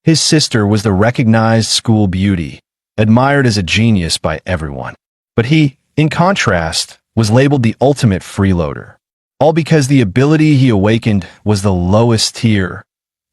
His sister was the recognized school beauty, admired as a genius by everyone. But he, in contrast, was labeled the ultimate freeloader. All because the ability he awakened was the lowest tier,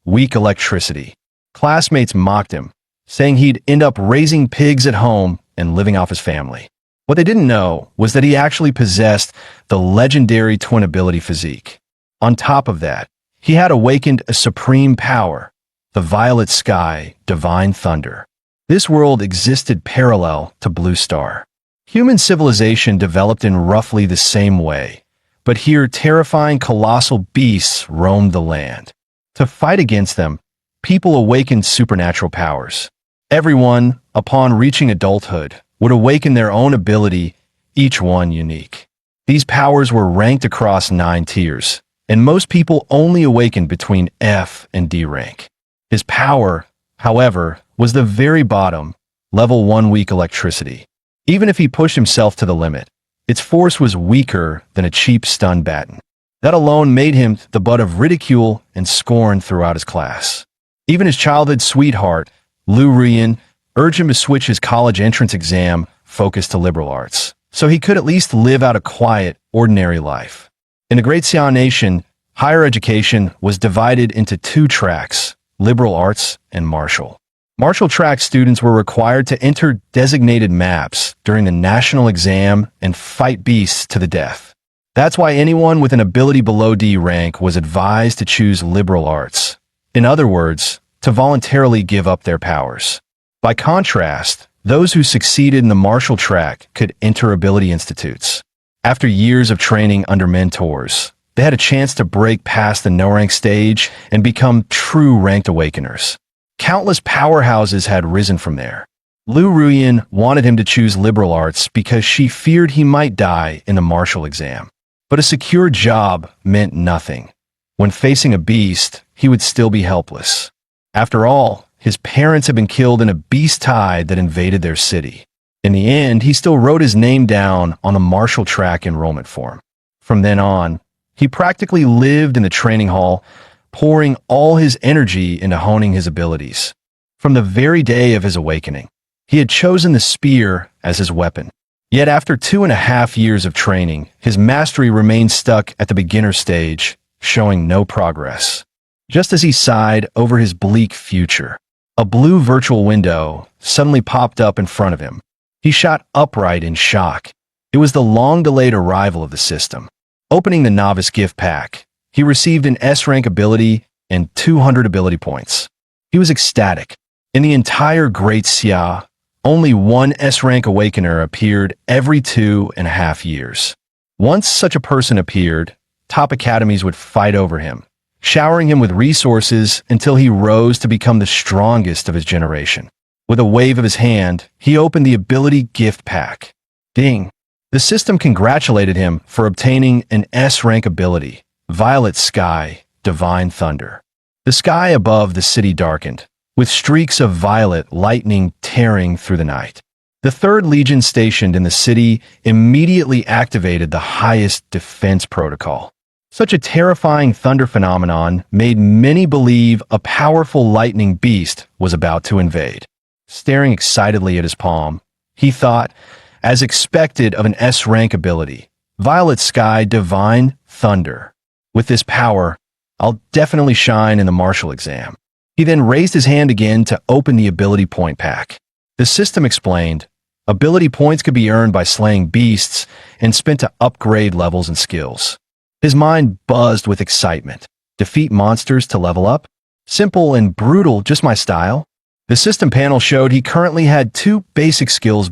weak electricity. Classmates mocked him, saying he'd end up raising pigs at home and living off his family. What they didn't know was that he actually possessed the legendary twin ability physique. On top of that, he had awakened a supreme power, the violet sky, divine thunder. This world existed parallel to Blue Star. Human civilization developed in roughly the same way, but here terrifying colossal beasts roamed the land. To fight against them, people awakened supernatural powers. Everyone, upon reaching adulthood, would awaken their own ability, each one unique. These powers were ranked across 9 tiers, and most people only awakened between F and D rank. His power, however, was the very bottom, level 1 weak electricity. Even if he pushed himself to the limit, its force was weaker than a cheap stun baton. That alone made him the butt of ridicule and scorn throughout his class. Even his childhood sweetheart, Lu Ruyan, urged him to switch his college entrance exam focus to liberal arts, so he could at least live out a quiet, ordinary life. In the Great Xian Nation, higher education was divided into 2 tracks, liberal arts and martial. Martial track students were required to enter designated maps during the national exam and fight beasts to the death. That's why anyone with an ability below D rank was advised to choose liberal arts. In other words, to voluntarily give up their powers. By contrast, those who succeeded in the martial track could enter ability institutes. After years of training under mentors, they had a chance to break past the no-rank stage and become true ranked awakeners. Countless powerhouses had risen from there. Lu Ruyan wanted him to choose liberal arts because she feared he might die in the martial exam. But a secure job meant nothing. When facing a beast, he would still be helpless. After all, his parents had been killed in a beast tide that invaded their city. In the end, he still wrote his name down on the martial track enrollment form. From then on, he practically lived in the training hall, pouring all his energy into honing his abilities. From the very day of his awakening, he had chosen the spear as his weapon. Yet after 2.5 years of training, his mastery remained stuck at the beginner stage, showing no progress. Just as he sighed over his bleak future, a blue virtual window suddenly popped up in front of him. He shot upright in shock. It was the long-delayed arrival of the system. Opening the novice gift pack, he received an S-rank ability and 200 ability points. He was ecstatic. In the entire Great Xia, only one S-rank awakener appeared every 2.5 years. Once such a person appeared, top academies would fight over him, showering him with resources until he rose to become the strongest of his generation. With a wave of his hand, he opened the ability gift pack. Ding! The system congratulated him for obtaining an S-rank ability, Violet Sky, Divine Thunder. The sky above the city darkened, with streaks of violet lightning tearing through the night. The 3rd Legion stationed in the city immediately activated the highest defense protocol. Such a terrifying thunder phenomenon made many believe a powerful lightning beast was about to invade. Staring excitedly at his palm, he thought, as expected of an S-rank ability, Violet Sky Divine Thunder. With this power, I'll definitely shine in the martial exam. He then raised his hand again to open the ability point pack. The system explained, ability points could be earned by slaying beasts and spent to upgrade levels and skills. His mind buzzed with excitement. Defeat monsters to level up? Simple and brutal, just my style. The system panel showed he currently had 2 basic skills: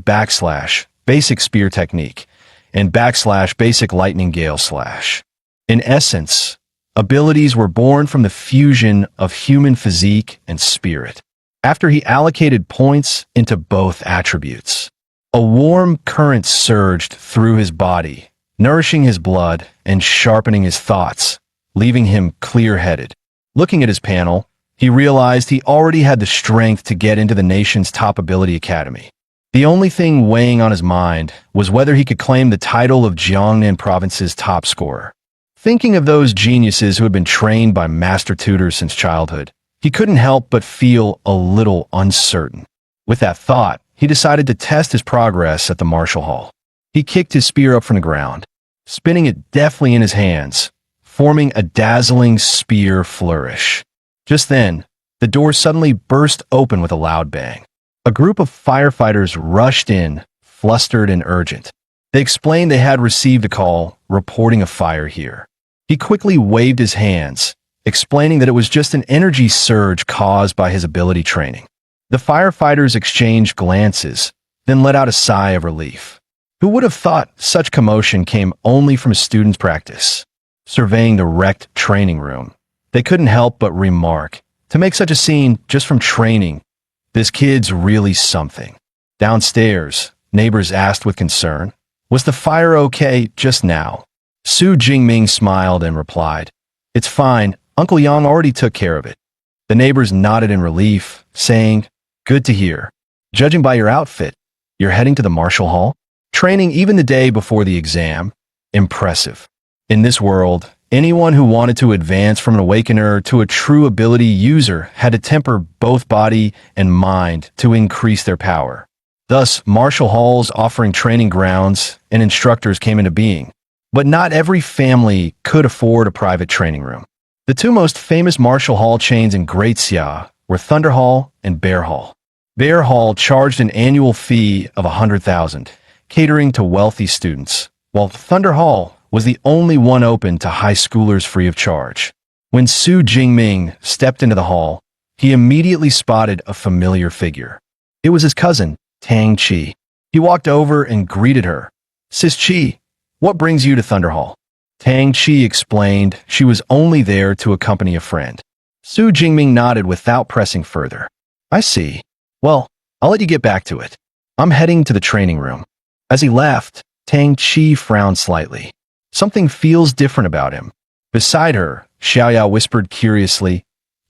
basic spear technique, and basic lightning gale slash. In essence, abilities were born from the fusion of human physique and spirit. After he allocated points into both attributes, a warm current surged through his body, nourishing his blood and sharpening his thoughts, leaving him clear-headed. Looking at his panel, he realized he already had the strength to get into the nation's top ability academy. The only thing weighing on his mind was whether he could claim the title of Jiangnan province's top scorer. Thinking of those geniuses who had been trained by master tutors since childhood, he couldn't help but feel a little uncertain. With that thought, he decided to test his progress at the martial hall. He kicked his spear up from the ground, spinning it deftly in his hands, forming a dazzling spear flourish. Just then, the door suddenly burst open with a loud bang. A group of firefighters rushed in, flustered and urgent. They explained they had received a call reporting a fire here. He quickly waved his hands, explaining that it was just an energy surge caused by his ability training. The firefighters exchanged glances, then let out a sigh of relief. Who would have thought such commotion came only from a student's practice? Surveying the wrecked training room, they couldn't help but remark, to make such a scene just from training, this kid's really something. Downstairs, neighbors asked with concern, was the fire okay just now? Su Jingming smiled and replied, it's fine, Uncle Yang already took care of it. The neighbors nodded in relief, saying, good to hear. Judging by your outfit, you're heading to the martial hall? Training even the day before the exam? Impressive. In this world, anyone who wanted to advance from an awakener to a true ability user had to temper both body and mind to increase their power. Thus, martial halls offering training grounds and instructors came into being. But not every family could afford a private training room. The two most famous martial hall chains in Great Xia were Thunder Hall and Bear Hall. Bear Hall charged an annual fee of 100,000, catering to wealthy students, while Thunder Hall was the only one open to high schoolers free of charge. When Su Jingming stepped into the hall, he immediately spotted a familiar figure. It was his cousin, Tang Chi. He walked over and greeted her. Sis Chi, what brings you to Thunder Hall? Tang Chi explained she was only there to accompany a friend. Su Jingming nodded without pressing further. I see. Well, I'll let you get back to it. I'm heading to the training room. As he left, Tang Chi frowned slightly. Something feels different about him. Beside her, Xiaoya whispered curiously,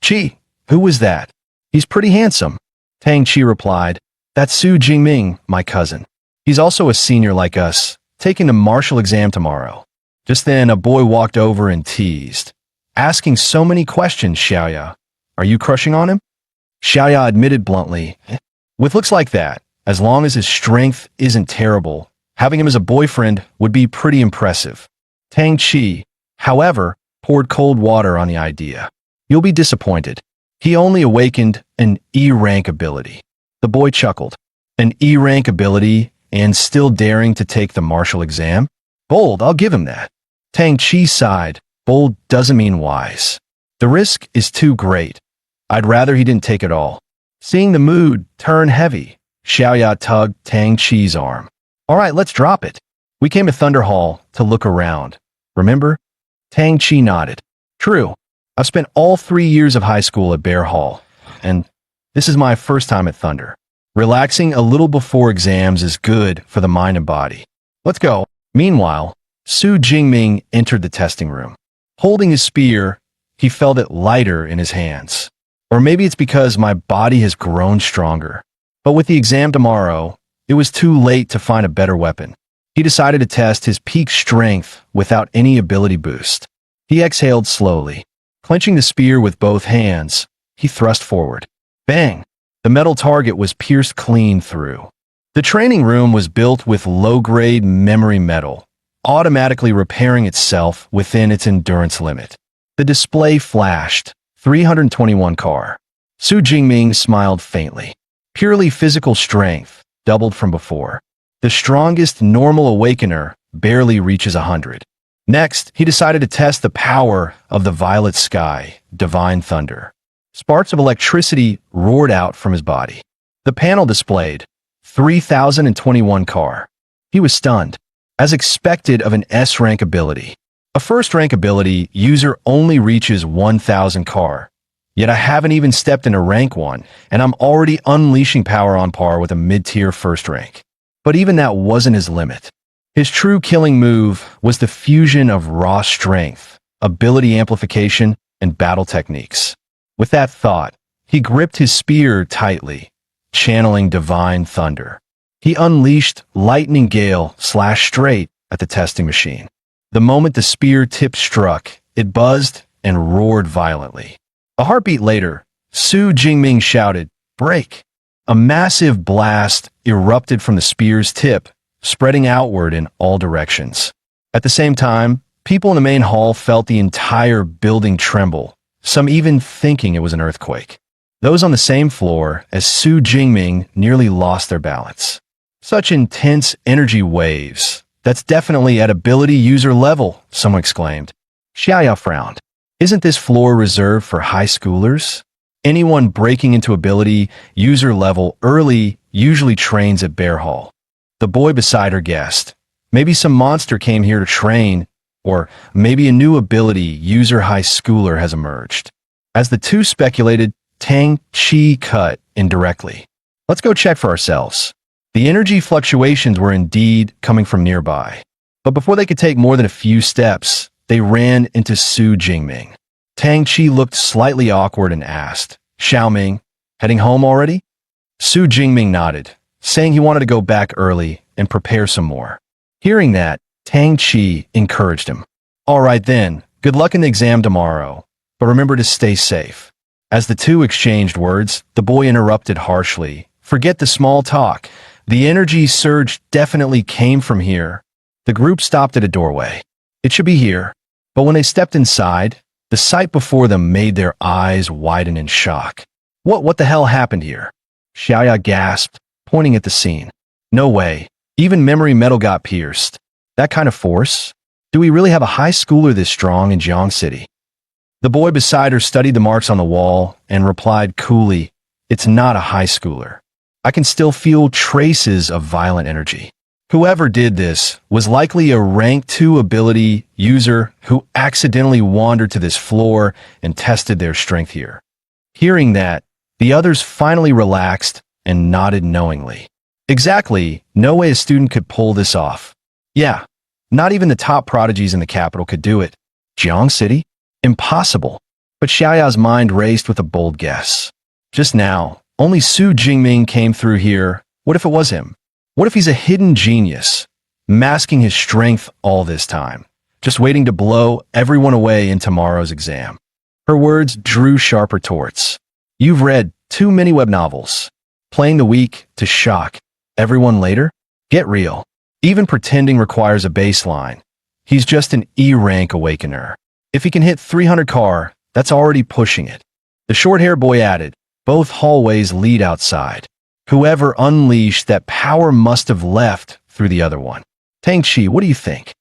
Chi, who was that? He's pretty handsome. Tang Chi replied, that's Su Jingming, my cousin. He's also a senior like us, taking the martial exam tomorrow. Just then, a boy walked over and teased, asking so many questions, Xiaoya. Are you crushing on him? Xiaoya admitted bluntly, with looks like that, as long as his strength isn't terrible, having him as a boyfriend would be pretty impressive. Tang Chi, however, poured cold water on the idea. You'll be disappointed. He only awakened an E-rank ability. The boy chuckled. An E-rank ability and still daring to take the martial exam? Bold, I'll give him that. Tang Chi sighed. Bold doesn't mean wise. The risk is too great. I'd rather he didn't take it all. Seeing the mood turn heavy, Xiaoya tugged Tang Chi's arm. All right, let's drop it. We came to Thunder Hall to look around. Remember? Tang Chi nodded. True. I've spent all 3 years of high school at Bear Hall, and this is my first time at Thunder. Relaxing a little before exams is good for the mind and body. Let's go. Meanwhile, Su Jingming entered the testing room. Holding his spear, he felt it lighter in his hands. Or maybe it's because my body has grown stronger. But with the exam tomorrow, it was too late to find a better weapon. He decided to test his peak strength without any ability boost. He exhaled slowly. Clenching the spear with both hands, he thrust forward. Bang! The metal target was pierced clean through. The training room was built with low-grade memory metal, automatically repairing itself within its endurance limit. The display flashed, 321 car. Su Jingming smiled faintly. Purely physical strength, doubled from before. The strongest normal awakener barely reaches 100. Next, he decided to test the power of the violet sky, divine thunder. Sparks of electricity roared out from his body. The panel displayed 3021 car. He was stunned. As expected of an S-rank ability. A first-rank ability user only reaches 1000 car. Yet I haven't even stepped into rank 1, and I'm already unleashing power on par with a mid-tier first rank. But even that wasn't his limit. His true killing move was the fusion of raw strength, ability amplification, and battle techniques. With that thought, he gripped his spear tightly, channeling divine thunder. He unleashed lightning gale /straight at the testing machine. The moment the spear tip struck, it buzzed and roared violently. A heartbeat later, Su Jingming shouted, "Break!" A massive blast erupted from the spear's tip, spreading outward in all directions. At the same time, people in the main hall felt the entire building tremble, some even thinking it was an earthquake. Those on the same floor as Su Jingming nearly lost their balance. Such intense energy waves. That's definitely at ability user level, someone exclaimed. Xiaoya frowned. Isn't this floor reserved for high schoolers? Anyone breaking into ability user level early usually trains at Bear Hall. The boy beside her guessed. Maybe some monster came here to train, or maybe a new ability user high schooler has emerged. As the two speculated, Tang Chi cut indirectly. Let's go check for ourselves. The energy fluctuations were indeed coming from nearby. But before they could take more than a few steps, they ran into Su Jingming. Tang Chi looked slightly awkward and asked, "Xiaoming, heading home already?" Su Jingming nodded, saying he wanted to go back early and prepare some more. Hearing that, Tang Chi encouraged him. "All right then, good luck in the exam tomorrow, but remember to stay safe." As the two exchanged words, the boy interrupted harshly. "Forget the small talk. The energy surge definitely came from here." The group stopped at a doorway. It should be here. But when they stepped inside, the sight before them made their eyes widen in shock. What the hell happened here? Xiaoya gasped, pointing at the scene. No way. Even memory metal got pierced. That kind of force? Do we really have a high schooler this strong in Jiang City? The boy beside her studied the marks on the wall and replied coolly, "It's not a high schooler. I can still feel traces of violent energy." Whoever did this was likely a rank 2 ability user who accidentally wandered to this floor and tested their strength here. Hearing that, the others finally relaxed and nodded knowingly. Exactly, no way a student could pull this off. Yeah, not even the top prodigies in the capital could do it. Jiang City? Impossible. But Xiaoya's mind raced with a bold guess. Just now, only Su Jingming came through here. What if it was him? What if he's a hidden genius, masking his strength all this time, just waiting to blow everyone away in tomorrow's exam? Her words drew sharp retorts. You've read too many web novels. Playing the weak to shock everyone later? Get real. Even pretending requires a baseline. He's just an E-rank awakener. If he can hit 300 car, that's already pushing it. The short-haired boy added, both hallways lead outside. Whoever unleashed that power must have left through the other one. Tang Chi, what do you think?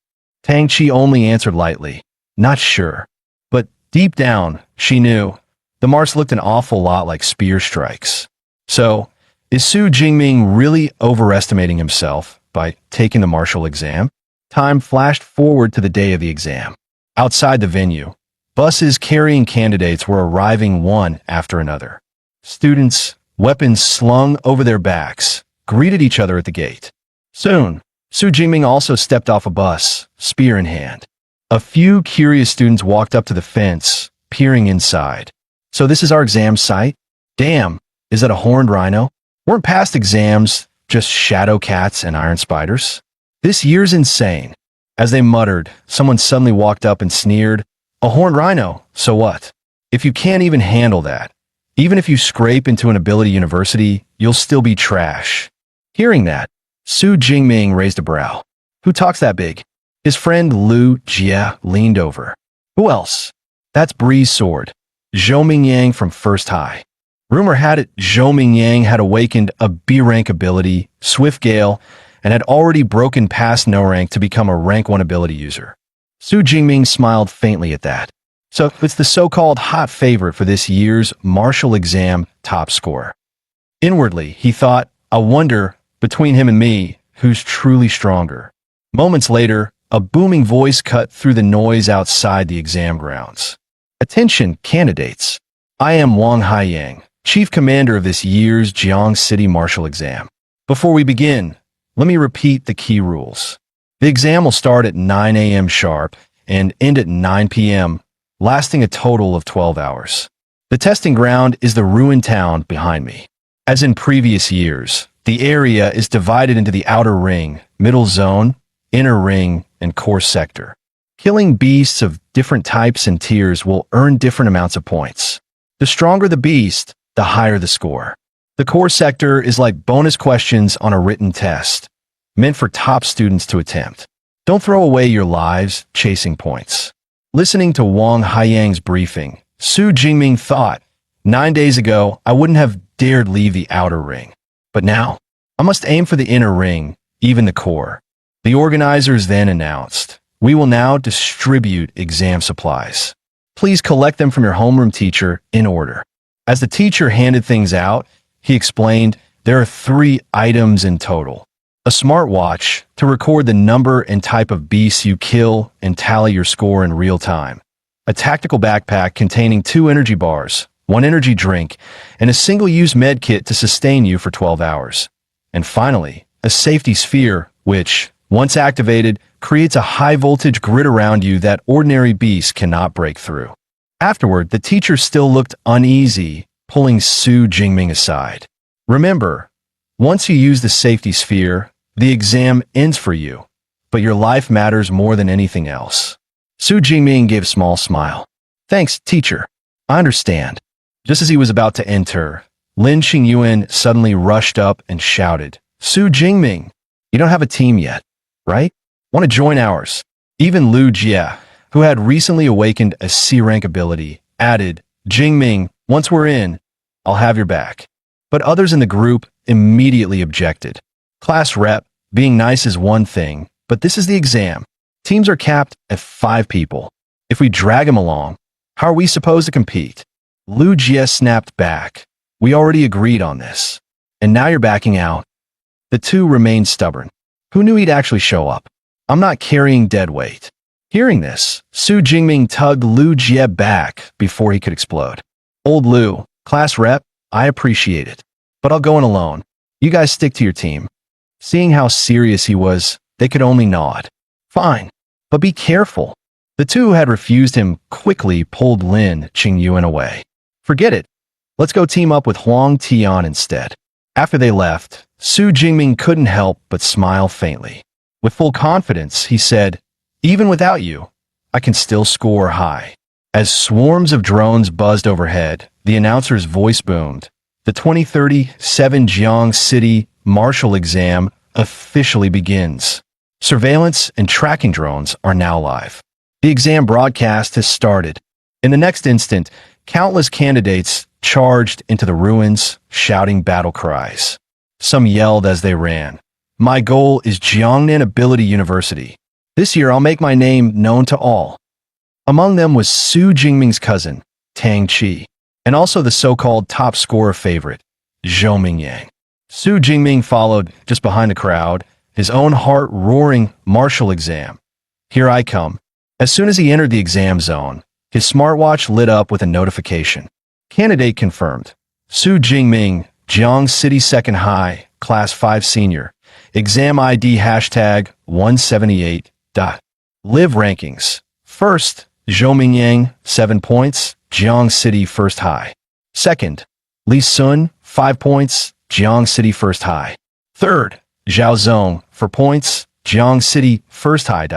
Tang Chi only answered lightly, not sure. But deep down, she knew. The marks looked an awful lot like spear strikes. So, is Su Jingming really overestimating himself by taking the martial exam? Time flashed forward to the day of the exam. Outside the venue, buses carrying candidates were arriving one after another. Students, weapons slung over their backs, greeted each other at the gate. Soon, Su Jingming also stepped off a bus, spear in hand. A few curious students walked up to the fence, peering inside. So this is our exam site? Damn, is that a horned rhino? Weren't past exams just shadow cats and iron spiders? This year's insane. As they muttered, someone suddenly walked up and sneered, a horned rhino, so what? If you can't even handle that, even if you scrape into an ability university, you'll still be trash. Hearing that, Su Jingming raised a brow. Who talks that big? His friend Lu Jie leaned over. Who else? That's Bree's sword. Zhou Mingyang from First High. Rumor had it Zhou Mingyang had awakened a B-rank ability, Swift Gale, and had already broken past no rank to become a rank 1 ability user. Su Jingming smiled faintly at that. So it's the so-called hot favorite for this year's martial exam top score. Inwardly, he thought, I wonder, between him and me, who's truly stronger. Moments later, a booming voice cut through the noise outside the exam grounds. Attention, candidates. I am Wang Haiyang, Chief Commander of this year's Jiang City Martial Exam. Before we begin, let me repeat the key rules. The exam will start at 9 a.m. sharp and end at 9 p.m., lasting a total of 12 hours. The testing ground is the ruined town behind me. As in previous years, the area is divided into the outer ring, middle zone, inner ring, and core sector. Killing beasts of different types and tiers will earn different amounts of points. The stronger the beast, the higher the score. The core sector is like bonus questions on a written test, meant for top students to attempt. Don't throw away your lives chasing points. Listening to Wang Haiyang's briefing, Su Jingming thought, 9 days ago, I wouldn't have dared leave the outer ring. But now, I must aim for the inner ring, even the core. The organizers then announced, we will now distribute exam supplies. Please collect them from your homeroom teacher in order. As the teacher handed things out, he explained, there are 3 items in total. A smartwatch to record the number and type of beasts you kill and tally your score in real time. A tactical backpack containing 2 energy bars, 1 energy drink, and a single-use med kit to sustain you for 12 hours. And finally, a safety sphere, which, once activated, creates a high-voltage grid around you that ordinary beasts cannot break through. Afterward, the teacher still looked uneasy, pulling Su Jingming aside. Remember, once you use the safety sphere, the exam ends for you, but your life matters more than anything else. Su Jingming gave a small smile. Thanks, teacher. I understand. Just as he was about to enter, Lin Qingyuan suddenly rushed up and shouted, Su Jingming, you don't have a team yet, right? Want to join ours? Even Lu Jie, who had recently awakened a C-rank ability, added, Jingming, once we're in, I'll have your back. But others in the group immediately objected. Class rep, being nice is one thing, but this is the exam. Teams are capped at 5 people. If we drag them along, how are we supposed to compete? Lu Jie snapped back. We already agreed on this. And now you're backing out. The two remained stubborn. Who knew he'd actually show up? I'm not carrying dead weight. Hearing this, Su Jingming tugged Lu Jie back before he could explode. Old Lu, class rep, I appreciate it. But I'll go in alone. You guys stick to your team. Seeing how serious he was, they could only nod. Fine, but be careful. The two who had refused him quickly pulled Lin Qingyuan away. Forget it. Let's go team up with Huang Tian instead. After they left, Su Jingming couldn't help but smile faintly. With full confidence, he said, even without you, I can still score high. As swarms of drones buzzed overhead, the announcer's voice boomed. The 2037 Jiang City Marshal Exam officially begins. Surveillance and tracking drones are now live. The exam broadcast has started. In the next instant, countless candidates charged into the ruins, shouting battle cries. Some yelled as they ran. My goal is Jiangnan Ability University. This year I'll make my name known to all. Among them was Su Jingming's cousin, Tang Qi, and also the so-called top scorer favorite, Zhou Mingyang. Su Jingming followed just behind the crowd, his own heart roaring martial exam. Here I come. As soon as he entered the exam zone, his smartwatch lit up with a notification. Candidate confirmed. Su Jingming, Jiang City Second High, Class 5 Senior. Exam ID hashtag 178. Live rankings. First, Zhou Mingyang, 7 points, Jiang City First High. Second, Li Sun, 5 points, Jiang City First High. Third, Zhao Zong, 4 points, Jiang City First High.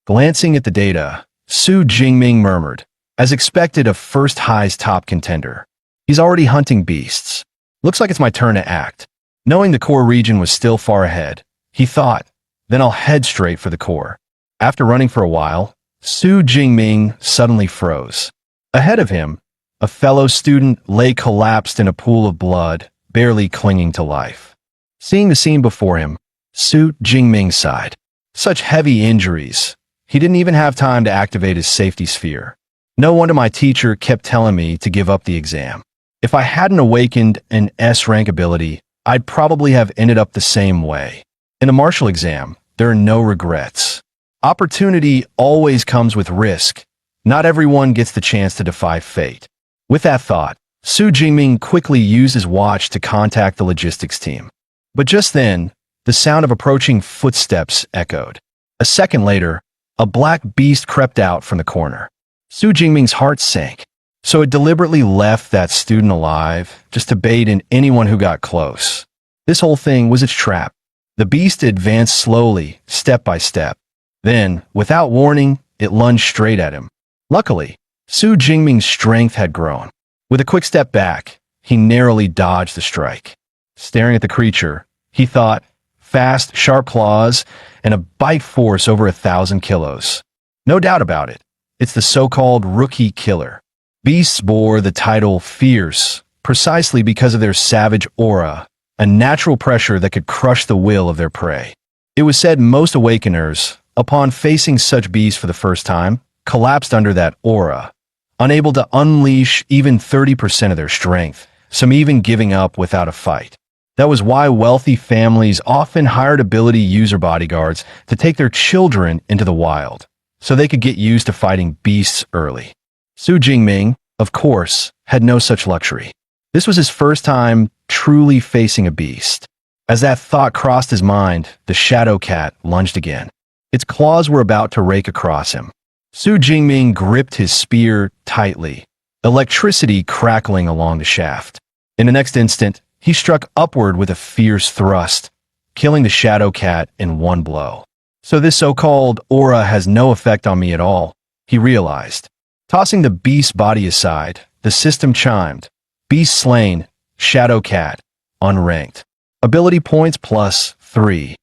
Glancing at the data, Su Jingming murmured, as expected of First High's top contender. He's already hunting beasts. Looks like it's my turn to act. Knowing the core region was still far ahead, he thought, then I'll head straight for the core. After running for a while, Su Jingming suddenly froze. Ahead of him, a fellow student lay collapsed in a pool of blood, barely clinging to life. Seeing the scene before him, Su Jingming sighed. Such heavy injuries. He didn't even have time to activate his safety sphere. No wonder my teacher kept telling me to give up the exam. If I hadn't awakened an S-rank ability, I'd probably have ended up the same way. In a martial exam, there are no regrets. Opportunity always comes with risk. Not everyone gets the chance to defy fate. With that thought, Su Jingming quickly used his watch to contact the logistics team. But just then, the sound of approaching footsteps echoed. A second later, a black beast crept out from the corner. Su Jingming's heart sank. So it deliberately left that student alive, just to bait in anyone who got close. This whole thing was its trap. The beast advanced slowly, step by step. Then, without warning, it lunged straight at him. Luckily, Su Jingming's strength had grown. With a quick step back, he narrowly dodged the strike. Staring at the creature, he thought, fast, sharp claws, and a bite force over 1,000 kilos. No doubt about it, it's the so-called rookie killer. Beasts bore the title fierce, precisely because of their savage aura, a natural pressure that could crush the will of their prey. It was said most awakeners, upon facing such beasts for the first time, collapsed under that aura, unable to unleash even 30% of their strength, some even giving up without a fight. That was why wealthy families often hired ability user bodyguards to take their children into the wild, so they could get used to fighting beasts early. Su Jingming, of course, had no such luxury. This was his first time truly facing a beast. As that thought crossed his mind, the shadow cat lunged again. Its claws were about to rake across him. Su Jingming gripped his spear tightly, electricity crackling along the shaft. In the next instant, he struck upward with a fierce thrust, killing the shadow cat in one blow. So this so-called aura has no effect on me at all, he realized. Tossing the beast's body aside, the system chimed. Beast slain, shadow cat, unranked. Ability points +3.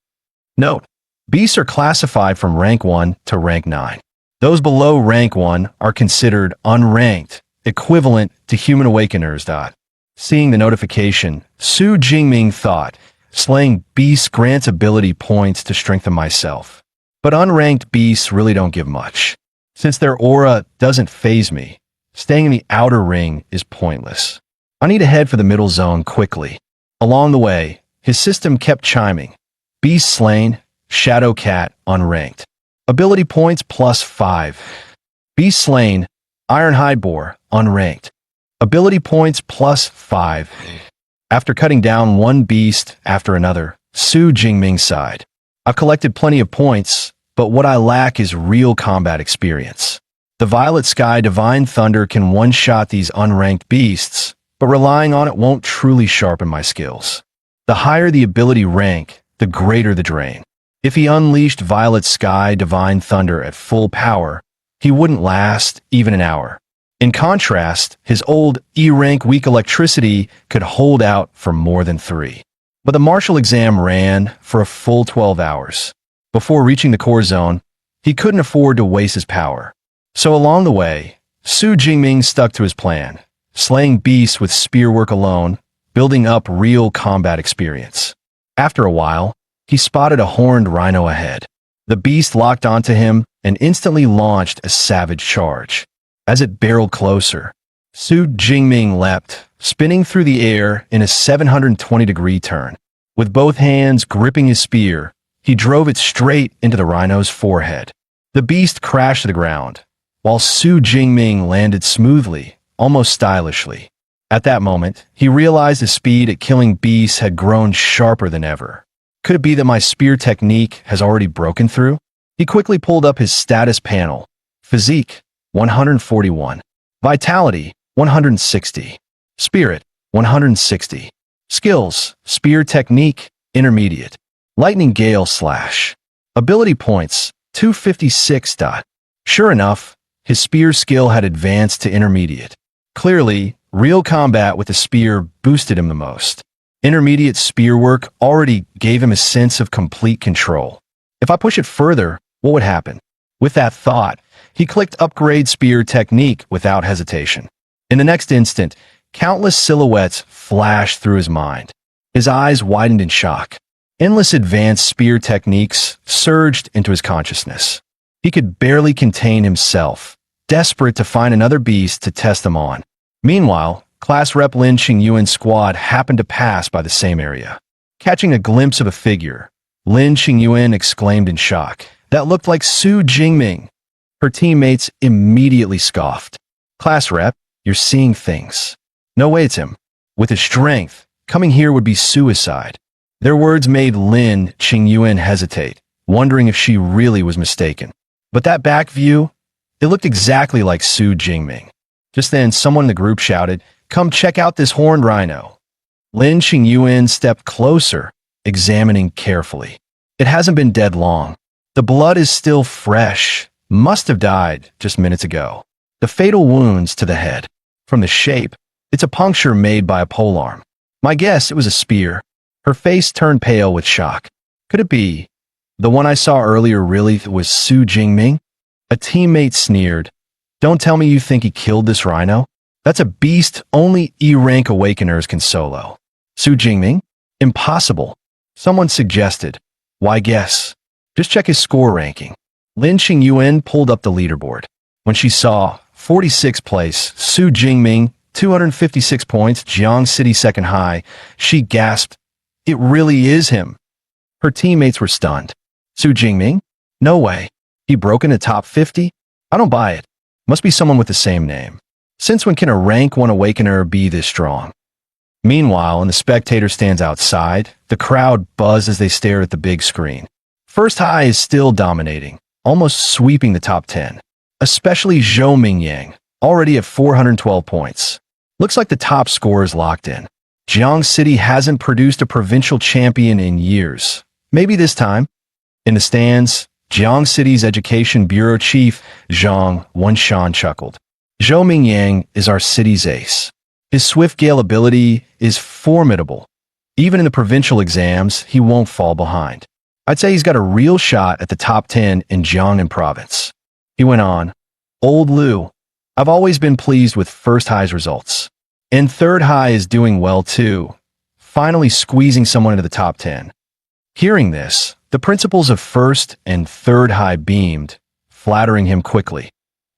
Note: beasts are classified from rank 1 to rank 9. Those below rank 1 are considered unranked, equivalent to human awakeners. Seeing the notification, Su Jingming thought, slaying beasts grants ability points to strengthen myself. But unranked beasts really don't give much. Since their aura doesn't faze me, staying in the outer ring is pointless. I need to head for the middle zone quickly. Along the way, his system kept chiming. Beast slain, shadow cat, unranked. Ability points +5. Beast slain, ironhide boar, unranked. Ability points +5. After cutting down one beast after another, Su Jingming sighed. I've collected plenty of points, but what I lack is real combat experience. The Violet Sky Divine Thunder can one-shot these unranked beasts, but relying on it won't truly sharpen my skills. The higher the ability rank, the greater the drain. If he unleashed Violet Sky Divine Thunder at full power, he wouldn't last even an hour. In contrast, his old E-rank weak electricity could hold out for more than 3. But the martial exam ran for a full 12 hours. Before reaching the core zone, he couldn't afford to waste his power. So along the way, Su Jingming stuck to his plan, slaying beasts with spearwork alone, building up real combat experience. After a while, he spotted a horned rhino ahead. The beast locked onto him and instantly launched a savage charge. As it barreled closer, Su Jingming leapt, spinning through the air in a 720-degree turn. With both hands gripping his spear, he drove it straight into the rhino's forehead. The beast crashed to the ground, while Su Jingming landed smoothly, almost stylishly. At that moment, he realized his speed at killing beasts had grown sharper than ever. Could it be that my spear technique has already broken through? He quickly pulled up his status panel. Physique, 141. Vitality, 160. Spirit, 160. Skills, spear technique, intermediate. Lightning gale slash. Ability points, 256. Sure enough, his spear skill had advanced to intermediate. Clearly, real combat with the spear boosted him the most. Intermediate spear work already gave him a sense of complete control. If I push it further, what would happen? With that thought, he clicked upgrade spear technique without hesitation. In the next instant, countless silhouettes flashed through his mind. His eyes widened in shock. Endless advanced spear techniques surged into his consciousness. He could barely contain himself, desperate to find another beast to test them on. Meanwhile, Class Rep Lin Qingyuan's squad happened to pass by the same area. Catching a glimpse of a figure, Lin Qingyuan exclaimed in shock. That looked like Su Jingming. Her teammates immediately scoffed. Class Rep, you're seeing things. No way it's him. With his strength, coming here would be suicide. Their words made Lin Qingyuan hesitate, wondering if she really was mistaken. But that back view, it looked exactly like Su Jingming. Just then, someone in the group shouted, "Come check out this horned rhino." Lin Qingyuan stepped closer, examining carefully. It hasn't been dead long. The blood is still fresh, must have died just minutes ago. The fatal wounds to the head. From the shape, It's a puncture made by a polearm. My guess, it was a spear. Her face turned pale with shock. Could it be the one I saw earlier really was Su Jingming? A teammate sneered. Don't tell me you think he killed this rhino? That's a beast only E-rank awakeners can solo. Su Jingming? Impossible. Someone suggested. Why guess? Just check his score ranking. Lin Qingyuan pulled up the leaderboard. When she saw 46th place, Su Jingming, 256 points, Jiang City second high, she gasped, "It really is him." Her teammates were stunned. Su Jingming? No way. He broke into top 50? I don't buy it. Must be someone with the same name. Since when can a rank 1 awakener be this strong? Meanwhile, when the spectator stands outside, the crowd buzz as they stare at the big screen. First High is still dominating, almost sweeping the top 10. Especially Zhou Mingyang, already at 412 points. Looks like the top score is locked in. Jiang City hasn't produced a provincial champion in years. Maybe this time. In the stands, Jiang City's Education Bureau Chief Zhang Wenshan chuckled. Zhou Mingyang is our city's ace. His swift gale ability is formidable. Even in the provincial exams, he won't fall behind. I'd say he's got a real shot at the top 10 in Jiangnan province. He went on, Old Liu, I've always been pleased with First High's results. And Third High is doing well too, finally squeezing someone into the top 10. Hearing this, the principals of First and Third High beamed, flattering him quickly.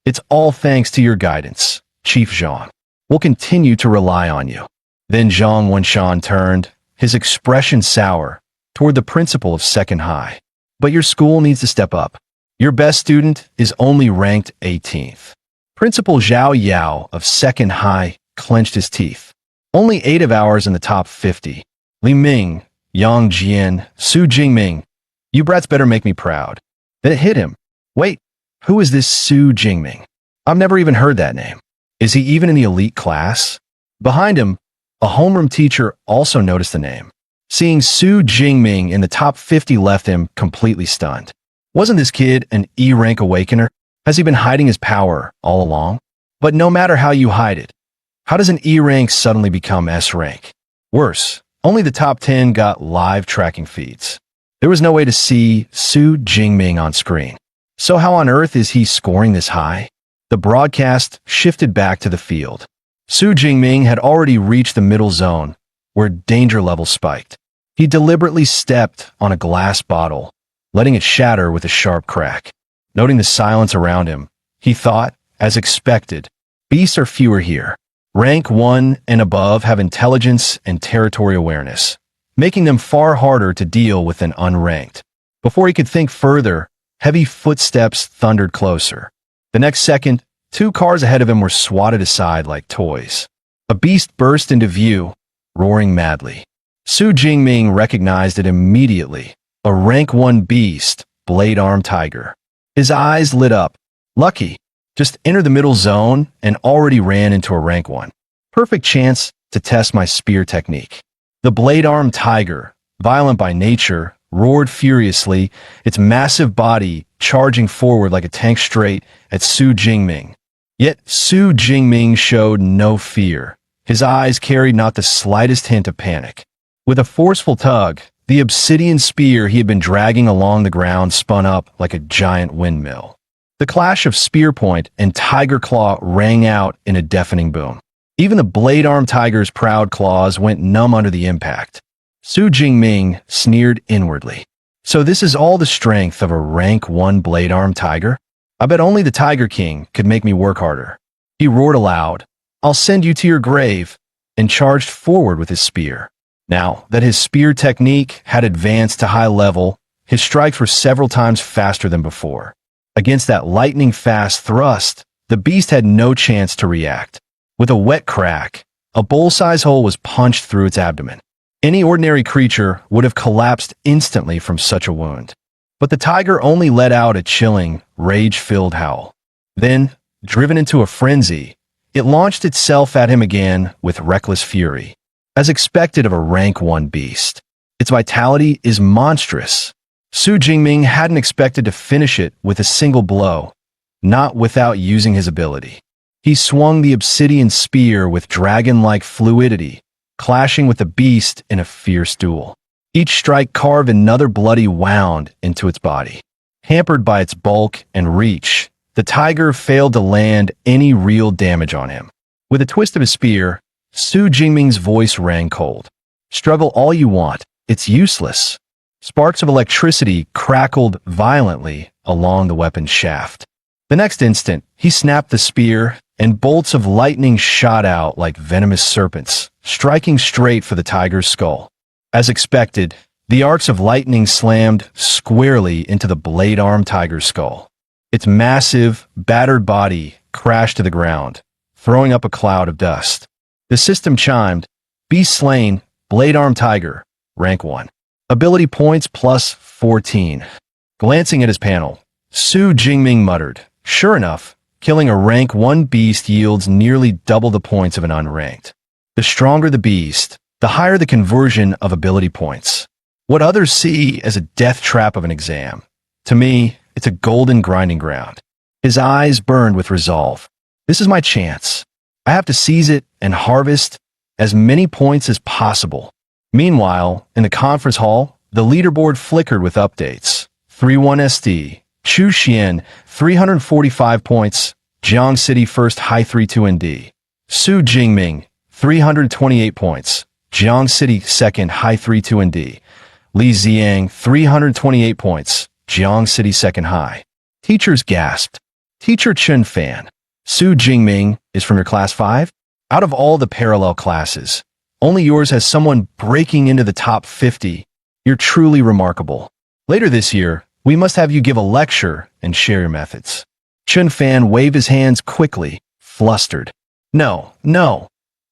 It's all thanks to your guidance, Chief Zhang. We'll continue to rely on you. Then Zhang Wenshan turned, his expression sour, toward the principal of Second High. But your school needs to step up. Your best student is only ranked 18th. Principal Zhao Yao of Second High clenched his teeth. Only 8 of ours in the top 50. Li Ming, Yang Jian, Su Jingming. You brats better make me proud. Then it hit him. Wait, who is this Su Jingming? I've never even heard that name. Is he even in the elite class? Behind him, a homeroom teacher also noticed the name. Seeing Su Jingming in the top 50 left him completely stunned. Wasn't this kid an E-rank awakener? Has he been hiding his power all along? But no matter how you hide it, how does an E-rank suddenly become S-rank? Worse, only the top 10 got live tracking feeds. There was no way to see Su Jingming on screen. So how on earth is he scoring this high? The broadcast shifted back to the field. Su Jingming had already reached the middle zone, where danger level spiked. He deliberately stepped on a glass bottle, letting it shatter with a sharp crack. Noting the silence around him, he thought, as expected, beasts are fewer here. Rank 1 and above have intelligence and territory awareness, making them far harder to deal with than unranked. Before he could think further, heavy footsteps thundered closer. The next second, 2 cars ahead of him were swatted aside like toys. A beast burst into view, roaring madly. Su Jingming recognized it immediately. A rank 1 beast, blade-armed tiger. His eyes lit up. Lucky. Just entered the middle zone and already ran into a rank 1. Perfect chance to test my spear technique. The blade-armed tiger, violent by nature, roared furiously, its massive body charging forward like a tank straight at Su Jingming. Yet Su Jingming showed no fear. His eyes carried not the slightest hint of panic. With a forceful tug, the obsidian spear he had been dragging along the ground spun up like a giant windmill. The clash of spear point and tiger claw rang out in a deafening boom. Even the blade-armed tiger's proud claws went numb under the impact. Su Jingming sneered inwardly. So this is all the strength of a rank 1 blade-armed tiger? I bet only the Tiger King could make me work harder. He roared aloud, I'll send you to your grave, and charged forward with his spear. Now that his spear technique had advanced to high level, his strikes were several times faster than before. Against that lightning-fast thrust, the beast had no chance to react. With a wet crack, a bowl-sized hole was punched through its abdomen. Any ordinary creature would have collapsed instantly from such a wound. But the tiger only let out a chilling, rage-filled howl. Then, driven into a frenzy, it launched itself at him again with reckless fury. As expected of a rank 1 beast, its vitality is monstrous. Su Jingming hadn't expected to finish it with a single blow, not without using his ability. He swung the obsidian spear with dragon-like fluidity, clashing with the beast in a fierce duel. Each strike carved another bloody wound into its body. Hampered by its bulk and reach, the tiger failed to land any real damage on him. With a twist of his spear, Su Jingming's voice rang cold. "Struggle all you want, it's useless." Sparks of electricity crackled violently along the weapon's shaft. The next instant, he snapped the spear, and bolts of lightning shot out like venomous serpents, striking straight for the tiger's skull. As expected, the arcs of lightning slammed squarely into the blade-armed tiger's skull. Its massive, battered body crashed to the ground, throwing up a cloud of dust. The system chimed, "Beast slain, blade-armed tiger, rank 1. Ability points plus 14. Glancing at his panel, Su Jingming muttered, "Sure enough, killing a rank 1 beast yields nearly double the points of an unranked. The stronger the beast, the higher the conversion of ability points. What others see as a death trap of an exam, to me, it's a golden grinding ground." His eyes burned with resolve. "This is my chance. I have to seize it and harvest as many points as possible." Meanwhile, in the conference hall, the leaderboard flickered with updates. 3-1 SD, Chu Xian, 345 points, Jiang City first high 3-2 ND. Su Jingming, 328 points, Jiang City second high 3-2 ND. Li Ziang, 328 points, Jiang City second high. Teachers gasped. "Teacher Chen Fan, Su Jingming is from your class 5? Out of all the parallel classes, only yours has someone breaking into the top 50. You're truly remarkable. Later this year, we must have you give a lecture and share your methods." Chen Fan waved his hands quickly, flustered. No,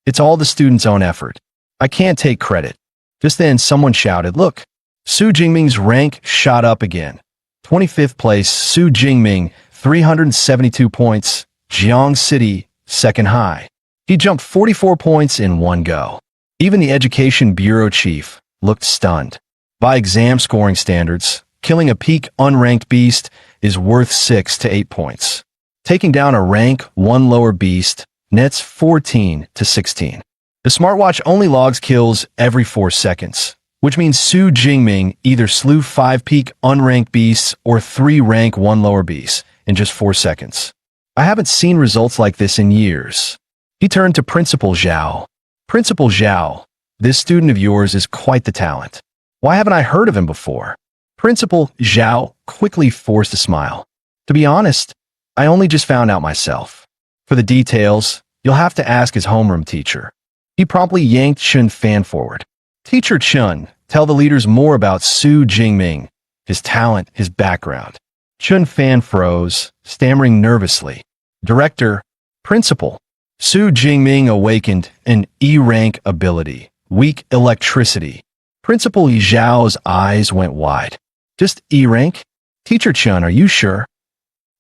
it's all the student's own effort. I can't take credit." Just then, someone shouted, "Look, Su Jingming's rank shot up again. 25th place, Su Jingming, 372 points, Jiang City, second high." He jumped 44 points in one go. Even the Education Bureau chief looked stunned. By exam scoring standards, killing a peak unranked beast is worth 6 to 8 points. Taking down a rank 1 lower beast nets 14 to 16. The smartwatch only logs kills every 4 seconds, which means Su Jingming either slew 5 peak unranked beasts or 3 rank 1 lower beasts in just 4 seconds. I haven't seen results like this in years. He turned to Principal Zhao. "Principal Zhao, this student of yours is quite the talent. Why haven't I heard of him before?" Principal Zhao quickly forced a smile. "To be honest, I only just found out myself. For the details, you'll have to ask his homeroom teacher." He promptly yanked Chen Fan forward. "Teacher Chen, tell the leaders more about Su Jingming, his talent, his background." Chen Fan froze, stammering nervously. "Director, Principal, Su Jingming awakened an E-rank ability, weak electricity." Principal Zhao's eyes went wide. "Just E-rank? Teacher Chen, are you sure?"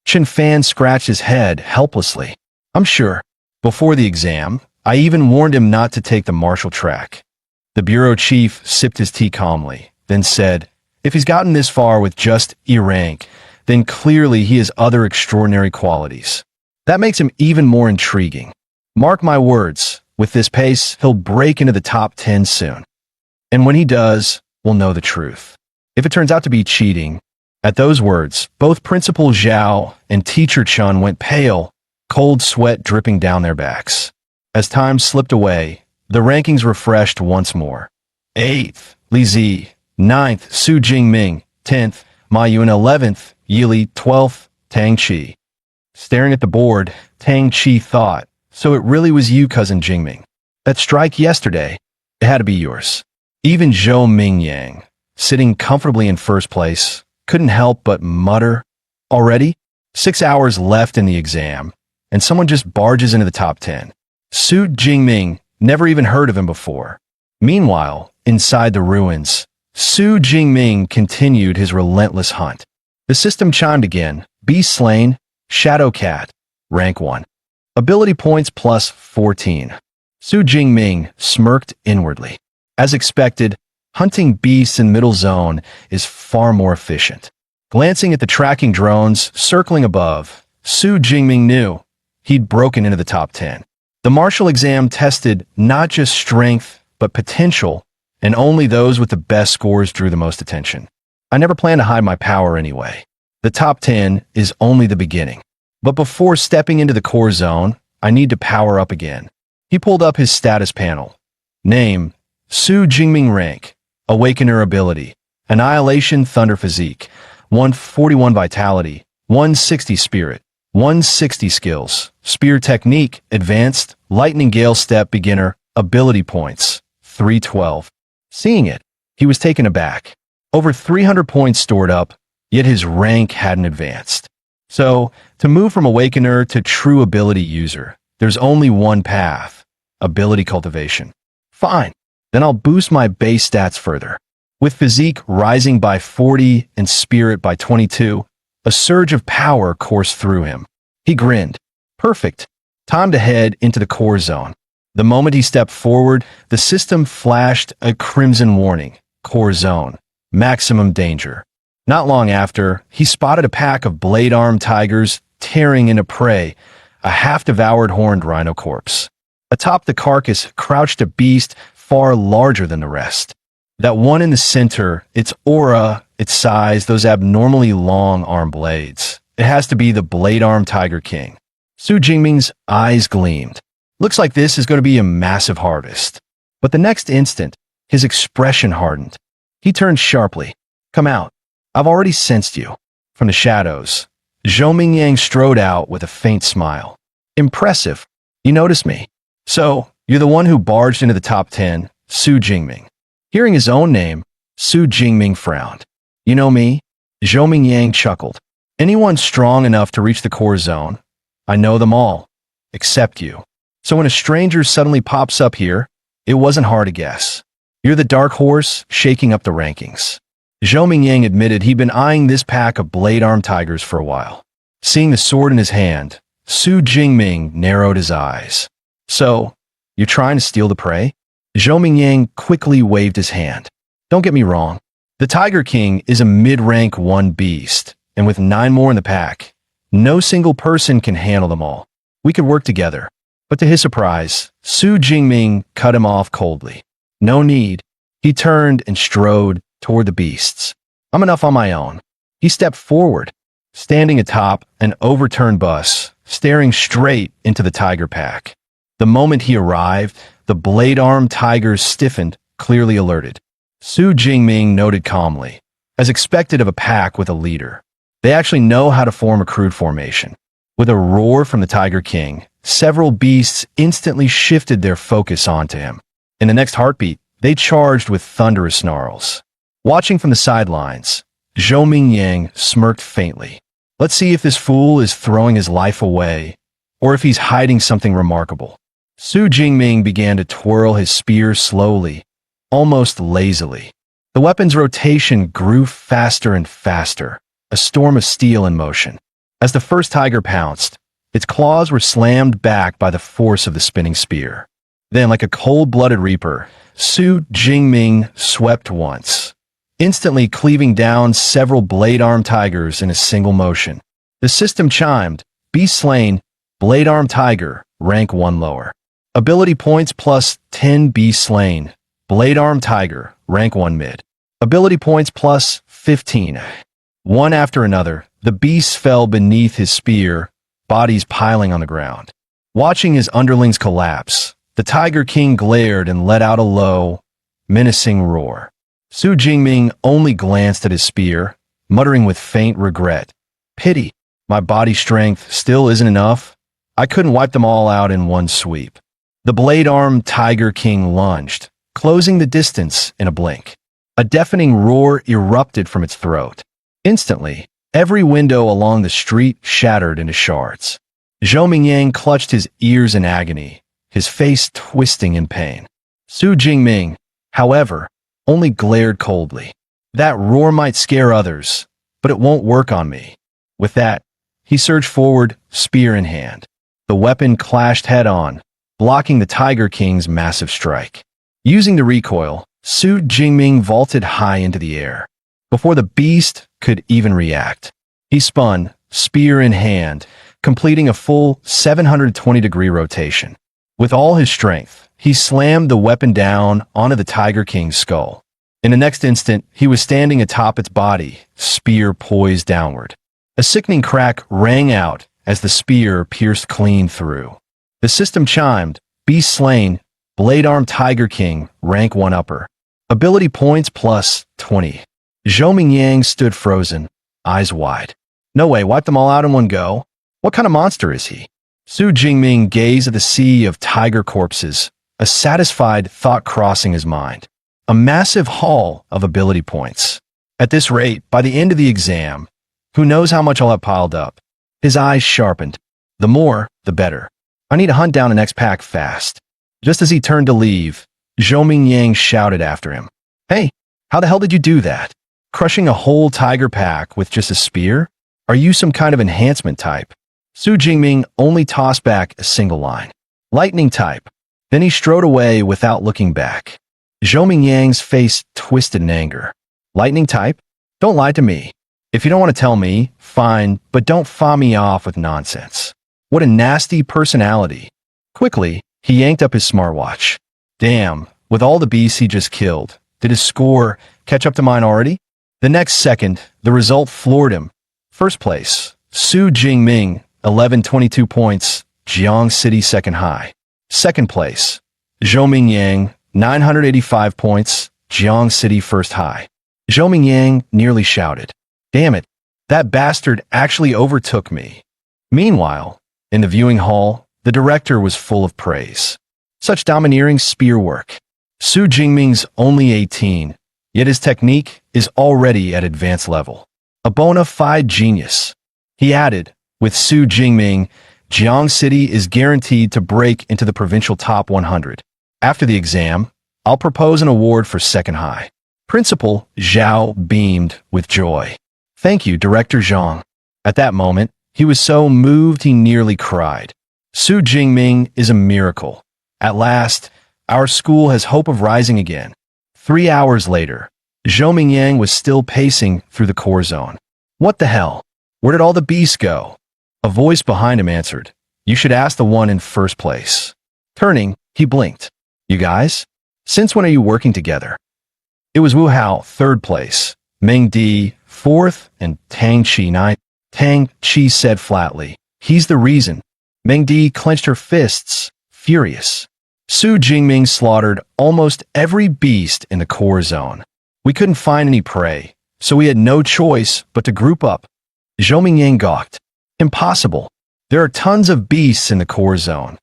Chen Fan scratched his head helplessly. "I'm sure. Before the exam, I even warned him not to take the martial track." The bureau chief sipped his tea calmly, then said, "If he's gotten this far with just E-rank, then clearly he has other extraordinary qualities. That makes him even more intriguing. Mark my words, with this pace, he'll break into the top 10 soon. And when he does, we'll know the truth. If it turns out to be cheating..." At those words, both Principal Zhao and Teacher Chun went pale, cold sweat dripping down their backs. As time slipped away, the rankings refreshed once more. 8th, Li Zi. 9th, Su Jingming. 10th, Ma Yun. 11th, Yili. 12th, Tang Qi. Staring at the board, Tang Qi thought, "So it really was you, Cousin Jingming. That strike yesterday, it had to be yours." Even Zhou Mingyang, sitting comfortably in first place, couldn't help but mutter, "Already? 6 hours left in the exam, and someone just barges into the top 10. Su Jingming, never even heard of him before." Meanwhile, inside the ruins, Su Jingming continued his relentless hunt. The system chimed again. "Beast slain, Shadow Cat, rank 1. Ability points plus 14. Su Jingming smirked inwardly. As expected, hunting beasts in Middle Zone is far more efficient. Glancing at the tracking drones circling above, Su Jingming knew he'd broken into the top 10. The martial exam tested not just strength, but potential, and only those with the best scores drew the most attention. I never planned to hide my power anyway. The top 10 is only the beginning. But before stepping into the core zone, I need to power up again. He pulled up his status panel. Name, Su Jingming rank, Awakener ability, Annihilation Thunder Physique, 141 Vitality, 160 Spirit, 160 Skills, Spear Technique, Advanced, Lightning Gale Step Beginner, Ability Points, 312. Seeing it, he was taken aback. Over 300 points stored up, yet his rank hadn't advanced. So, to move from Awakener to True Ability User, there's only one path: Ability Cultivation. Fine, then I'll boost my base stats further. With Physique rising by 40 and Spirit by 22, a surge of power coursed through him. He grinned. Perfect. Time to head into the core zone. The moment he stepped forward, the system flashed a crimson warning. Core zone. Maximum danger. Not long after, he spotted a pack of blade-armed tigers tearing into prey, a half-devoured horned rhino corpse. Atop the carcass crouched a beast far larger than the rest. That one in the center, its aura, its size, those abnormally long arm blades. It has to be the blade-armed Tiger King. Su Jingming's eyes gleamed. Looks like this is going to be a massive harvest. But the next instant, his expression hardened. He turned sharply. Come out. I've already sensed you. From the shadows, Zhou Mingyang strode out with a faint smile. Impressive. You noticed me. So, you're the one who barged into the top 10, Su Jingming. Hearing his own name, Su Jingming frowned. You know me? Zhou Mingyang chuckled. Anyone strong enough to reach the core zone, I know them all, except you. So when a stranger suddenly pops up here, it wasn't hard to guess. You're the dark horse shaking up the rankings. Zhou Mingyang admitted he'd been eyeing this pack of blade-armed tigers for a while. Seeing the sword in his hand, Su Jingming narrowed his eyes. So, you're trying to steal the prey? Zhou Mingyang quickly waved his hand. Don't get me wrong. The Tiger King is a mid-rank 1 beast, and with 9 more in the pack, no single person can handle them all. We could work together. But to his surprise, Su Jingming cut him off coldly. No need. He turned and strode toward the beasts. I'm enough on my own. He stepped forward, standing atop an overturned bus, staring straight into the tiger pack. The moment he arrived, the blade-armed tigers stiffened, clearly alerted. Su Jingming noted calmly, as expected of a pack with a leader. They actually know how to form a crude formation. With a roar from the Tiger King, several beasts instantly shifted their focus onto him. In the next heartbeat, they charged with thunderous snarls. Watching from the sidelines, Zhou Mingyang smirked faintly. Let's see if this fool is throwing his life away, or if he's hiding something remarkable. Su Jingming began to twirl his spear slowly, almost lazily. The weapon's rotation grew faster and faster, a storm of steel in motion. As the first tiger pounced, its claws were slammed back by the force of the spinning spear. Then, like a cold-blooded reaper, Su Jingming swept once, instantly cleaving down several blade-armed tigers in a single motion. The system chimed, beast slain, blade-armed tiger, rank 1 lower. Ability points plus 10 beast slain, blade-armed tiger, rank 1 mid. Ability points plus 15. One after another, the beasts fell beneath his spear, bodies piling on the ground. Watching his underlings collapse, the Tiger King glared and let out a low, menacing roar. Su Jingming only glanced at his spear, muttering with faint regret. Pity, my body strength still isn't enough. I couldn't wipe them all out in one sweep. The blade-armed Tiger King lunged, closing the distance in a blink. A deafening roar erupted from its throat. Instantly, every window along the street shattered into shards. Zhou Mingyang clutched his ears in agony, his face twisting in pain. Su Jingming, however, only glared coldly. That roar might scare others, but it won't work on me. With that, he surged forward, spear in hand. The weapon clashed head-on, blocking the Tiger King's massive strike. Using the recoil, Su Jingming vaulted high into the air. Before the beast could even react, he spun, spear in hand, completing a full 720-degree rotation. With all his strength, he slammed the weapon down onto the Tiger King's skull. In the next instant, he was standing atop its body, spear poised downward. A sickening crack rang out as the spear pierced clean through. The system chimed, beast slain, blade-armed Tiger King, rank 1 upper. Ability points plus 20. Zhou Mingyang stood frozen, eyes wide. No way, wipe them all out in one go? What kind of monster is he? Su Jingming gazed at the sea of tiger corpses, a satisfied thought crossing his mind. A massive haul of ability points. At this rate, by the end of the exam, who knows how much I'll have piled up? His eyes sharpened. The more, the better. I need to hunt down the next pack fast. Just as he turned to leave, Zhou Mingyang shouted after him. Hey, how the hell did you do that? Crushing a whole tiger pack with just a spear? Are you some kind of enhancement type? Su Jingming only tossed back a single line. Lightning type. Then he strode away without looking back. Zhou Mingyang's face twisted in anger. Lightning type? Don't lie to me. If you don't want to tell me, fine, but don't fob me off with nonsense. What a nasty personality. Quickly, he yanked up his smartwatch. Damn, with all the beasts he just killed, did his score catch up to mine already? The next second, the result floored him. First place, Su Jingming, 1122 points, Jiang City second high. Second place, Zhou Mingyang, 985 points, Jiang City first high. Zhou Mingyang nearly shouted. Damn it, that bastard actually overtook me. Meanwhile, in the viewing hall, the director was full of praise. Such domineering spear work. Su Jingming's only 18, yet his technique is already at advanced level. A bona fide genius. He added, with Su Jingming, Jiang City is guaranteed to break into the provincial top 100. After the exam, I'll propose an award for second high. Principal Zhao beamed with joy. Thank you, Director Zhang. At that moment, he was so moved he nearly cried. Su Jingming is a miracle. At last, our school has hope of rising again. 3 hours later, Zhou Mingyang was still pacing through the core zone. What the hell? Where did all the beasts go? A voice behind him answered. You should ask the one in first place. Turning, he blinked. You guys? Since when are you working together? It was Wu Hao, third place, Meng Di, fourth, and Tang Chi ninth. Tang Chi said flatly. He's the reason. Meng Di clenched her fists, furious. Su Jingming slaughtered almost every beast in the core zone. We couldn't find any prey, so we had no choice but to group up. Zhou Mingyang gawked. Impossible. There are tons of beasts in the core zone.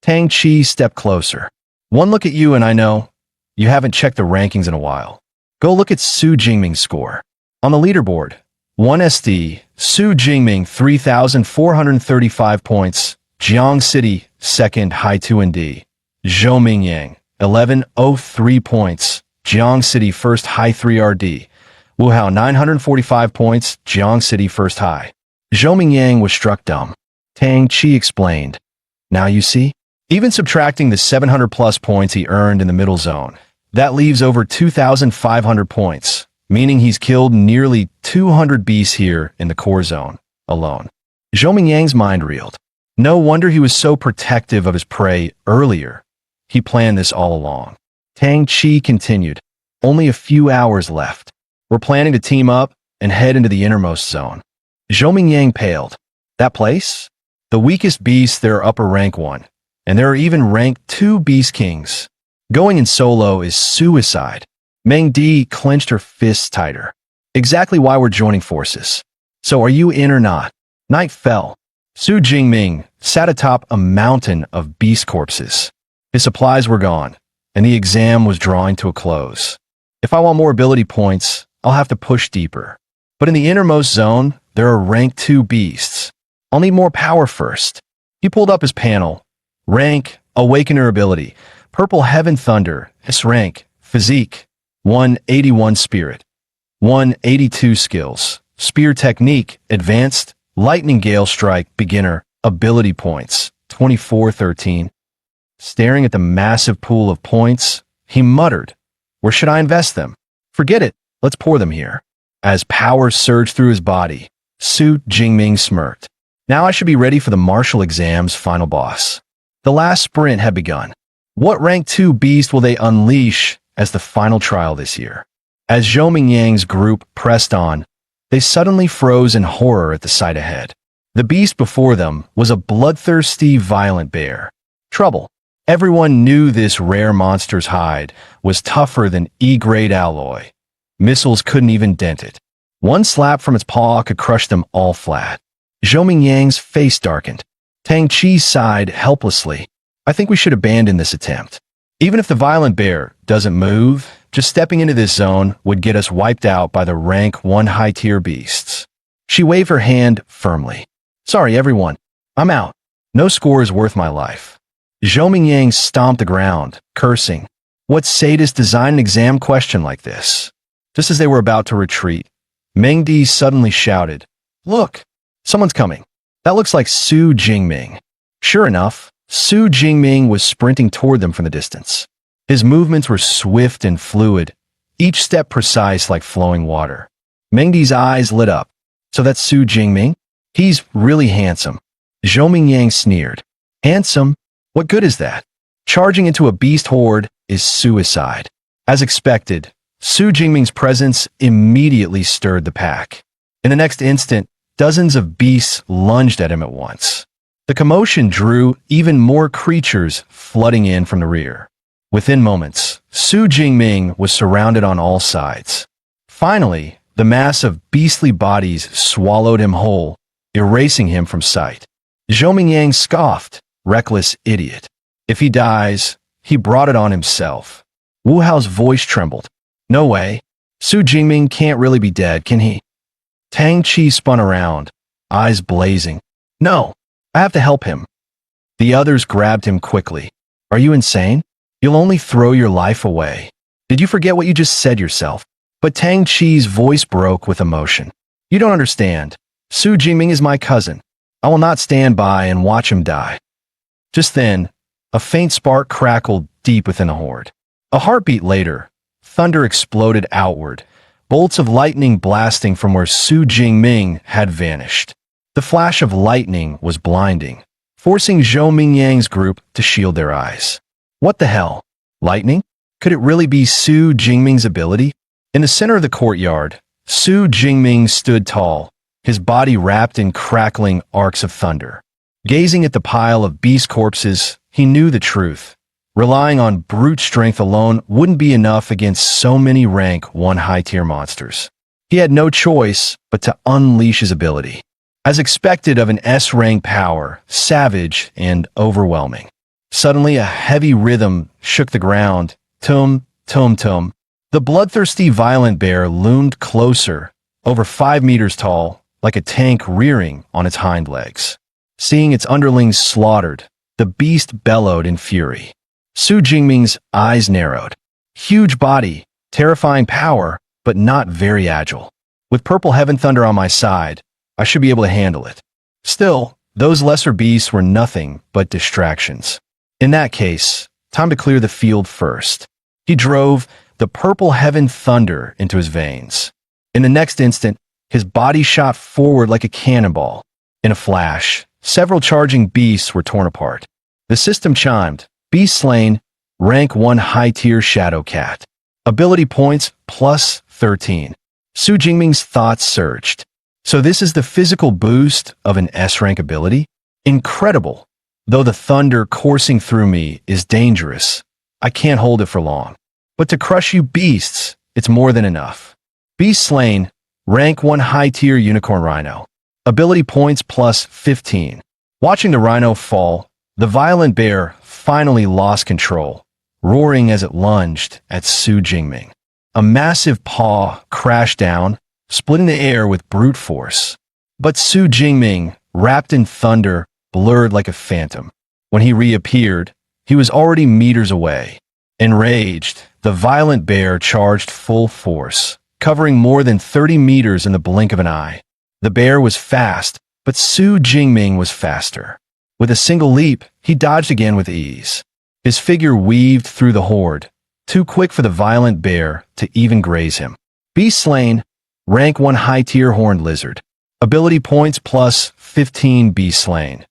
Tang Chi stepped closer. One look at you and I know you haven't checked the rankings in a while. Go look at Su Jingming's score. On the leaderboard, 1 SD, Su Jingming 3,435 points, Jiang City, second, high 2 and D. Zhou Mingyang, 1103 points, Jiang City, first, high 3 RD. Wu Hao, 945 points, Jiang City, first, high. Zhou Mingyang was struck dumb. Tang Chi explained. Now you see? Even subtracting the 700-plus points he earned in the middle zone, that leaves over 2,500 points, meaning he's killed nearly 200 beasts here in the core zone, alone. Zhou Mingyang's mind reeled. No wonder he was so protective of his prey earlier. He planned this all along. Tang Chi continued. Only a few hours left. We're planning to team up and head into the innermost zone. Zhou Mingyang paled. That place? The weakest beasts there are upper rank 1. And there are even rank 2 beast kings. Going in solo is suicide. Meng Di clenched her fists tighter. Exactly why we're joining forces. So are you in or not? Night fell. Su Jingming sat atop a mountain of beast corpses. His supplies were gone, and the exam was drawing to a close. If I want more ability points, I'll have to push deeper. But in the innermost zone, there are rank 2 beasts. I'll need more power first. He pulled up his panel. Rank, Awakener ability, Purple Heaven Thunder, S rank, Physique, 181 Spirit, 182 Skills, Spear Technique, Advanced, Lightning Gale Strike, Beginner, Ability Points, 2413. Staring at the massive pool of points, he muttered, where should I invest them? Forget it, let's pour them here. As power surged through his body, Su Jingming smirked. Now I should be ready for the martial exam's final boss. The last sprint had begun. What rank 2 beast will they unleash as the final trial this year? As Zhou Mingyang's group pressed on, they suddenly froze in horror at the sight ahead. The beast before them was a bloodthirsty, violent bear. Trouble. Everyone knew this rare monster's hide was tougher than E-grade alloy. Missiles couldn't even dent it. One slap from its paw could crush them all flat. Zhou Mingyang's face darkened. Tang Chi sighed helplessly. I think we should abandon this attempt. Even if the violent bear doesn't move, just stepping into this zone would get us wiped out by the rank 1 high-tier beasts. She waved her hand firmly. Sorry, everyone. I'm out. No score is worth my life. Zhou Mingyang stomped the ground, cursing. What sadist designed an exam question like this? Just as they were about to retreat, Meng Di suddenly shouted, Look! Someone's coming. That looks like Su Jingming. Sure enough, Su Jingming was sprinting toward them from the distance. His movements were swift and fluid, each step precise like flowing water. Meng Di's eyes lit up. So that's Su Jingming? He's really handsome. Zhou Mingyang sneered. Handsome? What good is that? Charging into a beast horde is suicide. As expected, Su Jingming's presence immediately stirred the pack. In the next instant, dozens of beasts lunged at him at once. The commotion drew even more creatures flooding in from the rear. Within moments, Su Jingming was surrounded on all sides. Finally, the mass of beastly bodies swallowed him whole, erasing him from sight. Zhou Mingyang scoffed, reckless idiot. If he dies, he brought it on himself. Wu Hao's voice trembled. No way. Su Jingming can't really be dead, can he? Tang Chi spun around, eyes blazing. No, I have to help him. The others grabbed him quickly. Are you insane? You'll only throw your life away. Did you forget what you just said yourself? But Tang Chi's voice broke with emotion. You don't understand. Su Jingming is my cousin. I will not stand by and watch him die. Just then, a faint spark crackled deep within the horde. A heartbeat later, thunder exploded outward, bolts of lightning blasting from where Su Jingming had vanished. The flash of lightning was blinding, forcing Zhou Mingyang's group to shield their eyes. What the hell? Lightning? Could it really be Su Jingming's ability? In the center of the courtyard, Su Jingming stood tall, his body wrapped in crackling arcs of thunder. Gazing at the pile of beast corpses, he knew the truth. Relying on brute strength alone wouldn't be enough against so many rank 1 high-tier monsters. He had no choice but to unleash his ability. As expected of an S-rank power, savage and overwhelming. Suddenly a heavy rhythm shook the ground. Tum, tum, tum. The bloodthirsty violent bear loomed closer, over 5 meters tall, like a tank rearing on its hind legs. Seeing its underlings slaughtered, the beast bellowed in fury. Su Jingming's eyes narrowed. Huge body, terrifying power, but not very agile. With Purple Heaven Thunder on my side, I should be able to handle it. Still, those lesser beasts were nothing but distractions. In that case, time to clear the field first. He drove the Purple Heaven Thunder into his veins. In the next instant, his body shot forward like a cannonball. In a flash, several charging beasts were torn apart. The system chimed. Beast slain, rank 1 high-tier Shadow Cat. Ability points plus 13. Su Jingming's thoughts surged. So this is the physical boost of an S-rank ability? Incredible. Though the thunder coursing through me is dangerous, I can't hold it for long. But to crush you beasts, it's more than enough. Beast slain, rank 1 high-tier Unicorn Rhino. Ability points plus 15. Watching the rhino fall, the violent bear finally lost control, roaring as it lunged at Su Jingming. A massive paw crashed down, splitting the air with brute force. But Su Jingming, wrapped in thunder, blurred like a phantom. When he reappeared, he was already meters away. Enraged, the violent bear charged full force, covering more than 30 meters in the blink of an eye. The bear was fast, but Su Jingming was faster. With a single leap, he dodged again with ease. His figure weaved through the horde, too quick for the violent bear to even graze him. Beast slain, rank 1 high-tier horned lizard. Ability points plus 15 beast slain.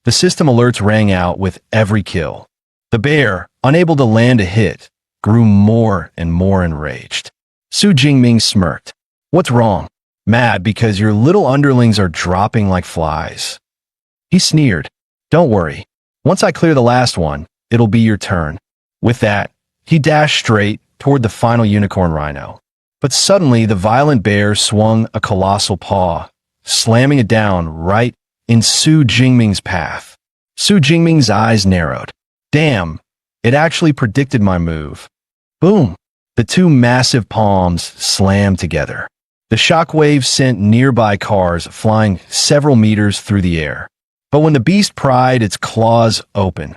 The system alerts rang out with every kill. The bear, unable to land a hit, grew more and more enraged. Su Jingming smirked. What's wrong? Mad because your little underlings are dropping like flies. He sneered. Don't worry. Once I clear the last one, it'll be your turn. With that, he dashed straight toward the final unicorn rhino. But suddenly the violent bear swung a colossal paw, slamming it down right in Su Jingming's path. Su Jingming's eyes narrowed. Damn, it actually predicted my move. Boom! The two massive palms slammed together. The shockwave sent nearby cars flying several meters through the air. But when the beast pried its claws open,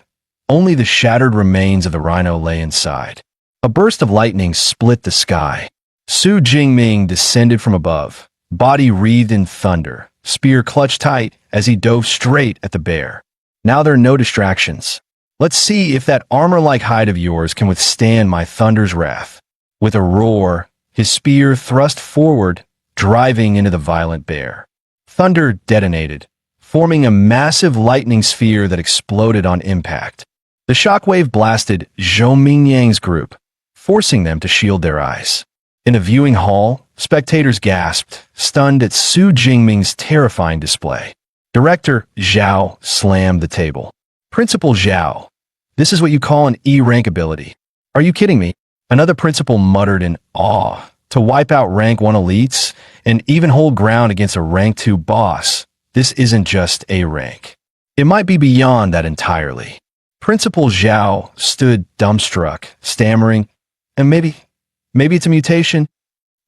only the shattered remains of the rhino lay inside. A burst of lightning split the sky. Su Jingming descended from above, body wreathed in thunder, spear clutched tight as he dove straight at the bear. Now there are no distractions. Let's see if that armor-like hide of yours can withstand my thunder's wrath. With a roar, his spear thrust forward, driving into the violent bear. Thunder detonated, forming a massive lightning sphere that exploded on impact. The shockwave blasted Zhou Mingyang's group, forcing them to shield their eyes. In a viewing hall, spectators gasped, stunned at Su Jingming's terrifying display. Director Zhao slammed the table. Principal Zhao, this is what you call an E-rank ability. Are you kidding me? Another principal muttered in awe. To wipe out rank 1 elites and even hold ground against a rank 2 boss, this isn't just a rank. It might be beyond that entirely. Principal Zhao stood dumbstruck, stammering, and maybe it's a mutation.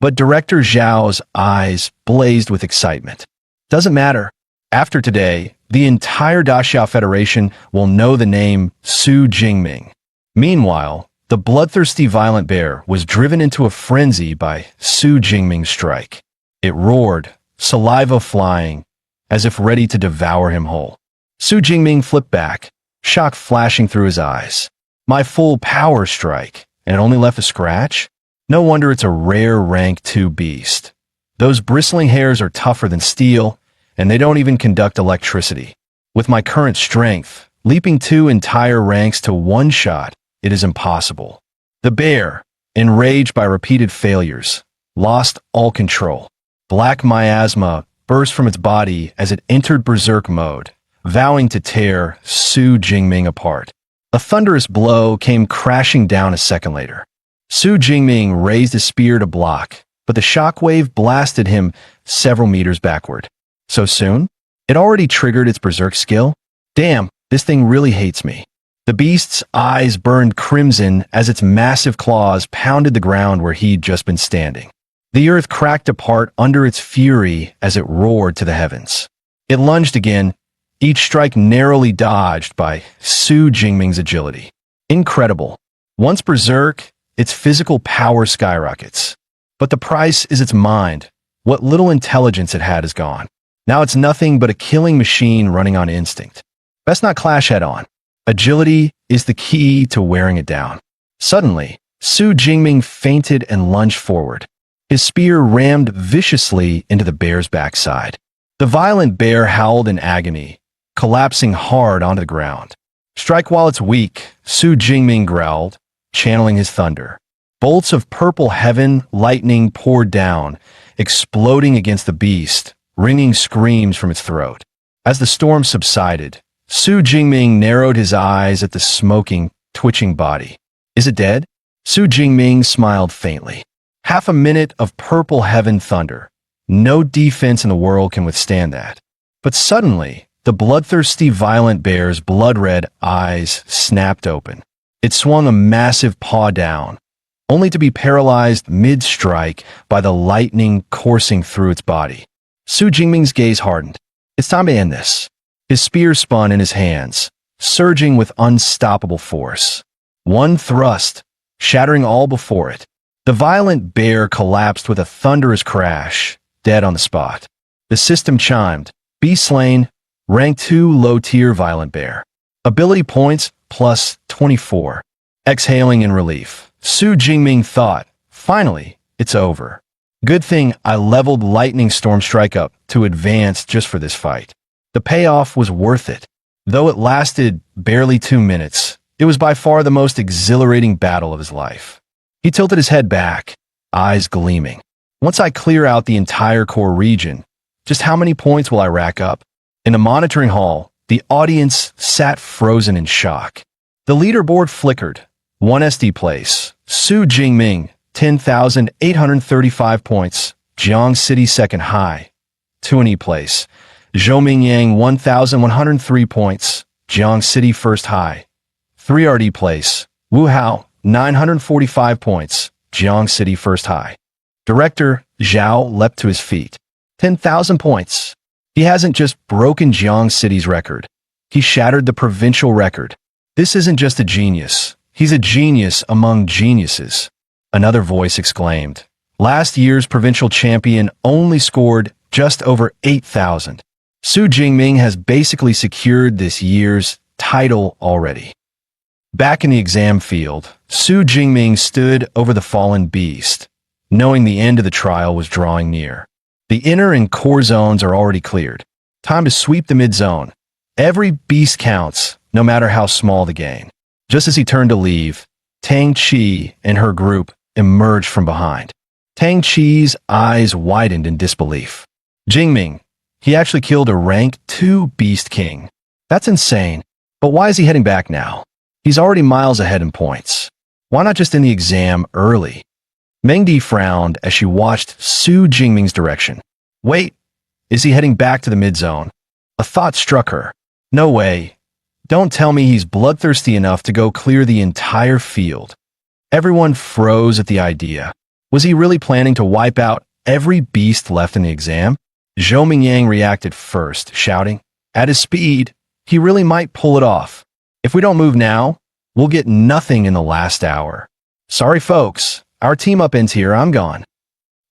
But Director Zhao's eyes blazed with excitement. Doesn't matter. After today, the entire Daxiao Federation will know the name Su Jingming. Meanwhile, the bloodthirsty violent bear was driven into a frenzy by Su Jingming's strike. It roared, saliva flying, as if ready to devour him whole. Su Jingming flipped back, shock flashing through his eyes. My full power strike, and it only left a scratch? No wonder it's a rare rank 2 beast. Those bristling hairs are tougher than steel, and they don't even conduct electricity. With my current strength, leaping 2 entire ranks to one shot, it is impossible. The bear, enraged by repeated failures, lost all control. Black miasma burst from its body as it entered berserk mode, vowing to tear Su Jingming apart. A thunderous blow came crashing down a second later. Su Jingming raised his spear to block, but the shockwave blasted him several meters backward. So soon? It already triggered its berserk skill? Damn, this thing really hates me. The beast's eyes burned crimson as its massive claws pounded the ground where he'd just been standing. The earth cracked apart under its fury as it roared to the heavens. It lunged again, each strike narrowly dodged by Su Jingming's agility. Incredible. Once berserk, its physical power skyrockets. But the price is its mind. What little intelligence it had is gone. Now it's nothing but a killing machine running on instinct. Best not clash head-on. Agility is the key to wearing it down. Suddenly, Su Jingming feinted and lunged forward. His spear rammed viciously into the bear's backside. The violent bear howled in agony, collapsing hard onto the ground. Strike while it's weak, Su Jingming growled, channeling his thunder. Bolts of purple heaven lightning poured down, exploding against the beast, ringing screams from its throat. As the storm subsided, Su Jingming narrowed his eyes at the smoking, twitching body. Is it dead? Su Jingming smiled faintly. Half a minute of purple heaven thunder. No defense in the world can withstand that. But suddenly, the bloodthirsty violent bear's blood-red eyes snapped open. It swung a massive paw down, only to be paralyzed mid-strike by the lightning coursing through its body. Su Jingming's gaze hardened. It's time to end this. His spear spun in his hands, surging with unstoppable force. One thrust, shattering all before it. The violent bear collapsed with a thunderous crash, dead on the spot. The system chimed. Be slain, rank 2 low-tier violent bear. Ability points plus 24. Exhaling in relief, Su Jingming thought, finally, it's over. Good thing I leveled Lightning Storm Strike up to advance just for this fight. The payoff was worth it. Though it lasted barely 2 minutes, it was by far the most exhilarating battle of his life. He tilted his head back, eyes gleaming. Once I clear out the entire core region, just how many points will I rack up? In the monitoring hall, the audience sat frozen in shock. The leaderboard flickered. 1 SD place, Su Jingming, 10,835 points, Jiang City second high. 2 NE place, Zhou Mingyang, 1,103 points, Jiang City first high. 3 RD place, Wu Hao, 945 points, Jiang City first high. Director Zhao leapt to his feet. 10,000 points. He hasn't just broken Jiang City's record. He shattered the provincial record. This isn't just a genius. He's a genius among geniuses. Another voice exclaimed. Last year's provincial champion only scored just over 8,000. Su Jingming has basically secured this year's title already. Back in the exam field, Su Jingming stood over the fallen beast, knowing the end of the trial was drawing near. The inner and core zones are already cleared. Time to sweep the mid-zone. Every beast counts, no matter how small the gain. Just as he turned to leave, Tang Qi and her group emerged from behind. Tang Qi's eyes widened in disbelief. Jingming, he actually killed a rank 2 beast king. That's insane. But why is he heading back now? He's already miles ahead in points. Why not just end the exam early? Mengdi frowned as she watched Su Jingming's direction. Wait, is he heading back to the mid-zone? A thought struck her. No way. Don't tell me he's bloodthirsty enough to go clear the entire field. Everyone froze at the idea. Was he really planning to wipe out every beast left in the exam? Zhou Mingyang reacted first, shouting, at his speed, he really might pull it off. If we don't move now, we'll get nothing in the last hour. Sorry folks, our team up ends here, I'm gone.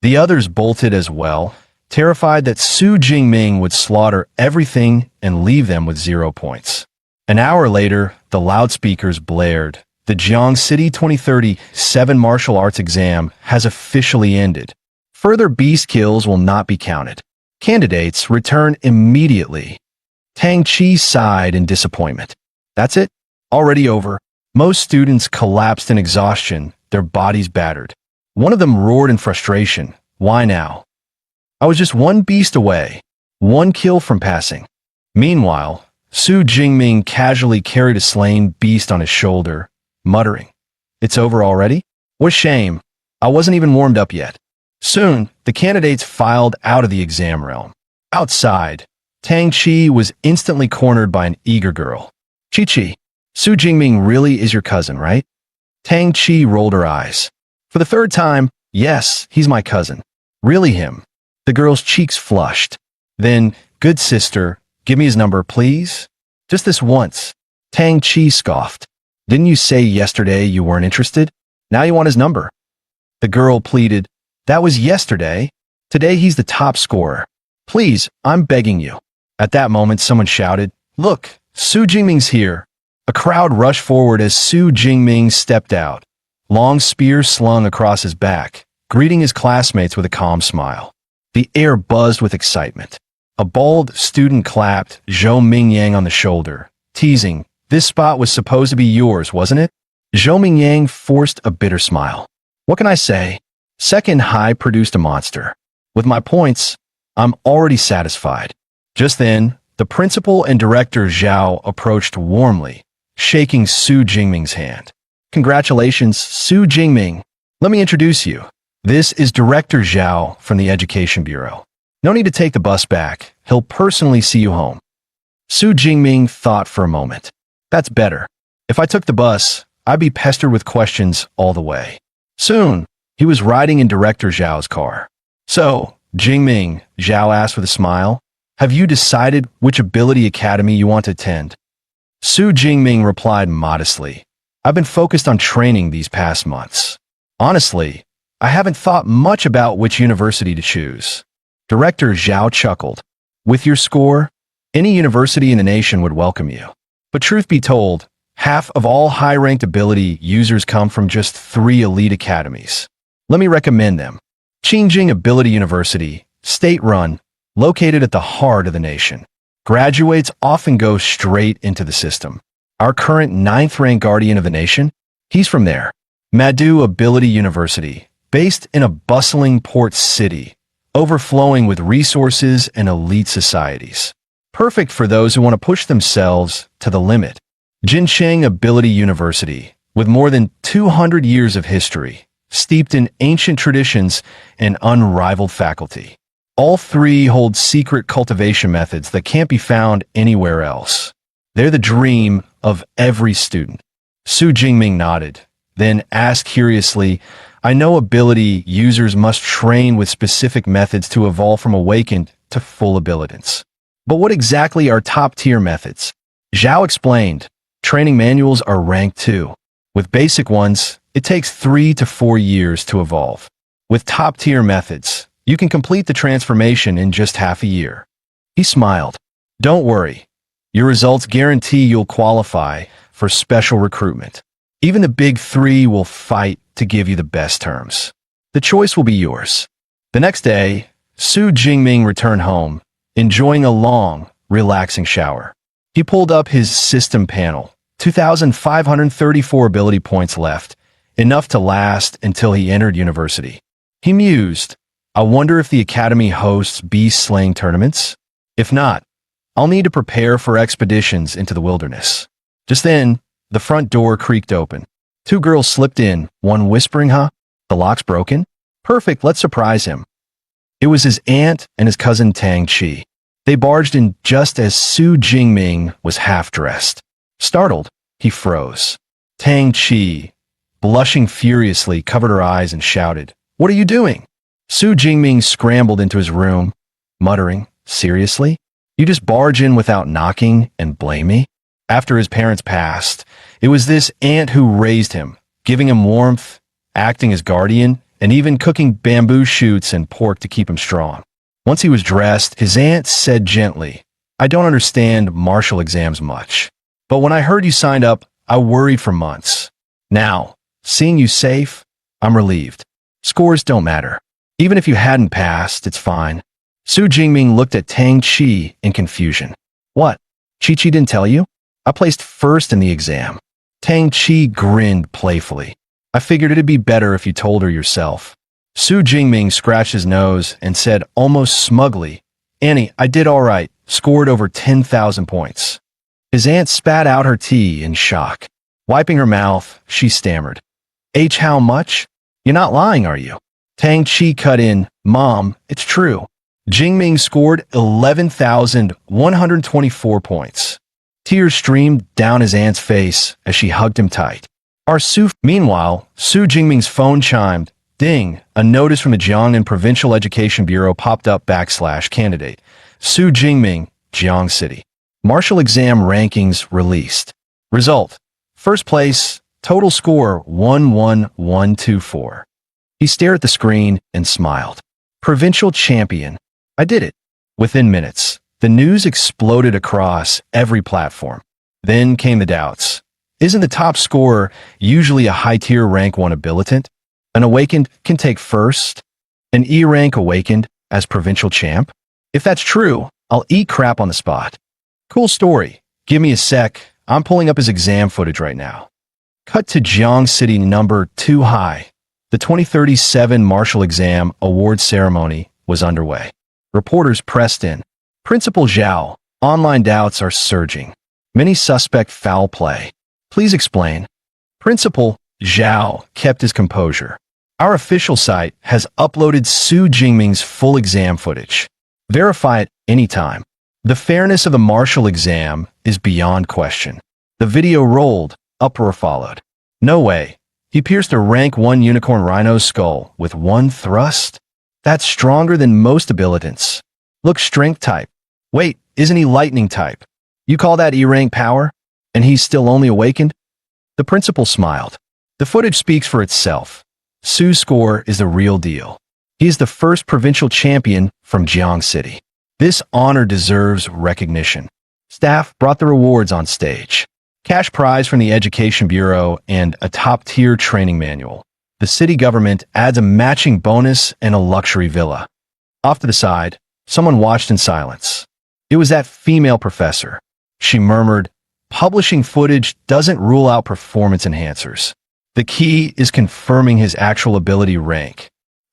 The others bolted as well, terrified that Su Jingming would slaughter everything and leave them with 0 points. An hour later, the loudspeakers blared. The Jiang City 2037 martial arts exam has officially ended. Further beast kills will not be counted. Candidates return immediately. Tang Qi sighed in disappointment. That's it? Already over. Most students collapsed in exhaustion, their bodies battered. One of them roared in frustration. Why now? I was just 1 beast away, 1 kill from passing. Meanwhile, Su Jingming casually carried a slain beast on his shoulder, muttering, It's over already? What a shame. I wasn't even warmed up yet. Soon, the candidates filed out of the exam realm. Outside, Tang Qi was instantly cornered by an eager girl. Chi-Chi, Su Jingming really is your cousin, right? Tang Qi rolled her eyes. For the 3rd time, yes, he's my cousin. Really him. The girl's cheeks flushed. Then, good sister, give me his number, please? Just this once. Tang Qi scoffed. Didn't you say yesterday you weren't interested? Now you want his number. The girl pleaded. That was yesterday. Today he's the top scorer. Please, I'm begging you. At that moment, someone shouted, Look, Su Jingming's here. A crowd rushed forward as Su Jingming stepped out, long spear slung across his back, greeting his classmates with a calm smile. The air buzzed with excitement. A bald student clapped Zhou Mingyang on the shoulder, teasing, This spot was supposed to be yours, wasn't it? Zhou Mingyang forced a bitter smile. What can I say? Second high produced a monster. With my points, I'm already satisfied. Just then, the principal and director Zhao approached warmly, shaking Su Jingming's hand. Congratulations, Su Jingming. Let me introduce you. This is Director Zhao from the Education Bureau. No need to take the bus back. He'll personally see you home. Su Jingming thought for a moment. That's better. If I took the bus, I'd be pestered with questions all the way. Soon, he was riding in Director Zhao's car. So, Jingming, Zhao asked with a smile, have you decided which ability academy you want to attend? Su Jingming replied modestly, I've been focused on training these past months. Honestly, I haven't thought much about which university to choose. Director Zhao chuckled. With your score, any university in the nation would welcome you. But truth be told, half of all high-ranked ability users come from just 3 elite academies. Let me recommend them. Qingjing Ability University, state-run, located at the heart of the nation. Graduates often go straight into the system. Our current 9th-ranked guardian of the nation, he's from there. MANHWA Ability University, based in a bustling port city, overflowing with resources and elite societies. Perfect for those who want to push themselves to the limit. Jincheng Ability University, with more than 200 years of history, steeped in ancient traditions and unrivaled faculty. All three hold secret cultivation methods that can't be found anywhere else. They're the dream of every student. Su Jingming nodded, then asked curiously, I know ability users must train with specific methods to evolve from awakened to full abilitants. But what exactly are top-tier methods? Zhao explained, training manuals are ranked too. With basic ones, it takes 3 to 4 years to evolve. With top-tier methods, you can complete the transformation in just half a year. He smiled. Don't worry. Your results guarantee you'll qualify for special recruitment. Even the big three will fight to give you the best terms. The choice will be yours. The next day, Su Jingming returned home, enjoying a long, relaxing shower. He pulled up his system panel. 2,534 ability points left, enough to last until he entered university. He mused, I wonder if the academy hosts beast-slaying tournaments? If not, I'll need to prepare for expeditions into the wilderness. Just then, the front door creaked open. 2 girls slipped in, one whispering, huh? The lock's broken? Perfect, let's surprise him. It was his aunt and his cousin Tang Qi. They barged in just as Su Jingming was half-dressed. Startled, he froze. Tang Qi, blushing furiously, covered her eyes and shouted, What are you doing? Su Jingming scrambled into his room, muttering, Seriously? You just barge in without knocking and blame me? After his parents passed, it was this aunt who raised him, giving him warmth, acting as guardian, and even cooking bamboo shoots and pork to keep him strong. Once he was dressed, his aunt said gently, I don't understand martial exams much, but when I heard you signed up, I worried for months. Now, seeing you safe, I'm relieved. Scores don't matter. Even if you hadn't passed, it's fine. Su Jingming looked at Tang Qi in confusion. What? Chi-Chi didn't tell you? I placed first in the exam. Tang Qi grinned playfully. I figured it'd be better if you told her yourself. Su Jingming scratched his nose and said almost smugly, Annie, I did all right, scored over 10,000 points. His aunt spat out her tea in shock. Wiping her mouth, she stammered. How much? You're not lying, are you? Tang Qi cut in, Mom, it's true. Jingming scored 11,124 points. Tears streamed down his aunt's face as she hugged him tight. Meanwhile, Su Jingming's phone chimed. Ding, a notice from the Jiangnan Provincial Education Bureau popped up /candidate. Su Jingming, Jiang City. Martial exam rankings released. Result. First place, total score 11124. He stared at the screen and smiled. Provincial champion. I did it. Within minutes, the news exploded across every platform. Then came the doubts. Isn't the top scorer usually a high-tier rank 1 abilitant? An awakened can take first? An E-rank awakened as provincial champ? If that's true, I'll eat crap on the spot. Cool story. Give me a sec. I'm pulling up his exam footage right now. Cut to Jiang City number 2 high. The 2037 Martial Exam Award Ceremony was underway. Reporters pressed in. Principal Zhao, online doubts are surging. Many suspect foul play. Please explain. Principal Zhao kept his composure. Our official site has uploaded Su Jingming's full exam footage. Verify it anytime. The fairness of the martial exam is beyond question. The video rolled, uproar followed. No way. He pierced a rank 1 unicorn rhino's skull with one thrust? That's stronger than most abilitants. Look, strength type. Wait, isn't he lightning type? You call that E-rank power? And he's still only awakened? The principal smiled. The footage speaks for itself. Su's score is the real deal. He is the first provincial champion from Jiang City. This honor deserves recognition. Staff brought the rewards on stage. Cash prize from the Education Bureau and a top-tier training manual. The city government adds a matching bonus and a luxury villa. Off to the side, someone watched in silence. It was that female professor. She murmured, "Publishing footage doesn't rule out performance enhancers. The key is confirming his actual ability rank."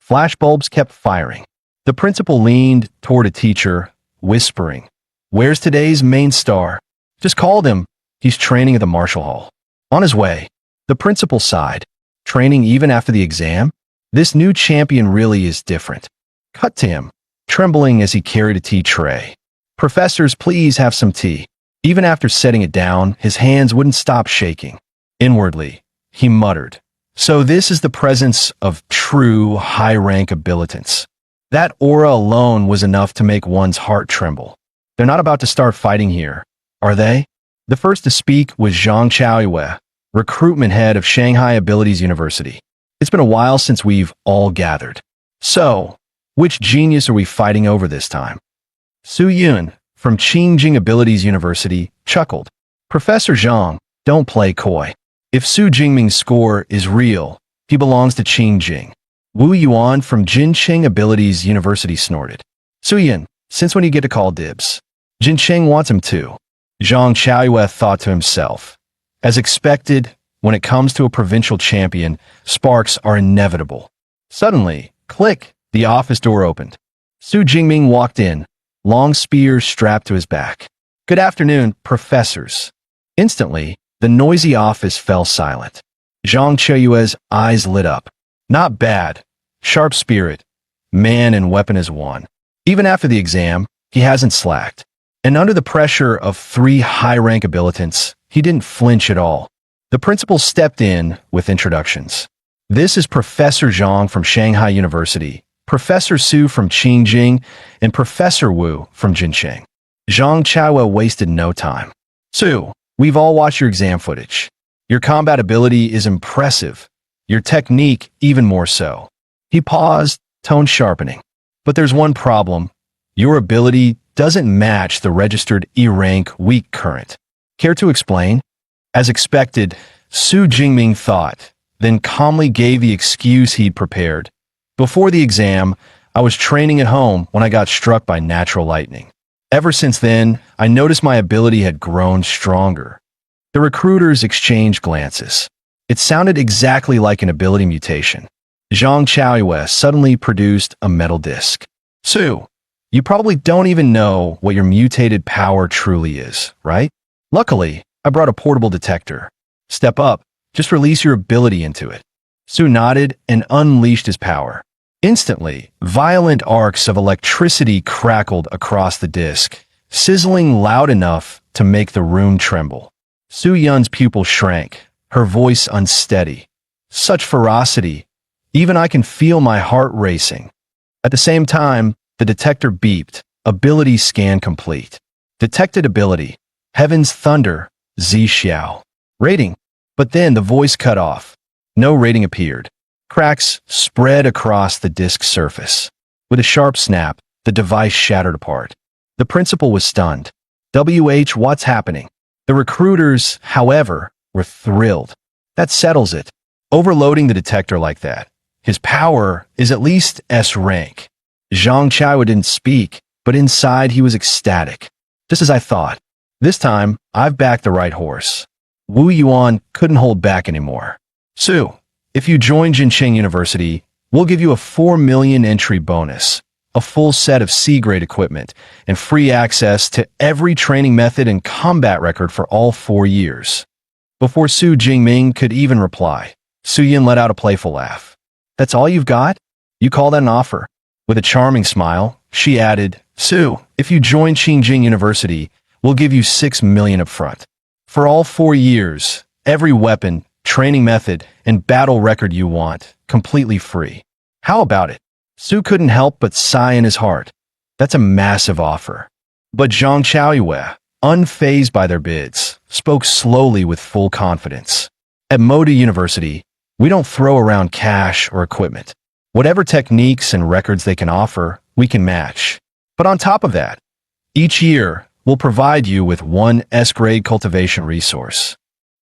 Flashbulbs kept firing. The principal leaned toward a teacher, whispering, "Where's today's main star? Just called him. He's training at the Marshall Hall." On his way, the principal sighed. Training even after the exam? This new champion really is different. Cut to him, trembling as he carried a tea tray. "Professors, please have some tea." Even after setting it down, his hands wouldn't stop shaking. Inwardly, he muttered, "So this is the presence of true high-rank abilitants." That aura alone was enough to make one's heart tremble. They're not about to start fighting here, are they? The first to speak was Zhang Chaoyue, recruitment head of Shanghai Abilities University. "It's been a while since we've all gathered. So, which genius are we fighting over this time?" Su Yun, from Qingjing Abilities University, chuckled. "Professor Zhang, don't play coy. If Su Jingming's score is real, he belongs to Qingjing." Wu Yuan from Jincheng Abilities University snorted. "Su Yun, since when do you get to call dibs? Jincheng wants him too." Zhang Chaoyue thought to himself. As expected, when it comes to a provincial champion, sparks are inevitable. Suddenly, click, the office door opened. Su Jingming walked in, long spear strapped to his back. "Good afternoon, professors." Instantly, the noisy office fell silent. Zhang Chaoyue's eyes lit up. Not bad. Sharp spirit. Man and weapon as one. Even after the exam, he hasn't slacked. And under the pressure of 3 high-rank abilitants, he didn't flinch at all. The principal stepped in with introductions. "This is Professor Zhang from Shanghai University, Professor Su from Qingjing, and Professor Wu from Jincheng." Zhang Chaoyue wasted no time. "Su, we've all watched your exam footage. Your combat ability is impressive. Your technique even more so." He paused, tone sharpening. "But there's one problem. Your ability doesn't match the registered E-rank weak current. Care to explain?" As expected, Su Jingming thought, then calmly gave the excuse he'd prepared. "Before the exam, I was training at home when I got struck by natural lightning. Ever since then, I noticed my ability had grown stronger." The recruiters exchanged glances. It sounded exactly like an ability mutation. Zhang Chaoyue suddenly produced a metal disc. "Su, you probably don't even know what your mutated power truly is, right? Luckily, I brought a portable detector. Step up, just release your ability into it." Su nodded and unleashed his power. Instantly, violent arcs of electricity crackled across the disc, sizzling loud enough to make the room tremble. Su Yun's pupil shrank, her voice unsteady. "Such ferocity. Even I can feel my heart racing." At the same time, the detector beeped. Ability scan complete. Detected ability. Heaven's Thunder, Z Xiao. Rating. But then the voice cut off. No rating appeared. Cracks spread across the disk's surface. With a sharp snap, the device shattered apart. The principal was stunned. What's happening?" The recruiters, however, were thrilled. "That settles it. Overloading the detector like that. His power is at least S rank." Zhang Chaoyue didn't speak, but inside he was ecstatic. "Just as I thought. This time, I've backed the right horse." Wu Yuan couldn't hold back anymore. "Su, if you join Jincheng University, we'll give you a 4 million entry bonus, a full set of C-grade equipment, and free access to every training method and combat record for all 4 years." Before Su Jingming could even reply, Su Yun let out a playful laugh. "That's all you've got? You call that an offer?" With a charming smile, she added, "Su, if you join Qingjing University, we'll give you 6 million up front. For all 4 years, every weapon, training method, and battle record you want, completely free. How about it?" Su couldn't help but sigh in his heart. That's a massive offer. But Zhang Chaoyue, unfazed by their bids, spoke slowly with full confidence. "At Moda University, we don't throw around cash or equipment. Whatever techniques and records they can offer, we can match. But on top of that, each year, we'll provide you with 1 S-grade cultivation resource."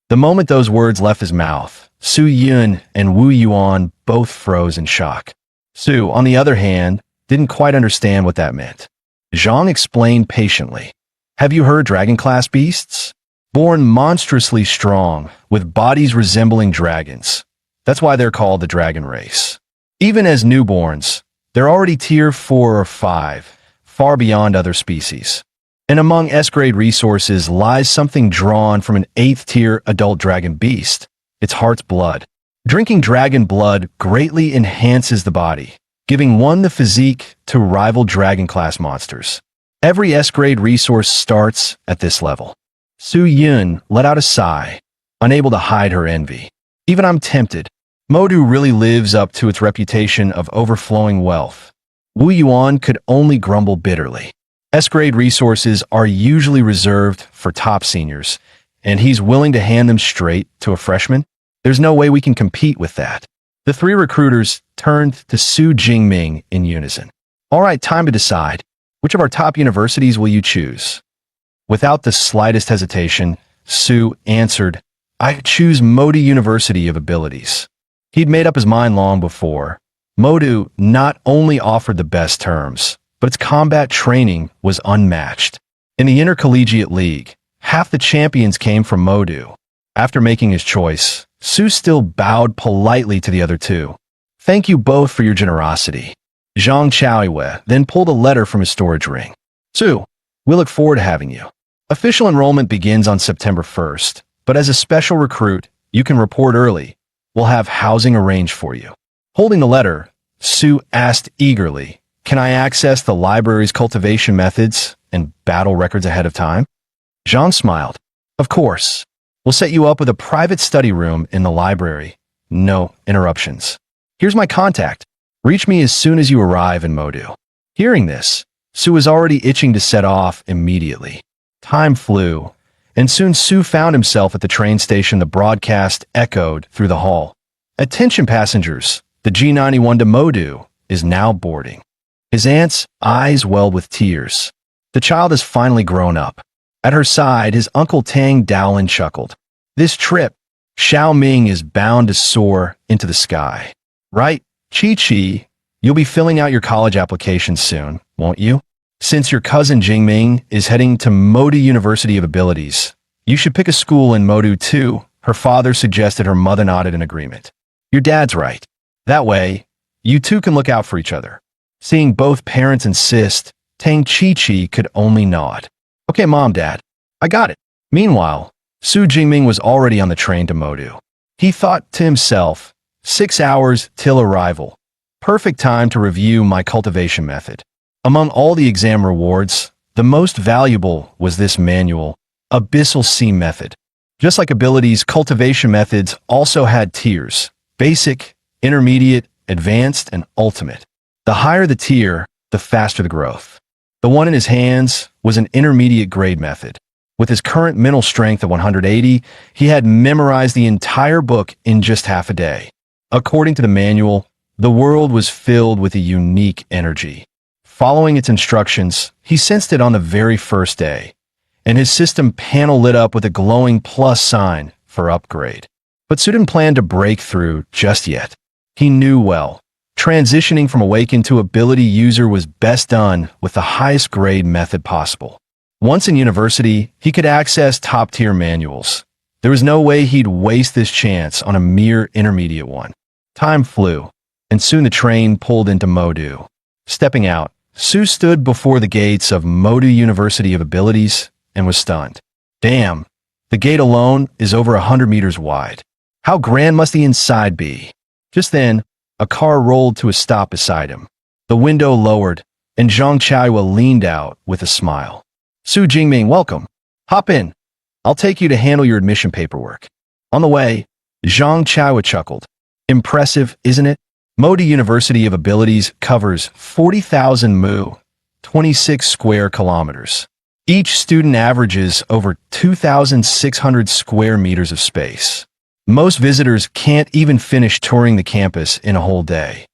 The moment those words left his mouth, Su Yun and Wu Yuan both froze in shock. Su, on the other hand, didn't quite understand what that meant. Zhang explained patiently. Have you heard dragon-class beasts? Born monstrously strong, with bodies resembling dragons. That's why they're called the dragon race. Even as newborns, they're already tier 4 or 5, far beyond other species. And among S-grade resources lies something drawn from an 8th-tier adult dragon beast. It's heart's blood. Drinking dragon blood greatly enhances the body, giving one the physique to rival dragon-class monsters. Every S-grade resource starts at this level. Su Yun let out a sigh, unable to hide her envy. Even I'm tempted. Modu really lives up to its reputation of overflowing wealth. Wu Yuan could only grumble bitterly. S-grade resources are usually reserved for top seniors, and he's willing to hand them straight to a freshman? There's no way we can compete with that. The 3 recruiters turned to Su Jingming in unison. All right, time to decide. Which of our top universities will you choose? Without the slightest hesitation, Su answered, I choose Modu University of Abilities. He'd made up his mind long before. Modu not only offered the best terms, but its combat training was unmatched. In the Intercollegiate League, half the champions came from Modu. After making his choice, Su still bowed politely to the other 2. Thank you both for your generosity. Zhang Chaoyue then pulled a letter from his storage ring. Su, we look forward to having you. Official enrollment begins on September 1st, but as a special recruit, you can report early. We'll have housing arranged for you. Holding the letter, Su asked eagerly, Can I access the library's cultivation methods and battle records ahead of time? Zhang smiled. Of course. We'll set you up with a private study room in the library. No interruptions. Here's my contact. Reach me as soon as you arrive in Modu. Hearing this, Su was already itching to set off immediately. Time flew, and soon Su found himself at the train station. The broadcast echoed through the hall. Attention passengers, the G91 to Modu is now boarding. His aunt's eyes welled with tears. The child has finally grown up. At her side, his uncle Tang Dowlin chuckled. This trip, Xiao Ming is bound to soar into the sky. Right, Chi-Chi, you'll be filling out your college application soon, won't you? Since your cousin Jingming is heading to Modu University of Abilities, you should pick a school in Modu too, her father suggested. Her mother nodded in agreement. Your dad's right. That way, you two can look out for each other. Seeing both parents insist, Tang Chi-Chi could only nod. Okay, Mom, Dad, I got it. Meanwhile, Su Jingming was already on the train to Modu. He thought to himself, 6 hours till arrival. Perfect time to review my cultivation method. Among all the exam rewards, the most valuable was this manual, Abyssal Sea Method. Just like abilities, cultivation methods also had tiers: basic, intermediate, advanced, and ultimate. The higher the tier, the faster the growth. The one in his hands was an intermediate grade method. With his current mental strength of 180, he had memorized the entire book in just half a day. According to the manual, the world was filled with a unique energy. Following its instructions, he sensed it on the very first day, and his system panel lit up with a glowing plus sign for upgrade. But Su didn't plan to break through just yet. He knew well, transitioning from Awakened to Ability user was best done with the highest grade method possible. Once in university, he could access top-tier manuals. There was no way he'd waste this chance on a mere intermediate one. Time flew, and soon the train pulled into Modu. Stepping out, Su stood before the gates of Modu University of Abilities and was stunned. Damn, the gate alone is over 100 meters wide. How grand must the inside be? Just then, a car rolled to a stop beside him. The window lowered, and Zhang Chaoyue leaned out with a smile. Su Jingming, welcome. Hop in. I'll take you to handle your admission paperwork. On the way, Zhang Chaoyue chuckled. Impressive, isn't it? Modu University of Abilities covers 40,000 mu, 26 square kilometers. Each student averages over 2,600 square meters of space. Most visitors can't even finish touring the campus in a whole day.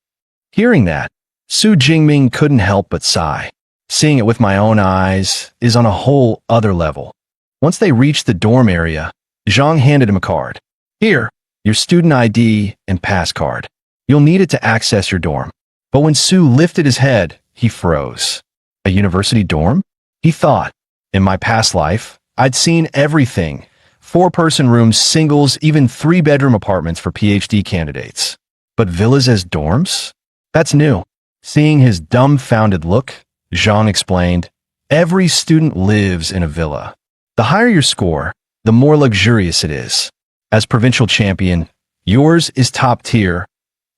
Hearing that, Su Jingming couldn't help but sigh. Seeing it with my own eyes is on a whole other level. Once they reached the dorm area, Zhang handed him a card. Here, your student ID and pass card. You'll need it to access your dorm. But when Su lifted his head, he froze. A university dorm? He thought. In my past life, I'd seen everything. 4-person rooms, singles, even 3-bedroom apartments for PhD candidates. But villas as dorms? That's new. Seeing his dumbfounded look, Zhang explained, every student lives in a villa. The higher your score, the more luxurious it is. As provincial champion, yours is top tier,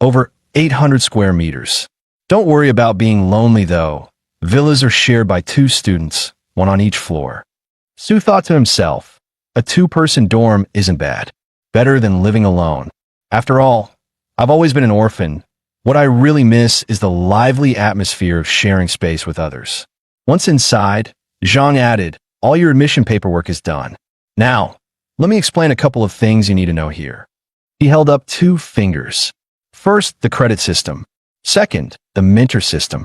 over 800 square meters. Don't worry about being lonely though. Villas are shared by 2 students, one on each floor. Su thought to himself, a 2-person dorm isn't bad. Better than living alone. After all, I've always been an orphan. What I really miss is the lively atmosphere of sharing space with others. Once inside, Zhang added, all your admission paperwork is done. Now, let me explain a couple of things you need to know here. He held up 2 fingers. First, the credit system. Second, the mentor system.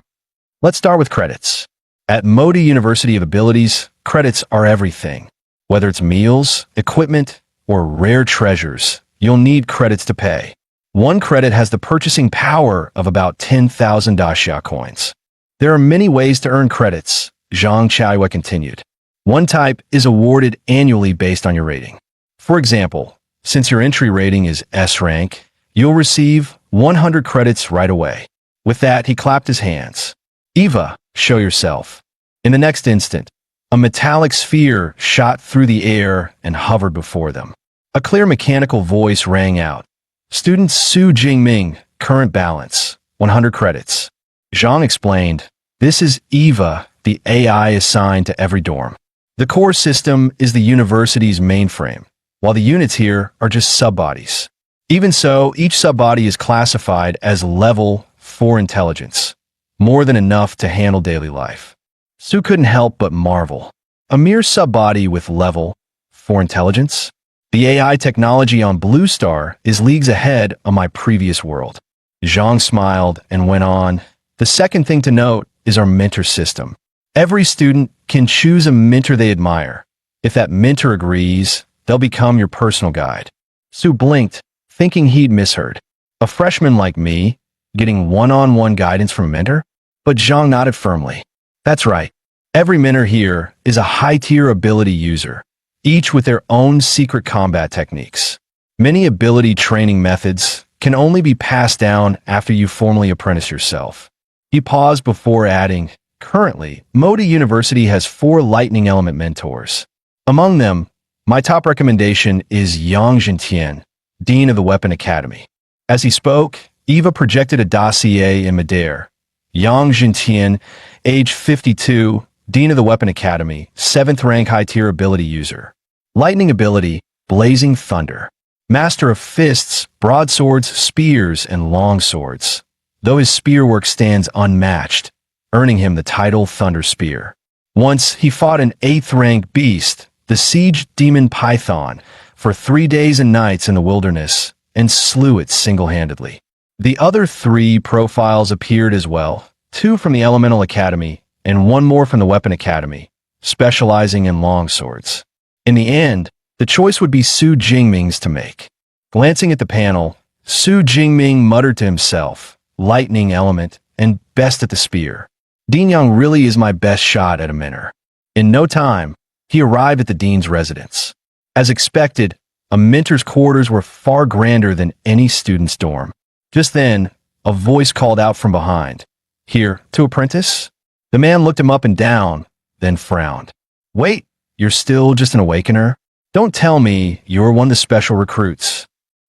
Let's start with credits. At Modi University of Abilities, credits are everything. Whether it's meals, equipment, or rare treasures, you'll need credits to pay. 1 credit has the purchasing power of about 10,000 daxia coins. There are many ways to earn credits, Zhang Chaihua continued. One type is awarded annually based on your rating. For example, since your entry rating is S rank, you'll receive 100 credits right away. With that, he clapped his hands. Eva, show yourself. In the next instant, a metallic sphere shot through the air and hovered before them. A clear mechanical voice rang out. Student Su Jingming, current balance, 100 credits. Zhang explained, this is Eva, the AI assigned to every dorm. The core system is the university's mainframe, while the units here are just subbodies. Even so, each subbody is classified as level 4 intelligence, more than enough to handle daily life. Su couldn't help but marvel. A mere subbody with level 4 intelligence? The AI technology on Blue Star is leagues ahead of my previous world. Zhang smiled and went on. The second thing to note is our mentor system. Every student can choose a mentor they admire. If that mentor agrees, they'll become your personal guide. Su blinked, thinking he'd misheard. A freshman like me, getting one-on-one guidance from a mentor? But Zhang nodded firmly. That's right. Every mentor here is a high-tier ability user, each with their own secret combat techniques. Many ability training methods can only be passed down after you formally apprentice yourself. He paused before adding, currently, Modi University has 4 lightning element mentors. Among them, my top recommendation is Yang Zhentian, Dean of the Weapon Academy. As he spoke, Eva projected a dossier in midair. Yang Zhentian, age 52, Dean of the Weapon Academy, 7th rank high-tier ability user. Lightning ability, Blazing Thunder. Master of fists, broadswords, spears, and long swords. Though his spear work stands unmatched, earning him the title Thunder Spear. Once, he fought an 8th rank beast, the Siege Demon Python, for 3 days and nights in the wilderness, and slew it single-handedly. The other 3 profiles appeared as well, 2 from the Elemental Academy, and 1 more from the Weapon Academy, specializing in longswords. In the end, the choice would be Su Jingming's to make. Glancing at the panel, Su Jingming muttered to himself, lightning element, and best at the spear. Dean Yang really is my best shot at a mentor. In no time, he arrived at the dean's residence. As expected, a mentor's quarters were far grander than any student's dorm. Just then, a voice called out from behind. Here, to apprentice? The man looked him up and down, then frowned. Wait, you're still just an awakener? Don't tell me you're one of the special recruits.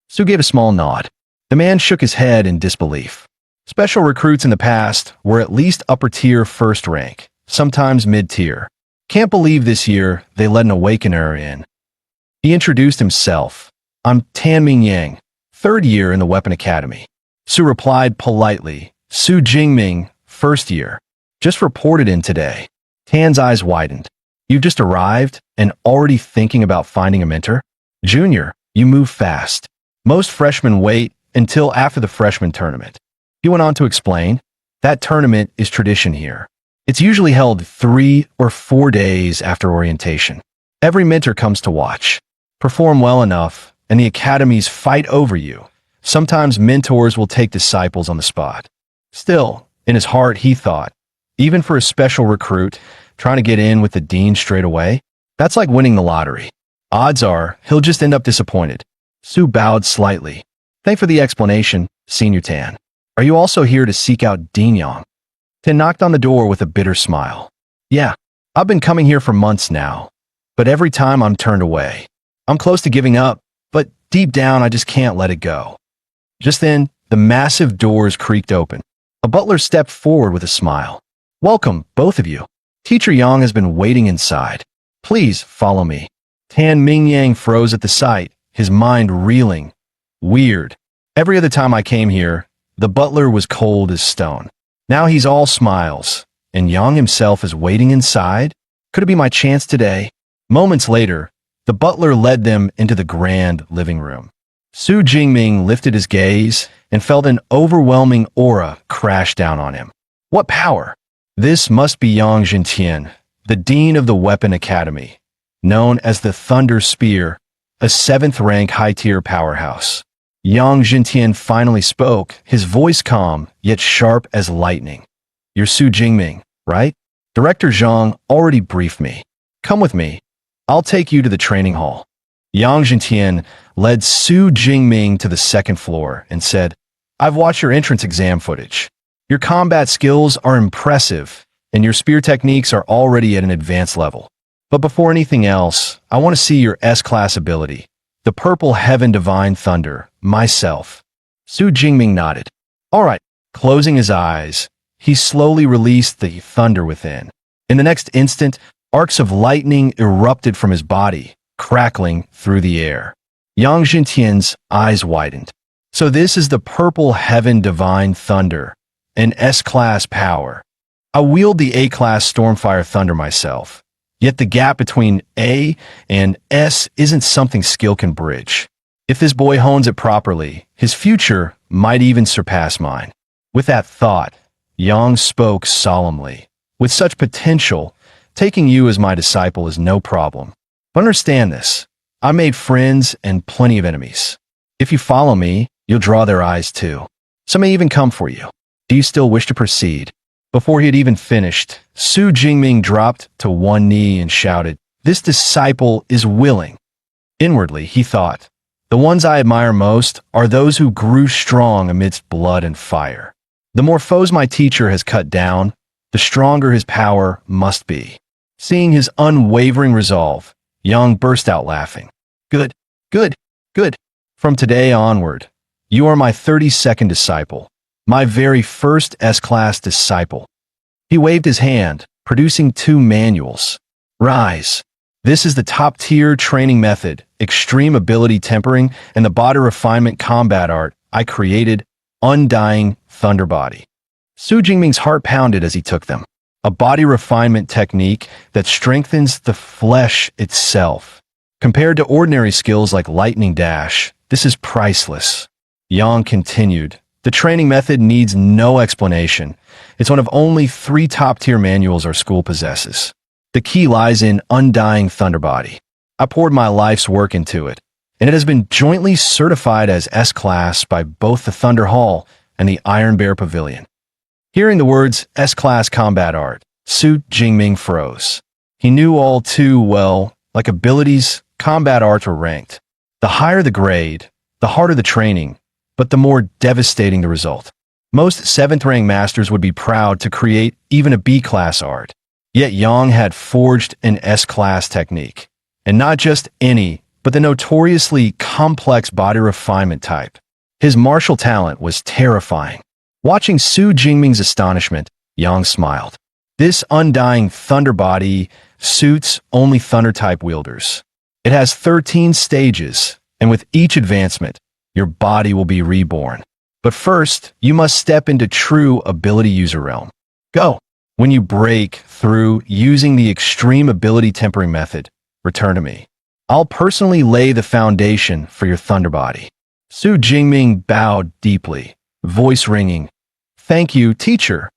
Su gave a small nod. The man shook his head in disbelief. Special recruits in the past were at least upper-tier first rank, sometimes mid-tier. Can't believe this year they let an awakener in. He introduced himself. I'm Tanming Yang, 3rd year in the Weapon Academy. Su replied politely. Su Jingming, 1st year. Just reported in today. Tan's eyes widened. You've just arrived and already thinking about finding a mentor? Junior, you move fast. Most freshmen wait until after the freshman tournament. He went on to explain, that tournament is tradition here. It's usually held 3 or 4 days after orientation. Every mentor comes to watch. Perform well enough, and the academies fight over you. Sometimes mentors will take disciples on the spot. Still, in his heart, he thought, even for a special recruit, trying to get in with the dean straight away, that's like winning the lottery. Odds are, he'll just end up disappointed. Su bowed slightly. Thanks for the explanation, Senior Tan. Are you also here to seek out Dean Yang? Tan knocked on the door with a bitter smile. Yeah, I've been coming here for months now, but every time I'm turned away. I'm close to giving up, but deep down I just can't let it go. Just then, the massive doors creaked open. A butler stepped forward with a smile. Welcome, both of you. Teacher Yang has been waiting inside. Please follow me. Tan Mingyang froze at the sight, his mind reeling. Weird. Every other time I came here, the butler was cold as stone. Now he's all smiles, and Yang himself is waiting inside? Could it be my chance today? Moments later, the butler led them into the grand living room. Su Jingming lifted his gaze and felt an overwhelming aura crash down on him. What power! This must be Yang Jintian, the dean of the Weapon Academy, known as the Thunder Spear, a 7th-rank high-tier powerhouse. Yang Jintian finally spoke, his voice calm, yet sharp as lightning. You're Su Jingming, right? Director Zhang already briefed me. Come with me. I'll take you to the training hall. Yang Jintian led Su Jingming to the 2nd floor and said, I've watched your entrance exam footage. Your combat skills are impressive, and your spear techniques are already at an advanced level. But before anything else, I want to see your S-class ability, the Purple Heaven Divine Thunder, myself. Su Jingming nodded. All right. Closing his eyes, he slowly released the thunder within. In the next instant, arcs of lightning erupted from his body, crackling through the air. Yang Jintian's eyes widened. So this is the Purple Heaven Divine Thunder, an S-class power. I wield the A-class Stormfire Thunder myself, yet the gap between A and S isn't something skill can bridge. If this boy hones it properly, his future might even surpass mine. With that thought, Yang spoke solemnly. With such potential, taking you as my disciple is no problem. But understand this, I made friends and plenty of enemies. If you follow me, you'll draw their eyes too. Some may even come for you. Do you still wish to proceed? Before he had even finished, Su Jingming dropped to one knee and shouted, This disciple is willing. Inwardly, he thought, the ones I admire most are those who grew strong amidst blood and fire. The more foes my teacher has cut down, the stronger his power must be. Seeing his unwavering resolve, Yang burst out laughing. Good, good, good. From today onward, you are my 32nd disciple, my very first S-class disciple. He waved his hand, producing 2 manuals. Rise. This is the top-tier training method, extreme ability tempering, and the body refinement combat art I created, Undying Thunder Body. Su Jingming's heart pounded as he took them. A body refinement technique that strengthens the flesh itself. Compared to ordinary skills like lightning dash, this is priceless. Yang continued, the training method needs no explanation. It's one of only 3 top-tier manuals our school possesses. The key lies in Undying Thunder Body. I poured my life's work into it, and it has been jointly certified as S-Class by both the Thunder Hall and the Iron Bear Pavilion. Hearing the words S-Class Combat Art, Su Jingming froze. He knew all too well, like abilities, combat arts were ranked. The higher the grade, the harder the training, but the more devastating the result. Most 7th-rank masters would be proud to create even a B-class art. Yet Yang had forged an S-class technique. And not just any, but the notoriously complex body refinement type. His martial talent was terrifying. Watching Su Jingming's astonishment, Yang smiled. This Undying Thunder Body suits only Thunder-type wielders. It has 13 stages, and with each advancement, your body will be reborn. But first, you must step into true ability user realm. Go! When you break through using the extreme ability tempering method, return to me. I'll personally lay the foundation for your Thunder Body. Su Jingming bowed deeply, voice ringing. Thank you, teacher.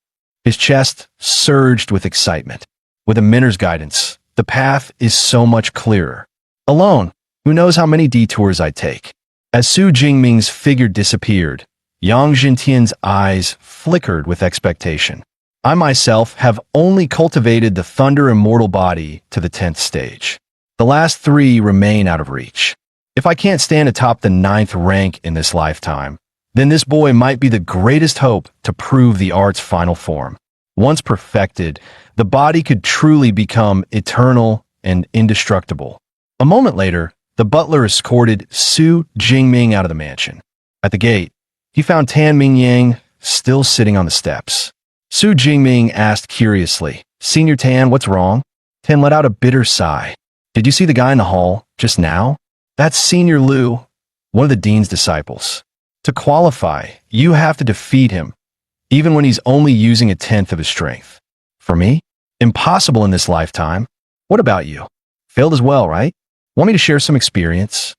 His chest surged with excitement. With a mentor's guidance, the path is so much clearer. Alone, Who knows how many detours I'd take? As Su Jingming's figure disappeared, Yang Jintian's eyes flickered with expectation. I myself have only cultivated the Thunder Immortal body to the 10th stage. The last 3 remain out of reach. If I can't stand atop the 9th rank in this lifetime, then this boy might be the greatest hope to prove the art's final form. Once perfected, the body could truly become eternal and indestructible. A moment later, the butler escorted Su Jingming out of the mansion. At the gate, he found Tan Mingyang still sitting on the steps. Su Jingming asked curiously, "Senior Tan, what's wrong?" Tan let out a bitter sigh. "Did you see the guy in the hall just now? That's Senior Liu, one of the dean's disciples. To qualify, you have to defeat him, even when he's only using a 10th of his strength. For me? Impossible in this lifetime. What about you? Failed as well, right? Want me to share some experience?"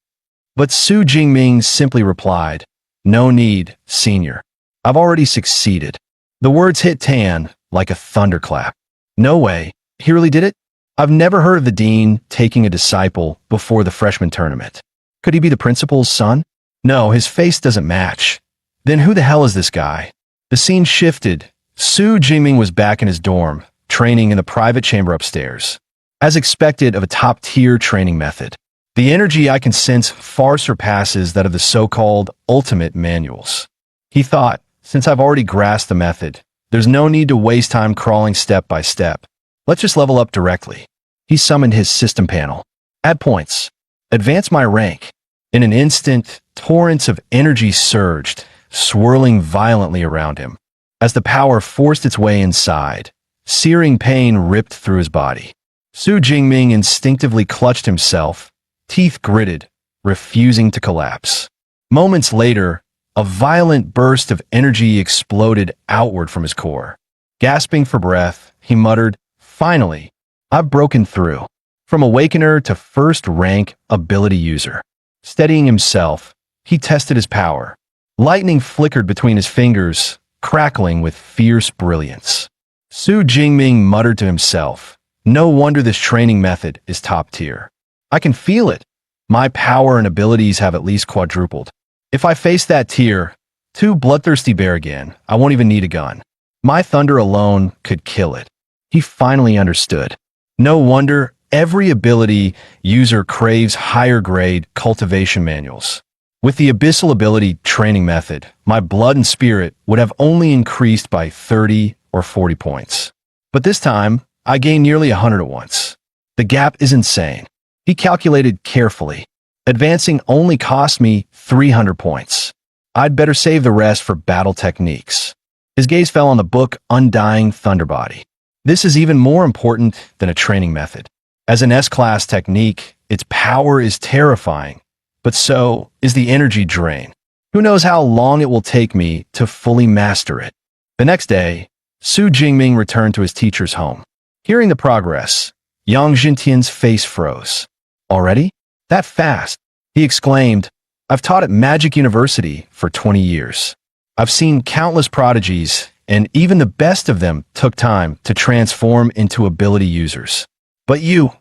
But Su Jingming simply replied, "No need, Senior. I've already succeeded." The words hit Tan like a thunderclap. No way. He really did it? I've never heard of the dean taking a disciple before the freshman tournament. Could he be the principal's son? No, his face doesn't match. Then who the hell is this guy? The scene shifted. Su Jingming was back in his dorm, training in the private chamber upstairs. As expected of a top-tier training method, the energy I can sense far surpasses that of the so-called ultimate manuals. He thought, since I've already grasped the method, there's no need to waste time crawling step by step. Let's just level up directly. He summoned his system panel. Add points. Advance my rank. In an instant, torrents of energy surged, swirling violently around him. As the power forced its way inside, searing pain ripped through his body. Su Jingming instinctively clutched himself, teeth gritted, refusing to collapse. Moments later, a violent burst of energy exploded outward from his core. Gasping for breath, he muttered, "Finally, I've broken through." From Awakener to first-rank ability user. Steadying himself, he tested his power. Lightning flickered between his fingers, crackling with fierce brilliance. Su Jingming muttered to himself, "No wonder this training method is top tier. I can feel it. My power and abilities have at least quadrupled. If I face that tier, 2 bloodthirsty bear again, I won't even need a gun. My thunder alone could kill it." He finally understood. No wonder every ability user craves higher grade cultivation manuals. With the abyssal ability training method, my blood and spirit would have only increased by 30 or 40 points. But this time, I gained nearly 100 at once. The gap is insane. He calculated carefully. Advancing only cost me 300 points. I'd better save the rest for battle techniques. His gaze fell on the book Undying Thunderbody. This is even more important than a training method. As an S-class technique, its power is terrifying, but so is the energy drain. Who knows how long it will take me to fully master it. The next day, Su Jingming returned to his teacher's home. Hearing the progress, Yang Jintian's face froze. "Already? That fast?" he exclaimed. "I've taught at Magic University for 20 years. I've seen countless prodigies, and even the best of them took time to transform into ability users. But you,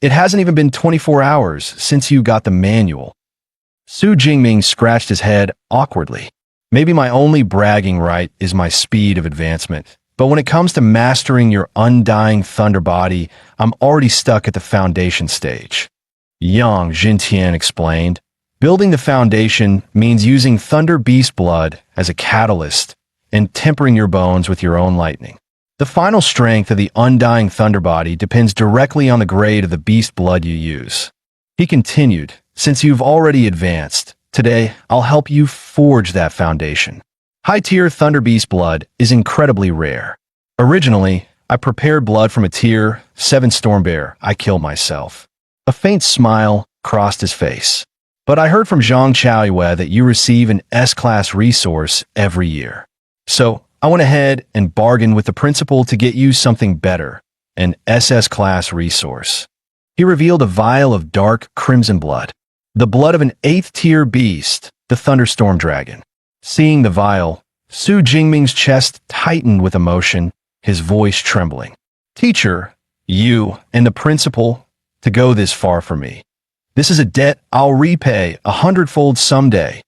it hasn't even been 24 hours since you got the manual." Su Jingming scratched his head awkwardly. Maybe my only bragging right is my speed of advancement, but when it comes to mastering your undying thunder body, I'm already stuck at the foundation stage. Yang Jintian explained, "Building the foundation means using Thunder Beast blood as a catalyst and tempering your bones with your own lightning. The final strength of the undying thunder body depends directly on the grade of the beast blood you use." He continued, "Since you've already advanced, today I'll help you forge that foundation. High-tier Thunder Beast blood is incredibly rare. Originally, I prepared blood from a tier 7 storm bear I killed myself." A faint smile crossed his face. "But I heard from Zhang Chaoyue that you receive an S-class resource every year. So I went ahead and bargained with the principal to get you something better, an SS-class resource." He revealed a vial of dark crimson blood, the blood of an 8th-tier beast, the Thunderstorm Dragon. Seeing the vial, Su Jingming's chest tightened with emotion, his voice trembling. "Teacher, you and the principal to go this far for me. This is a debt I'll repay 100-fold someday.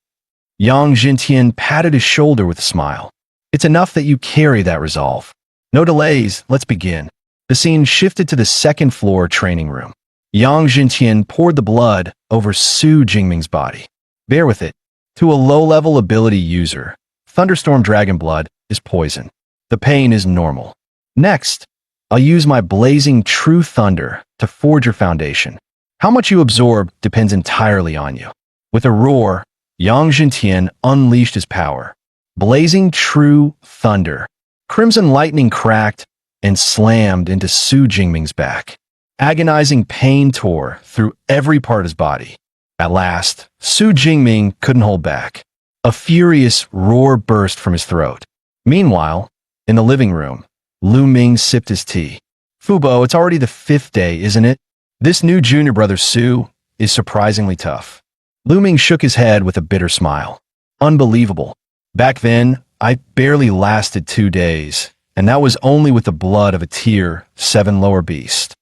Yang Jintian patted his shoulder with a smile. It's enough that you carry that resolve. No delays, let's begin. The scene shifted to the second floor training room. Yang Jintian poured the blood over Su Jingming's body. Bear with it. To a low-level ability user, Thunderstorm Dragon Blood is poison. The pain is normal. Next, I'll use my blazing True Thunder to forge your foundation. How much you absorb depends entirely on you. With a roar, Yang Jintian unleashed his power. Blazing True Thunder. Crimson lightning cracked and slammed into Su Jingming's back. Agonizing pain tore through every part of his body. At last, Su Jingming couldn't hold back. A furious roar burst from his throat. Meanwhile, in the living room, Lu Ming sipped his tea. Fubo, it's already the 5th day, isn't it? This new junior brother Su is surprisingly tough. Lu Ming shook his head with a bitter smile. Unbelievable. Back then, I barely lasted 2 days, and that was only with the blood of a Tier 7 lower beast.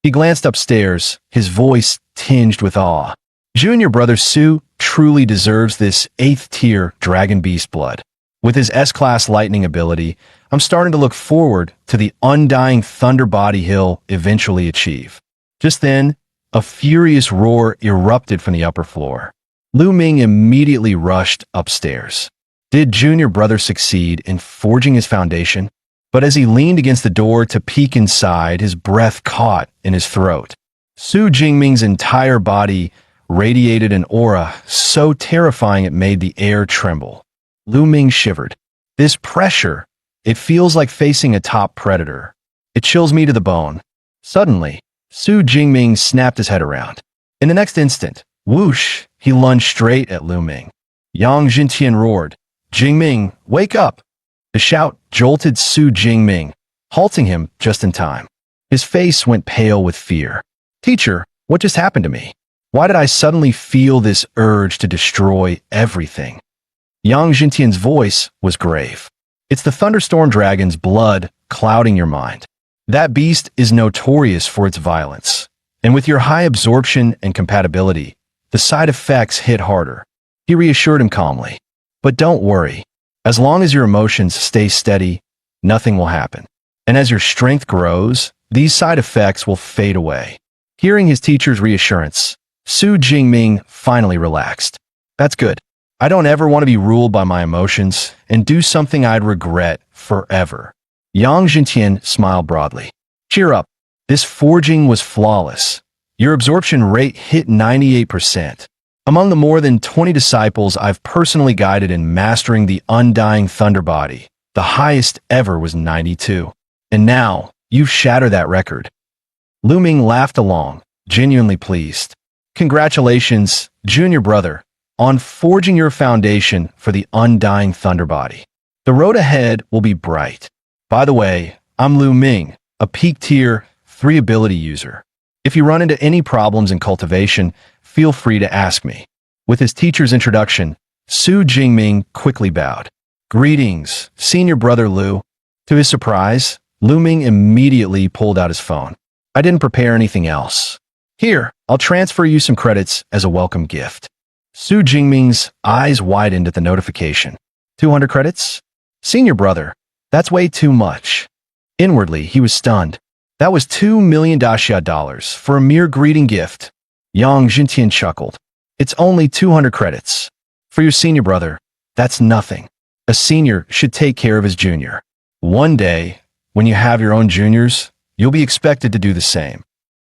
He glanced upstairs, his voice tinged with awe. Junior brother Su truly deserves this 8th tier dragon beast blood. With his S-class lightning ability, I'm starting to look forward to the undying thunder body he'll eventually achieve. Just then, a furious roar erupted from the upper floor. Lu Ming immediately rushed upstairs. Did junior brother succeed in forging his foundation? But as he leaned against the door to peek inside, his breath caught in his throat. Su Jingming's entire body radiated an aura so terrifying it made the air tremble. Lu Ming shivered. This pressure, it feels like facing a top predator. It chills me to the bone. Suddenly, Su Jingming snapped his head around. In the next instant, whoosh, he lunged straight at Lu Ming. Yang Jintian roared, "Jingming, wake up!" The shout jolted Su Jingming, halting him just in time. His face went pale with fear. "Teacher, what just happened to me? Why did I suddenly feel this urge to destroy everything?" Yang Jintian's voice was grave. "It's the Thunderstorm Dragon's blood clouding your mind. That beast is notorious for its violence. And with your high absorption and compatibility, the side effects hit harder." He reassured him calmly. "But don't worry. As long as your emotions stay steady, nothing will happen. And as your strength grows, these side effects will fade away." Hearing his teacher's reassurance, Su Jingming finally relaxed. "That's good. I don't ever want to be ruled by my emotions and do something I'd regret forever." Yang Jintian smiled broadly. "Cheer up. This forging was flawless. Your absorption rate hit 98%. Among the more than 20 disciples I've personally guided in mastering the undying thunder body, the highest ever was 92. And now, you've shattered that record." Lu Ming laughed along, genuinely pleased. "Congratulations, junior brother, on forging your foundation for the undying thunder body. The road ahead will be bright. By the way, I'm Lu Ming, a peak tier 3 ability user. If you run into any problems in cultivation, feel free to ask me." With his teacher's introduction, Su Jingming quickly bowed. "Greetings, senior brother Lu." To his surprise, Lu Ming immediately pulled out his phone. "I didn't prepare anything else. Here, I'll transfer you some credits as a welcome gift." Su Jingming's eyes widened at the notification. 200 credits? Senior brother, that's way too much. Inwardly, he was stunned. That was $2 million for a mere greeting gift. Yang Jintian chuckled. "It's only 200 credits. For your senior brother, that's nothing. A senior should take care of his junior. One day, when you have your own juniors, you'll be expected to do the same."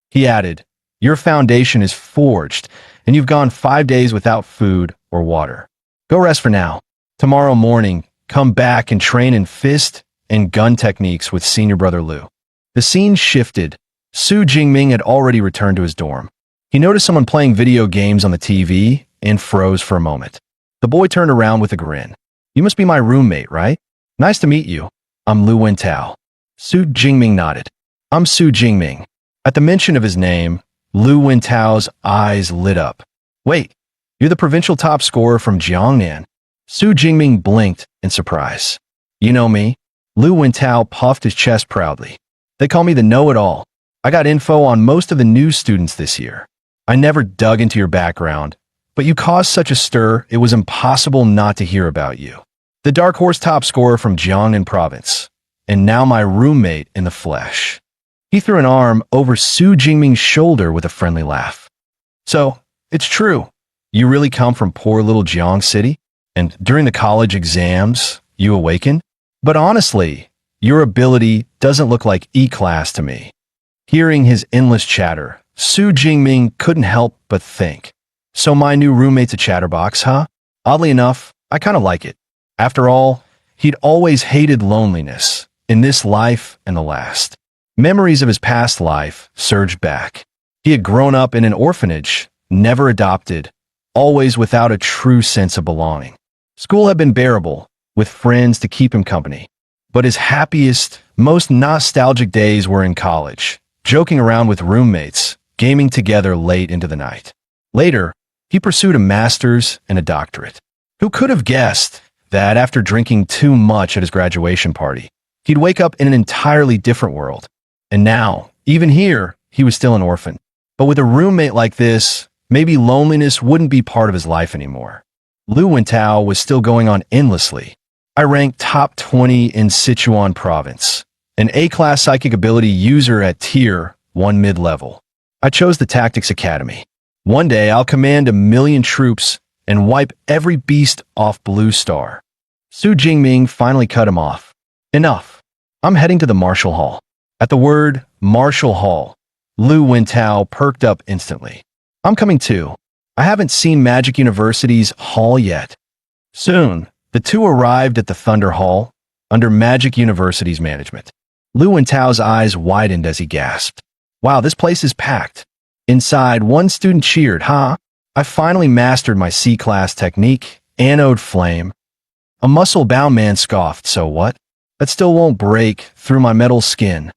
He added, "Your foundation is forged, and you've gone 5 days without food or water. Go rest for now. Tomorrow morning, come back and train in fist and gun techniques with senior brother Lu." The scene shifted. Su Jingming had already returned to his dorm. He noticed someone playing video games on the TV and froze for a moment. The boy turned around with a grin. "You must be my roommate, right? Nice to meet you. I'm Lu Wentao." Su Jingming nodded. "I'm Su Jingming." At the mention of his name, Lu Wentao's eyes lit up. "Wait, you're the provincial top scorer from Jiangnan." Su Jingming blinked in surprise. "You know me?" Lu Wentao puffed his chest proudly. "They call me the know-it-all. I got info on most of the new students this year." I never dug into your background, but you caused such a stir it was impossible not to hear about you. The dark horse top scorer from Jiangnan province, and now my roommate in the flesh. He threw an arm over Su Jingming's shoulder with a friendly laugh. So, it's true. You really come from poor little Jiang City? And during the college exams, you awakened? But honestly, your ability doesn't look like E-class to me. Hearing his endless chatter, Su Jingming couldn't help but think. So my new roommate's a chatterbox, huh? Oddly enough, I kind of like it. After all, he'd always hated loneliness, in this life and the last. Memories of his past life surged back. He had grown up in an orphanage, never adopted, always without a true sense of belonging. School had been bearable, with friends to keep him company. But his happiest, most nostalgic days were in college, joking around with roommates, gaming together late into the night. Later, he pursued a master's and a doctorate. Who could have guessed that after drinking too much at his graduation party, he'd wake up in an entirely different world? And now, even here, he was still an orphan. But with a roommate like this, maybe loneliness wouldn't be part of his life anymore. Lu Wentao was still going on endlessly. I ranked top 20 in Sichuan province, an A-class psychic ability user at Tier 1 mid-level. I chose the Tactics Academy. One day, I'll command 1,000,000 troops and wipe every beast off Blue Star. Su Jingming finally cut him off. Enough. I'm heading to the Martial Hall. At the word Martial Hall, Lu Wentao perked up instantly. I'm coming too. I haven't seen Magic University's hall yet. Soon, the two arrived at the Thunder Hall, under Magic University's management. Lu Wentao's eyes widened as he gasped. Wow, this place is packed. Inside, one student cheered, huh? I finally mastered my C-class technique, Anode Flame. A muscle-bound man scoffed, so what? That still won't break through my metal skin.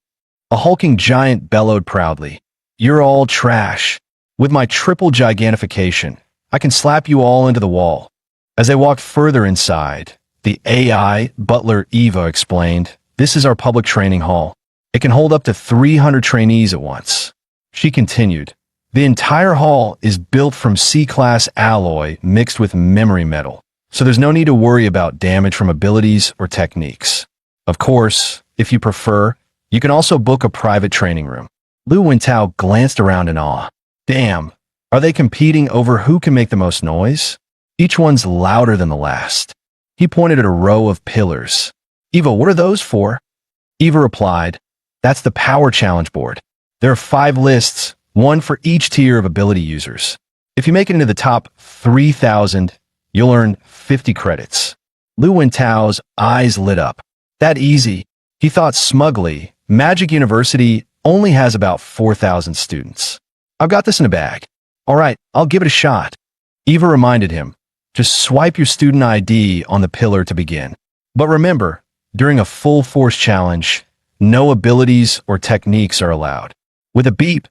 A hulking giant bellowed proudly. You're all trash. With my triple gigantification, I can slap you all into the wall. As they walked further inside, the AI butler Eva explained, this is our public training hall. It can hold up to 300 trainees at once. She continued, the entire hall is built from C-class alloy mixed with memory metal, so there's no need to worry about damage from abilities or techniques. Of course, if you prefer, you can also book a private training room. Lu Wentao glanced around in awe. Damn, are they competing over who can make the most noise? Each one's louder than the last. He pointed at a row of pillars. Eva, what are those for? Eva replied, that's the power challenge board. There are 5 lists, one for each tier of ability users. If you make it into the top 3,000, you'll earn 50 credits. Lu Wentao's eyes lit up. That easy. He thought smugly, Magic University only has about 4,000 students. I've got this in a bag. All right, I'll give it a shot. Eva reminded him, just swipe your student ID on the pillar to begin. But remember, during a full force challenge, no abilities or techniques are allowed. With a beep,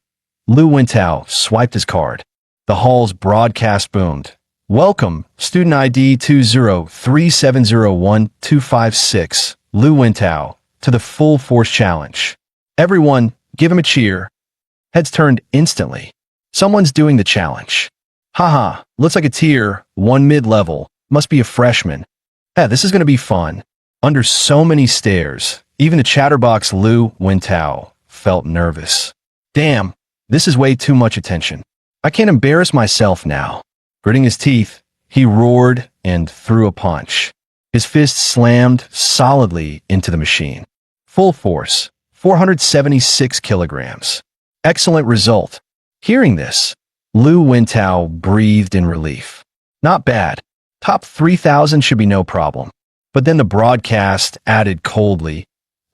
Lu Wentao swiped his card. The hall's broadcast boomed. Welcome, student ID 203701256, Lu Wentao, to the full force challenge. Everyone, give him a cheer. Heads turned instantly. Someone's doing the challenge. Haha, looks like a tier 1 mid-level. Must be a freshman. Yeah, this is going to be fun. Under so many stares, even the chatterbox Lu Wentao felt nervous. Damn, this is way too much attention. I can't embarrass myself now. Gritting his teeth, he roared and threw a punch. His fist slammed solidly into the machine. Full force, 476 kilograms. Excellent result. Hearing this, Lu Wentao breathed in relief. Not bad. Top 3,000 should be no problem. But then the broadcast added coldly,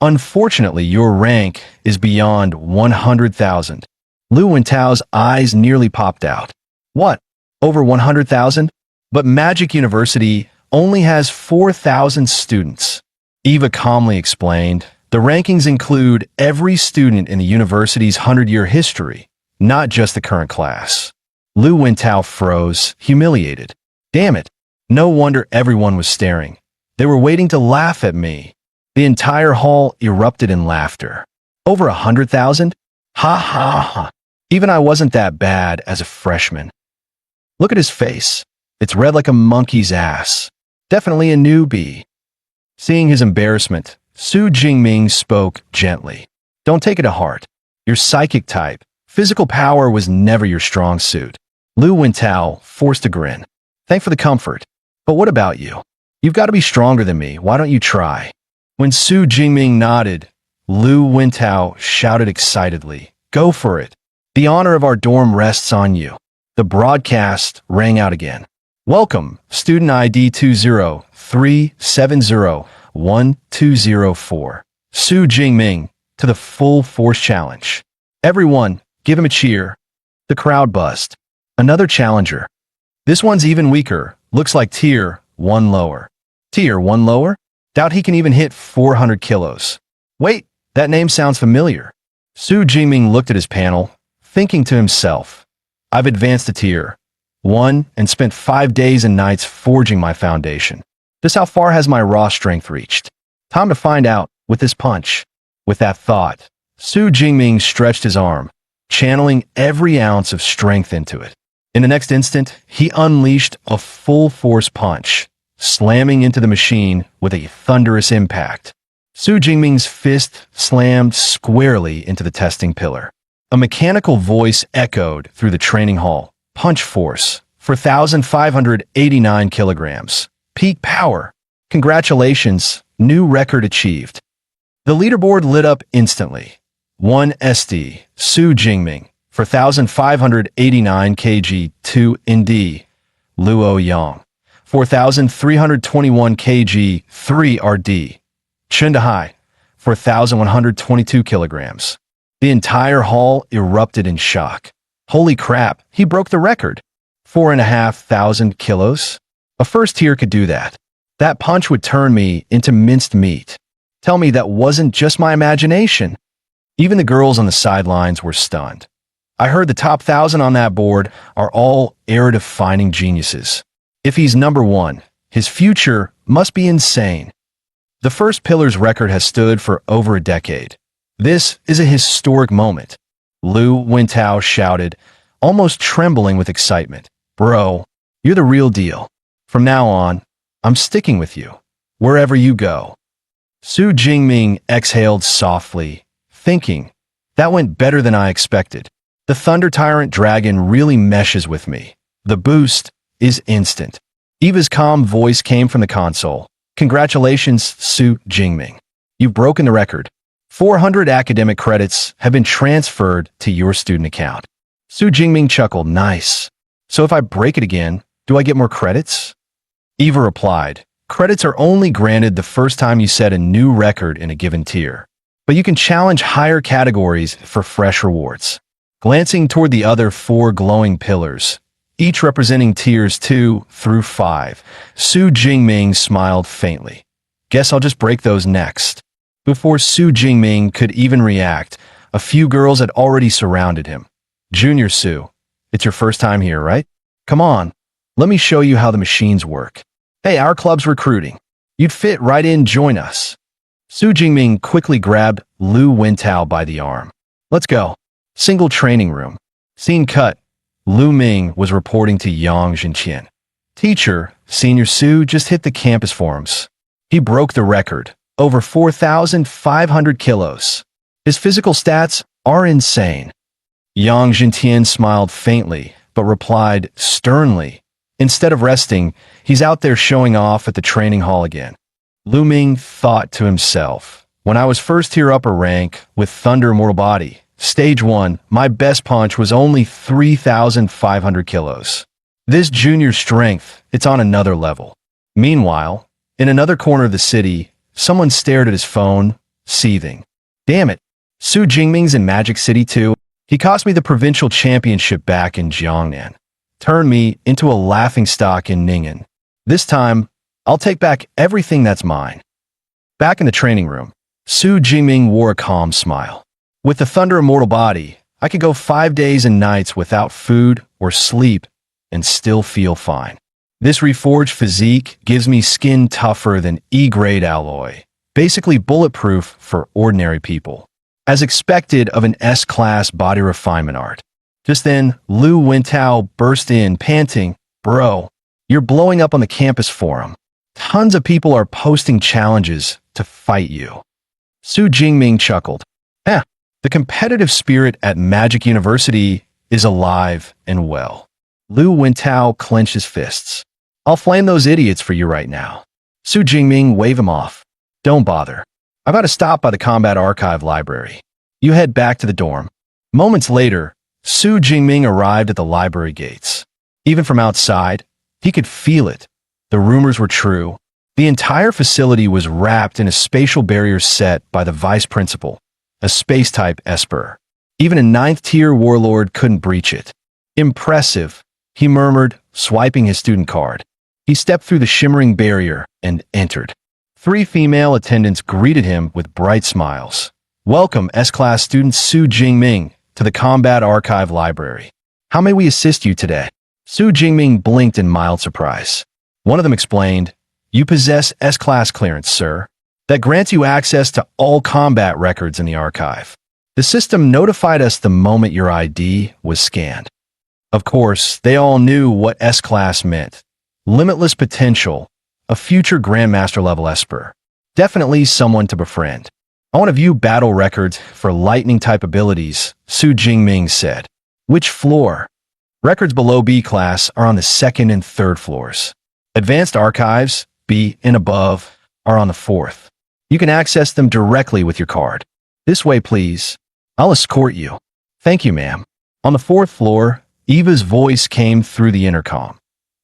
unfortunately, your rank is beyond 100,000. Lu Wentao's eyes nearly popped out. What? Over 100,000? But Magic University only has 4,000 students. Eva calmly explained, the rankings include every student in the university's 100-year history, not just the current class. Lu Wentao froze, humiliated. Damn it. No wonder everyone was staring. They were waiting to laugh at me. The entire hall erupted in laughter. Over 100,000? Ha ha ha. Even I wasn't that bad as a freshman. Look at his face. It's red like a monkey's ass. Definitely a newbie. Seeing his embarrassment, Su Jingming spoke gently. Don't take it to heart. You're psychic type. Physical power was never your strong suit. Lu Wintao forced a grin. Thanks for the comfort. But what about you? You've got to be stronger than me. Why don't you try? When Su Jingming nodded, Lu Wintao shouted excitedly, Go for it. The honor of our dorm rests on you. The broadcast rang out again. Welcome, student ID 203701204. Su Jingming, to the full force challenge. Everyone, give him a cheer. The crowd buzzed. Another challenger. This one's even weaker. Looks like tier 1 lower. Tier 1 lower? Doubt he can even hit 400 kilos. Wait, that name sounds familiar. Su Jingming looked at his panel, thinking to himself, I've advanced to tier 1 and spent 5 days and nights forging my foundation. Just how far has my raw strength reached? Time to find out with this punch. With that thought, Su Jingming stretched his arm, channeling every ounce of strength into it. In the next instant, he unleashed a full-force punch, slamming into the machine with a thunderous impact. Su Jingming's fist slammed squarely into the testing pillar. A mechanical voice echoed through the training hall. Punch force, 4,589 kilograms. Peak power. Congratulations, new record achieved. The leaderboard lit up instantly. 1 SD, Su Jingming, 4,589 kg. 2 ND, Luo Yang, 4,321 kg. 3 RD, Chundahai, 4,122 kilograms. The entire hall erupted in shock. Holy crap, he broke the record. 4,500 kilos? A first tier could do that. That punch would turn me into minced meat. Tell me that wasn't just my imagination. Even the girls on the sidelines were stunned. I heard the top 1,000 on that board are all era-defining geniuses. If he's number 1, his future must be insane. The first pillar's record has stood for over a decade. This is a historic moment. Lu Wintao shouted, almost trembling with excitement. Bro, you're the real deal. From now on, I'm sticking with you, wherever you go. Su Jingming exhaled softly, thinking, that went better than I expected. The Thunder Tyrant Dragon really meshes with me. The boost is instant. Eva's calm voice came from the console. Congratulations, Su Jingming. You've broken the record. 400 academic credits have been transferred to your student account. Su Jingming chuckled, nice. So if I break it again, do I get more credits? Eva replied, credits are only granted the first time you set a new record in a given tier. But you can challenge higher categories for fresh rewards. Glancing toward the other 4 glowing pillars, each representing tiers 2 through 5, Su Jingming smiled faintly. Guess I'll just break those next. Before Su Jingming could even react, a few girls had already surrounded him. Junior Su, it's your first time here, right? Come on, let me show you how the machines work. Hey, our club's recruiting. You'd fit right in, join us. Su Jingming quickly grabbed Lu Wintao by the arm. Let's go. Single training room. Scene cut. Lu Ming was reporting to Yang Jinqian. Teacher, Senior Su just hit the campus forums. He broke the record. Over 4,500 kilos. His physical stats are insane. Yang Jinqian smiled faintly, but replied sternly. Instead of resting, he's out there showing off at the training hall again. Lu Ming thought to himself, when I was first tier upper rank with Thunder Immortal Body, Stage 1, my best punch was only 3,500 kilos. This junior strength, it's on another level. Meanwhile, in another corner of the city, someone stared at his phone, seething. Damn it, Su Jingming's in Magic City too? He cost me the provincial championship back in Jiangnan. Turned me into a laughingstock in Ning'an. This time, I'll take back everything that's mine. Back in the training room, Su Jingming wore a calm smile. With the Thunder Immortal Body, I could go 5 days and nights without food or sleep and still feel fine. This reforged physique gives me skin tougher than E-grade alloy, basically bulletproof for ordinary people. As expected of an S-class body refinement art, Just then, Lu Wintao burst in, panting, "Bro, you're blowing up on the campus forum. Tons of people are posting challenges to fight you." Su Jingming chuckled. The competitive spirit at Magic University is alive and well. Lu Wintao clenched his fists. "I'll flame those idiots for you right now." Su Jingming waved him off. "Don't bother. I've got to stop by the Combat Archive Library. You head back to the dorm." Moments later, Su Jingming arrived at the library gates. Even from outside, he could feel it. The rumors were true. The entire facility was wrapped in a spatial barrier set by the vice principal, a space-type Esper. Even a 9th-tier warlord couldn't breach it. "Impressive," he murmured, swiping his student card. He stepped through the shimmering barrier and entered. 3 female attendants greeted him with bright smiles. "Welcome, S-Class student Su Jingming, to the Combat Archive Library. How may we assist you today?" Su Jingming blinked in mild surprise. One of them explained, "You possess S-Class clearance, sir. That grants you access to all combat records in the archive. The system notified us the moment your ID was scanned." Of course, they all knew what S-Class meant. Limitless potential, a future Grandmaster-level Esper. Definitely someone to befriend. "I want to view battle records for lightning-type abilities," Su Jingming said. "Which floor?" "Records below B-Class are on the 2nd and 3rd floors. Advanced archives, B and above, are on the 4th. You can access them directly with your card. This way, please. I'll escort you." "Thank you, ma'am." On the 4th floor, Eva's voice came through the intercom.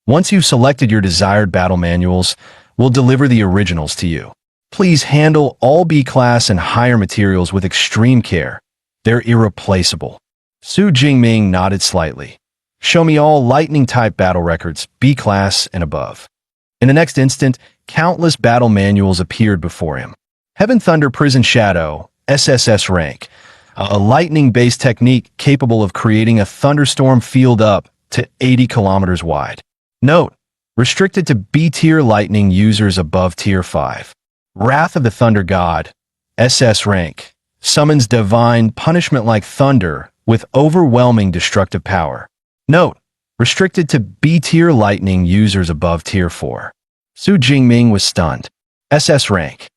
"Once you've selected your desired battle manuals, we'll deliver the originals to you. Please handle all B-Class and higher materials with extreme care. They're irreplaceable." Su Jingming nodded slightly. "Show me all lightning-type battle records, B-Class and above." In the next instant, countless battle manuals appeared before him. Heaven Thunder Prison Shadow, SSS rank, a lightning-based technique capable of creating a thunderstorm field up to 80 kilometers wide. Note, restricted to B-tier lightning users above Tier 5. Wrath of the Thunder God, SS rank, summons divine punishment like thunder with overwhelming destructive power. Note, restricted to B-tier lightning users above Tier 4. Su Jingming was stunned. SS rank.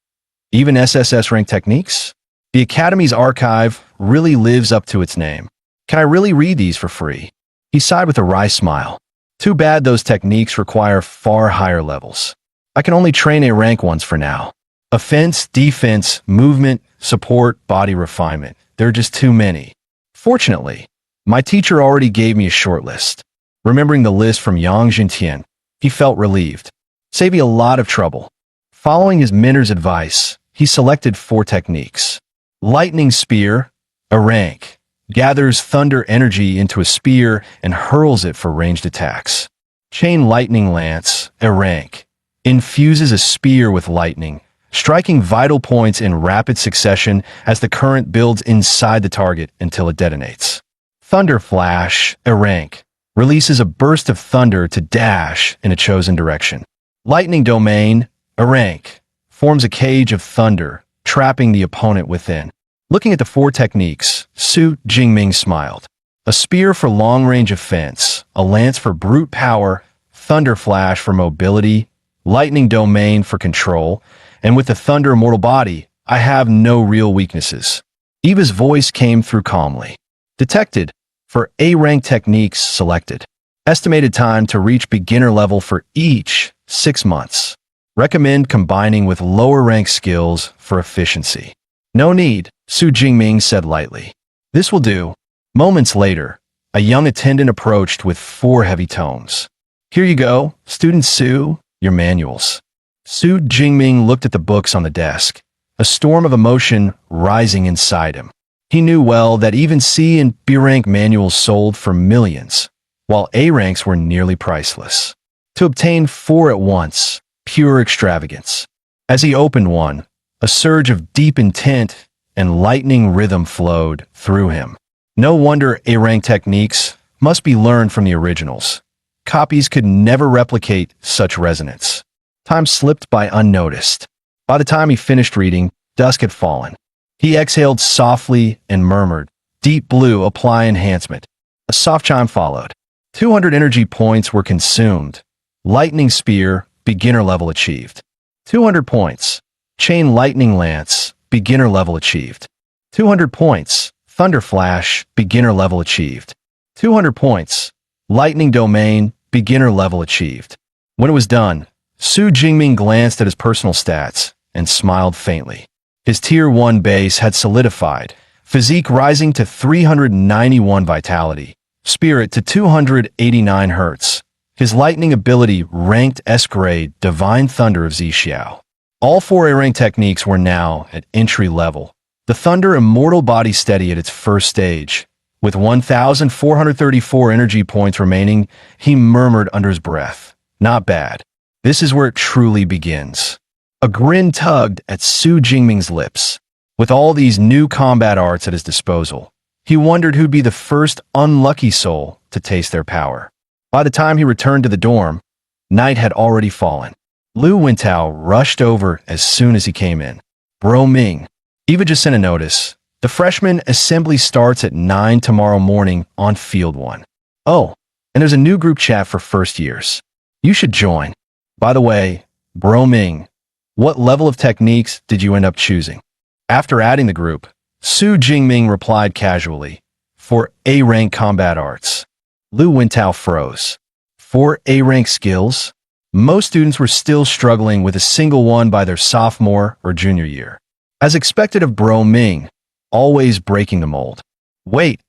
Even SSS rank techniques? The Academy's archive really lives up to its name. Can I really read these for free? He sighed with a wry smile. Too bad those techniques require far higher levels. I can only train A rank ones for now. Offense, defense, movement, support, body refinement. There are just too many. Fortunately, my teacher already gave me a short list. Remembering the list from Yang Jintian, he felt relieved. Save me a lot of trouble. Following his mentor's advice, he selected 4 techniques. Lightning Spear, a rank, gathers thunder energy into a spear and hurls it for ranged attacks. Chain Lightning Lance, a rank, infuses a spear with lightning, striking vital points in rapid succession as the current builds inside the target until it detonates. Thunder Flash, a rank, releases a burst of thunder to dash in a chosen direction. Lightning Domain, a rank, forms a cage of thunder, trapping the opponent within. Looking at the 4 techniques, Su Jingming smiled. A spear for long-range offense, a lance for brute power, thunder flash for mobility, lightning domain for control, and with the thunder immortal body, I have no real weaknesses. Eva's voice came through calmly. Detected. For A-rank techniques selected. Estimated time to reach beginner level for each, 6 months. Recommend combining with lower rank skills for efficiency. No need, Su Jingming said lightly. This will do. Moments later, a young attendant approached with 4 heavy tomes. Here you go, student Su, your manuals. Su Jingming looked at the books on the desk, a storm of emotion rising inside him. He knew well that even C and B rank manuals sold for millions, while A ranks were nearly priceless. To obtain 4 at once, pure extravagance. As he opened one, a surge of deep intent and lightning rhythm flowed through him. No wonder A-rank techniques must be learned from the originals. Copies could never replicate such resonance. Time slipped by unnoticed. By the time he finished reading, dusk had fallen. He exhaled softly and murmured, "Deep Blue, apply enhancement." A soft chime followed. 200 energy points were consumed. Lightning Spear, beginner level achieved. 200 points. Chain Lightning Lance, beginner level achieved. 200 points. Thunder Flash, beginner level achieved. 200 points. Lightning Domain, beginner level achieved. When it was done, Su Jingming glanced at his personal stats and smiled faintly. His Tier 1 base had solidified, physique rising to 391 vitality, spirit to 289 hertz. His lightning ability ranked S-grade Divine Thunder of Zixiao. All 4 A-rank techniques were now at entry level. The Thunder Immortal Body Steady at its first stage. With 1,434 energy points remaining, he murmured under his breath, "Not bad. This is where it truly begins." A grin tugged at Su Jingming's lips. With all these new combat arts at his disposal, he wondered who'd be the first unlucky soul to taste their power. By the time he returned to the dorm, night had already fallen. Lu Wintao rushed over as soon as he came in. "Bro Ming, Eva just sent a notice. The freshman assembly starts at 9 tomorrow morning on Field 1. Oh, and there's a new group chat for first years. You should join. By the way, Bro Ming, what level of techniques did you end up choosing?" After adding the group, Su Jingming replied casually, "For A-rank combat arts." Lu Wintao froze. 4 A-rank skills? Most students were still struggling with a single one by their sophomore or junior year. As expected of Bro Ming, always breaking the mold. Wait,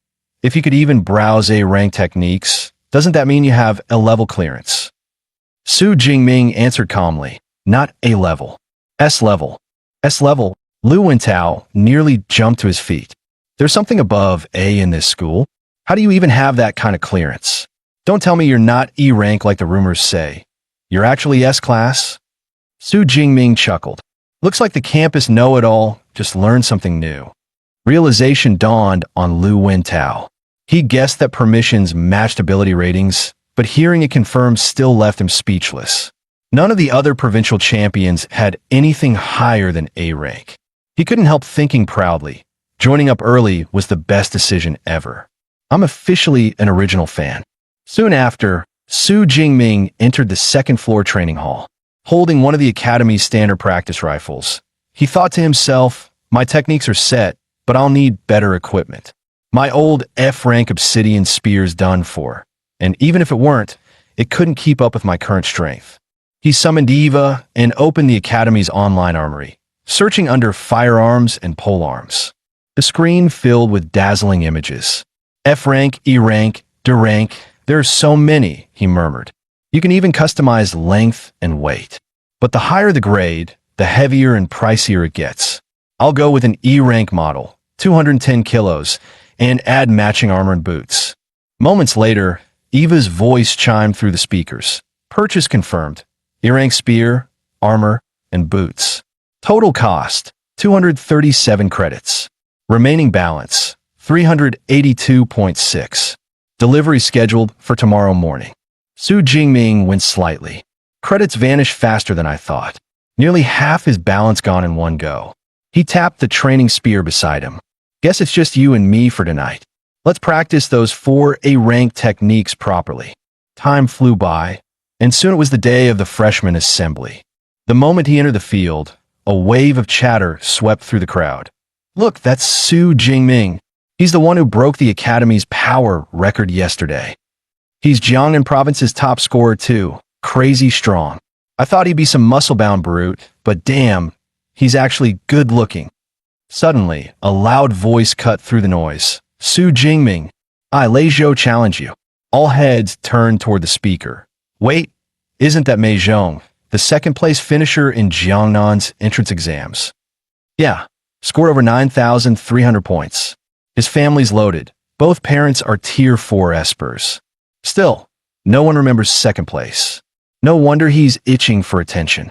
if you could even browse A-rank techniques, doesn't that mean you have A-level clearance? Su Jingming answered calmly, "Not A-level. S-level." S-level? Lu Wintao nearly jumped to his feet. "There's something above A in this school? How do you even have that kind of clearance? Don't tell me you're not E-rank like the rumors say. You're actually S-class?" Su Jingming chuckled. "Looks like the campus know-it-all just learned something new." Realization dawned on Lu Wintao. He guessed that permissions matched ability ratings, but hearing it confirmed still left him speechless. None of the other provincial champions had anything higher than A rank. He couldn't help thinking proudly, joining up early was the best decision ever. I'm officially an original fan. Soon after, Su Jingming entered the second-floor training hall, holding one of the academy's standard practice rifles. He thought to himself, "My techniques are set, but I'll need better equipment. My old F-rank obsidian spear's done for, and even if it weren't, it couldn't keep up with my current strength." He summoned Eva and opened the academy's online armory, searching under firearms and polearms. The screen filled with dazzling images. F-rank, E-rank, D-rank, there are so many, he murmured. You can even customize length and weight. But the higher the grade, the heavier and pricier it gets. I'll go with an E-rank model, 210 kilos, and add matching armor and boots. Moments later, Eva's voice chimed through the speakers. Purchase confirmed. E-rank spear, armor, and boots. Total cost, 237 credits. Remaining balance, 382.6. Delivery scheduled for tomorrow morning. Su Jingming winced slightly. Credits vanished faster than I thought. Nearly half his balance gone in one go. He tapped the training spear beside him. Guess it's just you and me for tonight. Let's practice those 4 A-rank techniques properly. Time flew by, and soon it was the day of the freshman assembly. The moment he entered the field, a wave of chatter swept through the crowd. Look, that's Su Jingming. He's the one who broke the academy's power record yesterday. He's Jiangnan Province's top scorer too. Crazy strong. I thought he'd be some muscle-bound brute, but damn, he's actually good-looking. Suddenly, a loud voice cut through the noise. Su Jingming, I, Lei Zhou, challenge you. All heads turned toward the speaker. Wait, isn't that Mei Zhong, the second-place finisher in Jiangnan's entrance exams? Yeah, scored over 9,300 points. His family's loaded. Both parents are Tier 4 espers. Still, no one remembers second place. No wonder he's itching for attention.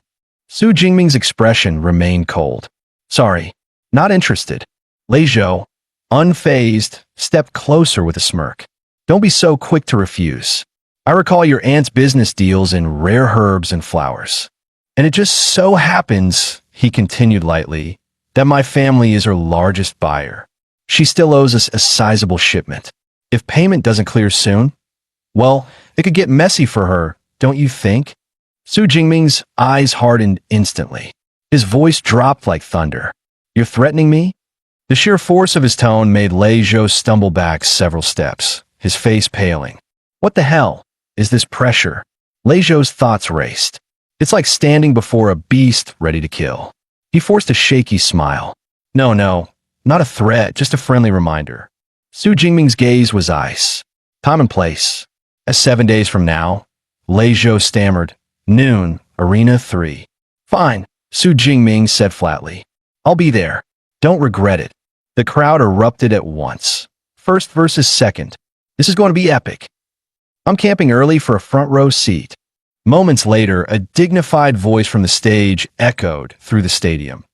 Su Jingming's expression remained cold. Sorry, not interested. Lei Zhou, unfazed, stepped closer with a smirk. Don't be so quick to refuse. I recall your aunt's business deals in rare herbs and flowers. And it just so happens, he continued lightly, that my family is her largest buyer. She still owes us a sizable shipment. If payment doesn't clear soon, well, it could get messy for her, don't you think? Su Jingming's eyes hardened instantly. His voice dropped like thunder. You're threatening me? The sheer force of his tone made Lei Zhou stumble back several steps, his face paling. What the hell is this pressure? Lei Zhou's thoughts raced. It's like standing before a beast ready to kill. He forced a shaky smile. No, not a threat, just a friendly reminder. Su Jingming's gaze was ice. Time and place. As 7 days from now, Lei Zhou stammered. Noon, Arena 3. Fine, Su Jingming said flatly. I'll be there. Don't regret it. The crowd erupted at once. First versus second. This is going to be epic. I'm camping early for a front row seat. Moments later, a dignified voice from the stage echoed through the stadium.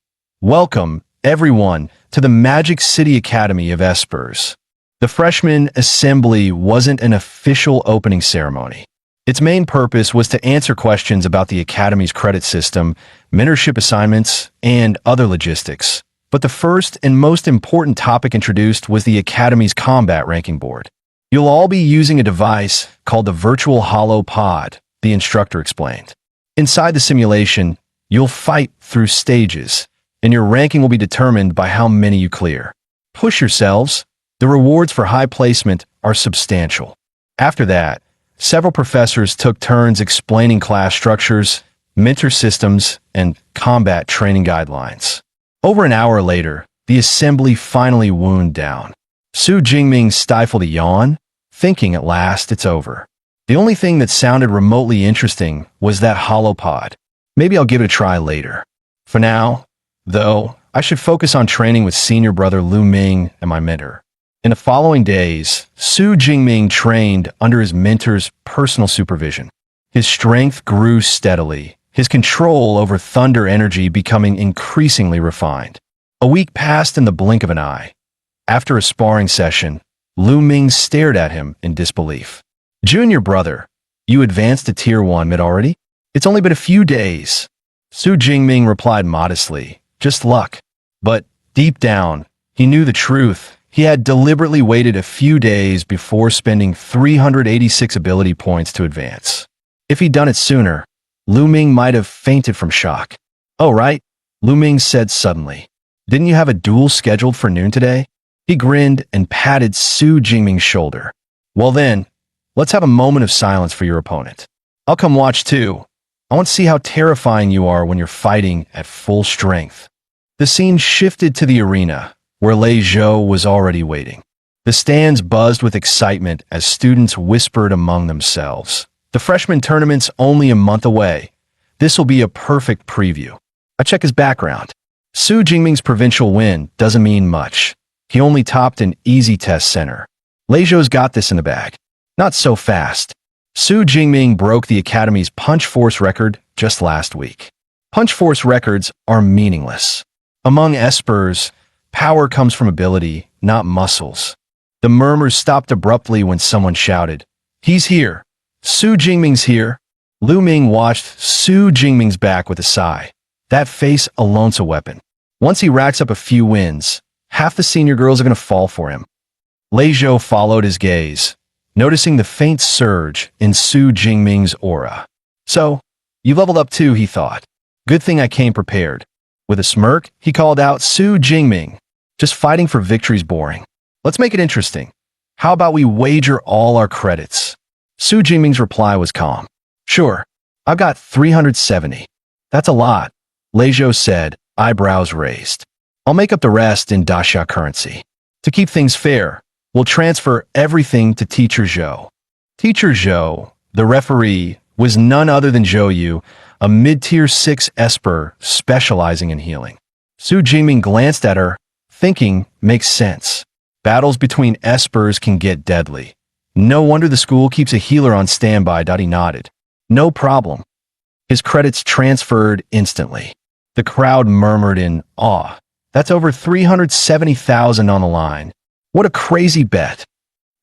Welcome, everyone, to the Magic City Academy of Espers. The freshman assembly wasn't an official opening ceremony. Its main purpose was to answer questions about the Academy's credit system, mentorship assignments, and other logistics. But the first and most important topic introduced was the Academy's combat ranking board. You'll all be using a device called the Virtual Hollow Pod, the instructor explained. Inside the simulation, you'll fight through stages, and your ranking will be determined by how many you clear. Push yourselves. The rewards for high placement are substantial. After that, several professors took turns explaining class structures, mentor systems, and combat training guidelines. Over an hour later, the assembly finally wound down. Su Jingming stifled a yawn, thinking at last it's over. The only thing that sounded remotely interesting was that holopod. Maybe I'll give it a try later. For now, though, I should focus on training with senior brother Lu Ming and my mentor. In the following days, Su Jingming trained under his mentor's personal supervision. His strength grew steadily, his control over thunder energy becoming increasingly refined. A week passed in the blink of an eye. After a sparring session, Lu Ming stared at him in disbelief. Junior brother, you advanced to Tier 1 mid already? It's only been a few days. Su Jingming replied modestly, just luck. But deep down, he knew the truth. He had deliberately waited a few days before spending 386 ability points to advance. If he'd done it sooner, Lu Ming might have fainted from shock. Oh, right, Lu Ming said suddenly. Didn't you have a duel scheduled for noon today? He grinned and patted Su Jingming's shoulder. Well then, let's have a moment of silence for your opponent. I'll come watch too. I want to see how terrifying you are when you're fighting at full strength. The scene shifted to the arena, where Lei Zhou was already waiting. The stands buzzed with excitement as students whispered among themselves. The freshman tournament's only a month away. This will be a perfect preview. I check his background. Su Jingming's provincial win doesn't mean much. He only topped an easy test center. Lei Zhou's got this in the bag. Not so fast. Su Jingming broke the Academy's punch force record just last week. Punch force records are meaningless. Among espers, power comes from ability, not muscles. The murmurs stopped abruptly when someone shouted, "He's here! Su Jingming's here!" Lu Ming watched Su Jingming's back with a sigh. That face alone's a weapon. Once he racks up a few wins, half the senior girls are going to fall for him. Lei Zhou followed his gaze, noticing the faint surge in Su Jingming's aura. So, you leveled up too, he thought. Good thing I came prepared. With a smirk, he called out, Su Jingming, just fighting for victory's boring. Let's make it interesting. How about we wager all our credits? Su Jingming's reply was calm. Sure, I've got 370. That's a lot, Lei Zhou said, eyebrows raised. I'll make up the rest in Daxia currency. To keep things fair, we'll transfer everything to Teacher Zhou. Teacher Zhou, the referee, was none other than Zhou Yu, a mid-tier 6 esper specializing in healing. Su Jingming glanced at her, thinking, makes sense. Battles between espers can get deadly. No wonder the school keeps a healer on standby. He nodded. No problem. His credits transferred instantly. The crowd murmured in awe. That's over 370,000 on the line. What a crazy bet.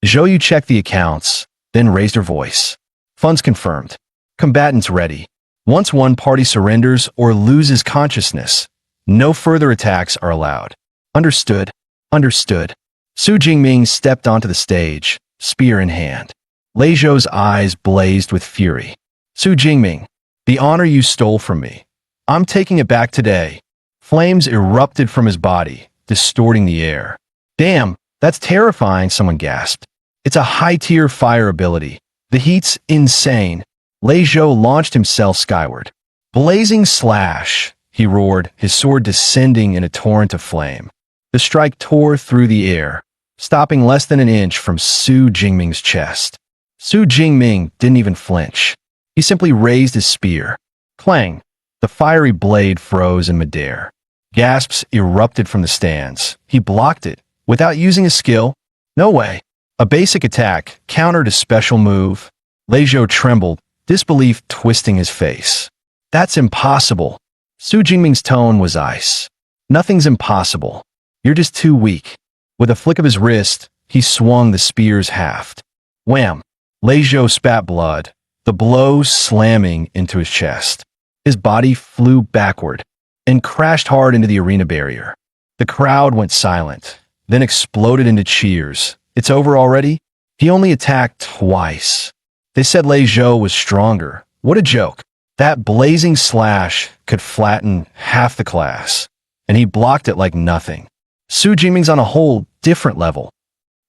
Zhou Yu checked the accounts, then raised her voice. Funds confirmed. Combatants ready. Once one party surrenders or loses consciousness, no further attacks are allowed. Understood. Understood. Su Jingming stepped onto the stage, spear in hand. Lei Zhou's eyes blazed with fury. Su Jingming, the honor you stole from me. I'm taking it back today. Flames erupted from his body, distorting the air. Damn, that's terrifying, someone gasped. It's a high-tier fire ability. The heat's insane. Lei Zhou launched himself skyward. Blazing slash, he roared, his sword descending in a torrent of flame. The strike tore through the air, stopping less than an inch from Su Jingming's chest. Su Jingming didn't even flinch. He simply raised his spear. Clang! The fiery blade froze in midair. Gasps erupted from the stands. He blocked it, without using his skill. No way. A basic attack countered a special move. Lei Zhou trembled, disbelief twisting his face. That's impossible. Su Jingming's tone was ice. Nothing's impossible. You're just too weak. With a flick of his wrist, he swung the spear's haft. Wham! Lei Zhou spat blood, the blow slamming into his chest. His body flew backward and crashed hard into the arena barrier. The crowd went silent, then exploded into cheers. It's over already? He only attacked twice. They said Lei Zhou was stronger. What a joke. That blazing slash could flatten half the class, and he blocked it like nothing. Su Jingming's on a whole different level.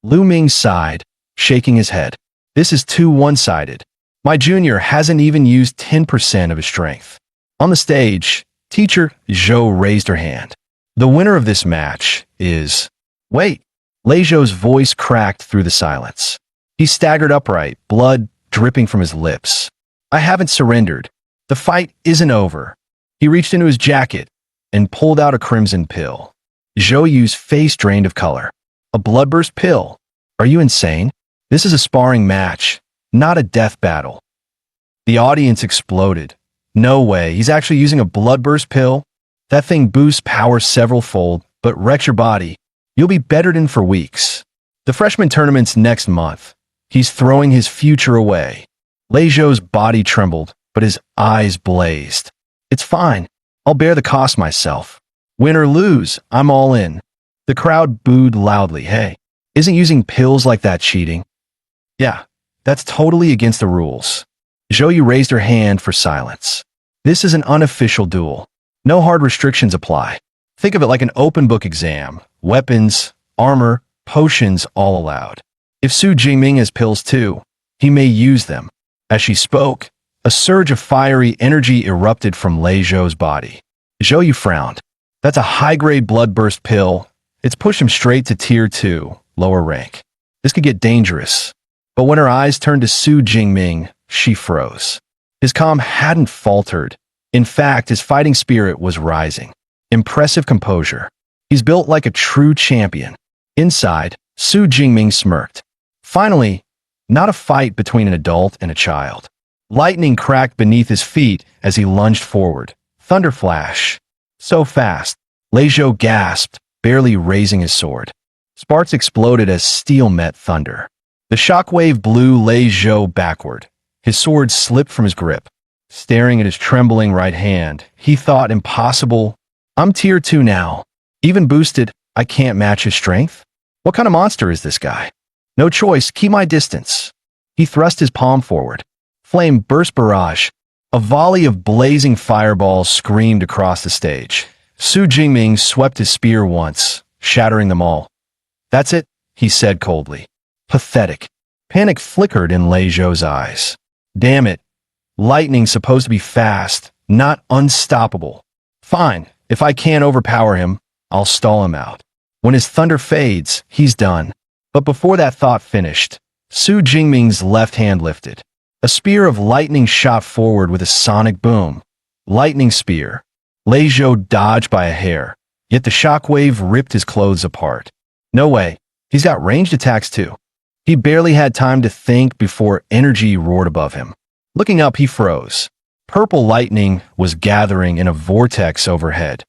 Lu Ming sighed, shaking his head. This is too one-sided. My junior hasn't even used 10% of his strength. On the stage, Teacher Zhou raised her hand. The winner of this match is... Wait! Lei Zhou's voice cracked through the silence. He staggered upright, blood dripping from his lips. I haven't surrendered. The fight isn't over. He reached into his jacket and pulled out a crimson pill. Zhou Yu's face drained of color. A bloodburst pill? Are you insane? This is a sparring match, not a death battle. The audience exploded. No way, he's actually using a bloodburst pill? That thing boosts power several-fold, but wrecks your body. You'll be bettered in for weeks. The freshman tournament's next month. He's throwing his future away. Lei Zhou's body trembled, but his eyes blazed. It's fine. I'll bear the cost myself. Win or lose, I'm all in. The crowd booed loudly. Hey, isn't using pills like that cheating? Yeah, that's totally against the rules. Zhou Yu raised her hand for silence. This is an unofficial duel. No hard restrictions apply. Think of it like an open book exam. Weapons, armor, potions all allowed. If Su Jingming has pills too, he may use them. As she spoke, a surge of fiery energy erupted from Lei Zhou's body. Zhou Yu frowned. That's a high-grade bloodburst pill. It's pushed him straight to Tier 2, lower rank. This could get dangerous. But when her eyes turned to Su Jingming, she froze. His calm hadn't faltered. In fact, his fighting spirit was rising. Impressive composure. He's built like a true champion. Inside, Su Jingming smirked. Finally, not a fight between an adult and a child. Lightning cracked beneath his feet as he lunged forward. Thunder flash. So fast. Lei Zhou gasped, barely raising his sword. Sparks exploded as steel met thunder. The shockwave blew Lei Zhou backward. His sword slipped from his grip. Staring at his trembling right hand, he thought, impossible. I'm Tier 2 now. Even boosted, I can't match his strength? What kind of monster is this guy? No choice, keep my distance. He thrust his palm forward. Flame burst barrage. A volley of blazing fireballs screamed across the stage. Su Jingming swept his spear once, shattering them all. That's it, he said coldly. Pathetic. Panic flickered in Lei Zhou's eyes. Damn it. Lightning's supposed to be fast, not unstoppable. Fine, if I can't overpower him, I'll stall him out. When his thunder fades, he's done. But before that thought finished, Su Jingming's left hand lifted. A spear of lightning shot forward with a sonic boom. Lightning spear. Lei Zhou dodged by a hair, yet the shockwave ripped his clothes apart. No way. He's got ranged attacks too. He barely had time to think before energy roared above him. Looking up, he froze. Purple lightning was gathering in a vortex overhead.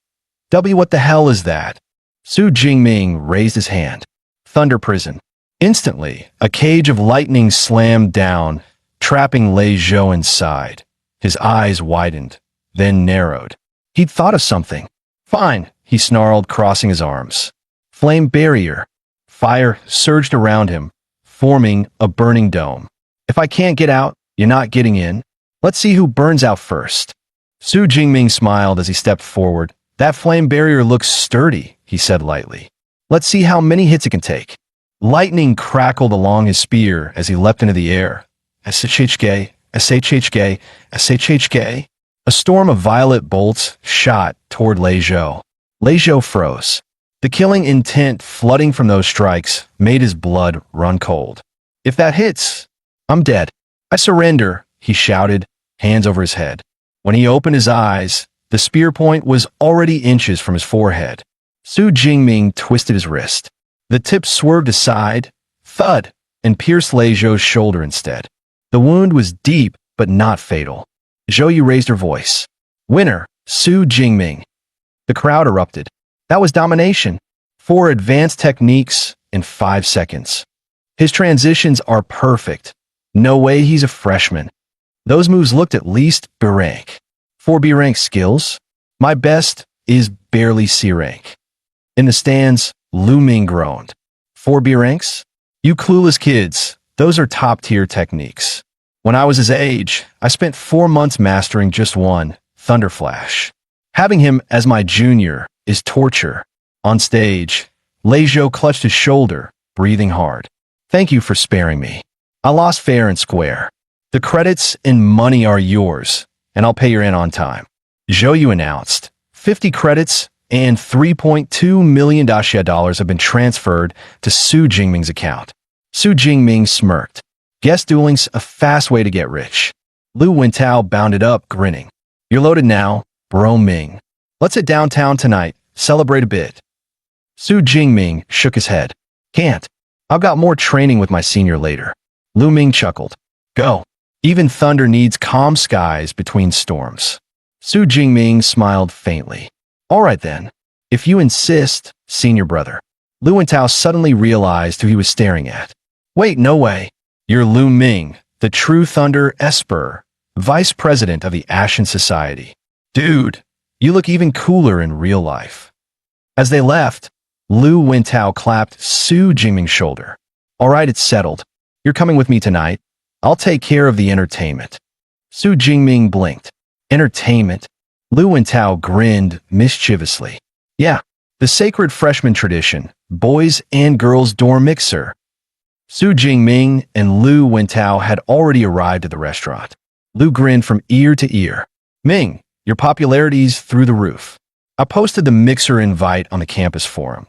What the hell is that? Su Jingming raised his hand. Thunder prison. Instantly, a cage of lightning slammed down, trapping Lei Zhou inside. His eyes widened, then narrowed. He'd thought of something. Fine, he snarled, crossing his arms. Flame barrier. Fire surged around him, forming a burning dome. If I can't get out, you're not getting in. Let's see who burns out first. Su Jingming smiled as he stepped forward. That flame barrier looks sturdy, he said lightly. Let's see how many hits it can take. Lightning crackled along his spear as he leapt into the air. SHHK, SHHK, SHHK. A storm of violet bolts shot toward Lei Zhou. Lei Zhou froze. The killing intent flooding from those strikes made his blood run cold. If that hits, I'm dead. I surrender, he shouted, hands over his head. When he opened his eyes, the spear point was already inches from his forehead. Su Jingming twisted his wrist. The tip swerved aside, thud, and pierced Lei Zhou's shoulder instead. The wound was deep, but not fatal. Zhou Yu raised her voice. Winner, Su Jingming. The crowd erupted. That was domination. 4 advanced techniques in 5 seconds. His transitions are perfect. No way he's a freshman. Those moves looked at least B rank. 4 B rank skills? My best is barely C rank. In the stands, Lu Ming groaned. 4 B ranks? You clueless kids, those are top-tier techniques. When I was his age, I spent 4 months mastering just one, Thunder Flash. Having him as my junior is torture. On stage, Lei Zhou clutched his shoulder, breathing hard. Thank you for sparing me. I lost fair and square. The credits and money are yours, and I'll pay your in on time. Zhou Yu announced. 50 credits and $3.2 million have been transferred to Su Jingming's account. Su Jingming smirked. Guess dueling's a fast way to get rich. Lu Wentao bounded up, grinning. You're loaded now, Bro Ming. Let's hit downtown tonight, celebrate a bit. Su Jingming shook his head. Can't. I've got more training with my senior later. Lu Ming chuckled. Go. Even thunder needs calm skies between storms. Su Jingming smiled faintly. All right then. If you insist, senior brother. Lu Wentao suddenly realized who he was staring at. Wait, no way. You're Lu Ming, the true Thunder Esper, vice president of the Ashen Society. Dude, you look even cooler in real life. As they left, Lu Wentao clapped Su Jingming's shoulder. All right, it's settled. You're coming with me tonight. I'll take care of the entertainment. Su Jingming blinked. Entertainment? Lu Wentao grinned mischievously. Yeah, the sacred freshman tradition, boys and girls dorm mixer. Su Jingming and Lu Wentao had already arrived at the restaurant. Lu grinned from ear to ear. Ming, your popularity's through the roof. I posted the mixer invite on the campus forum.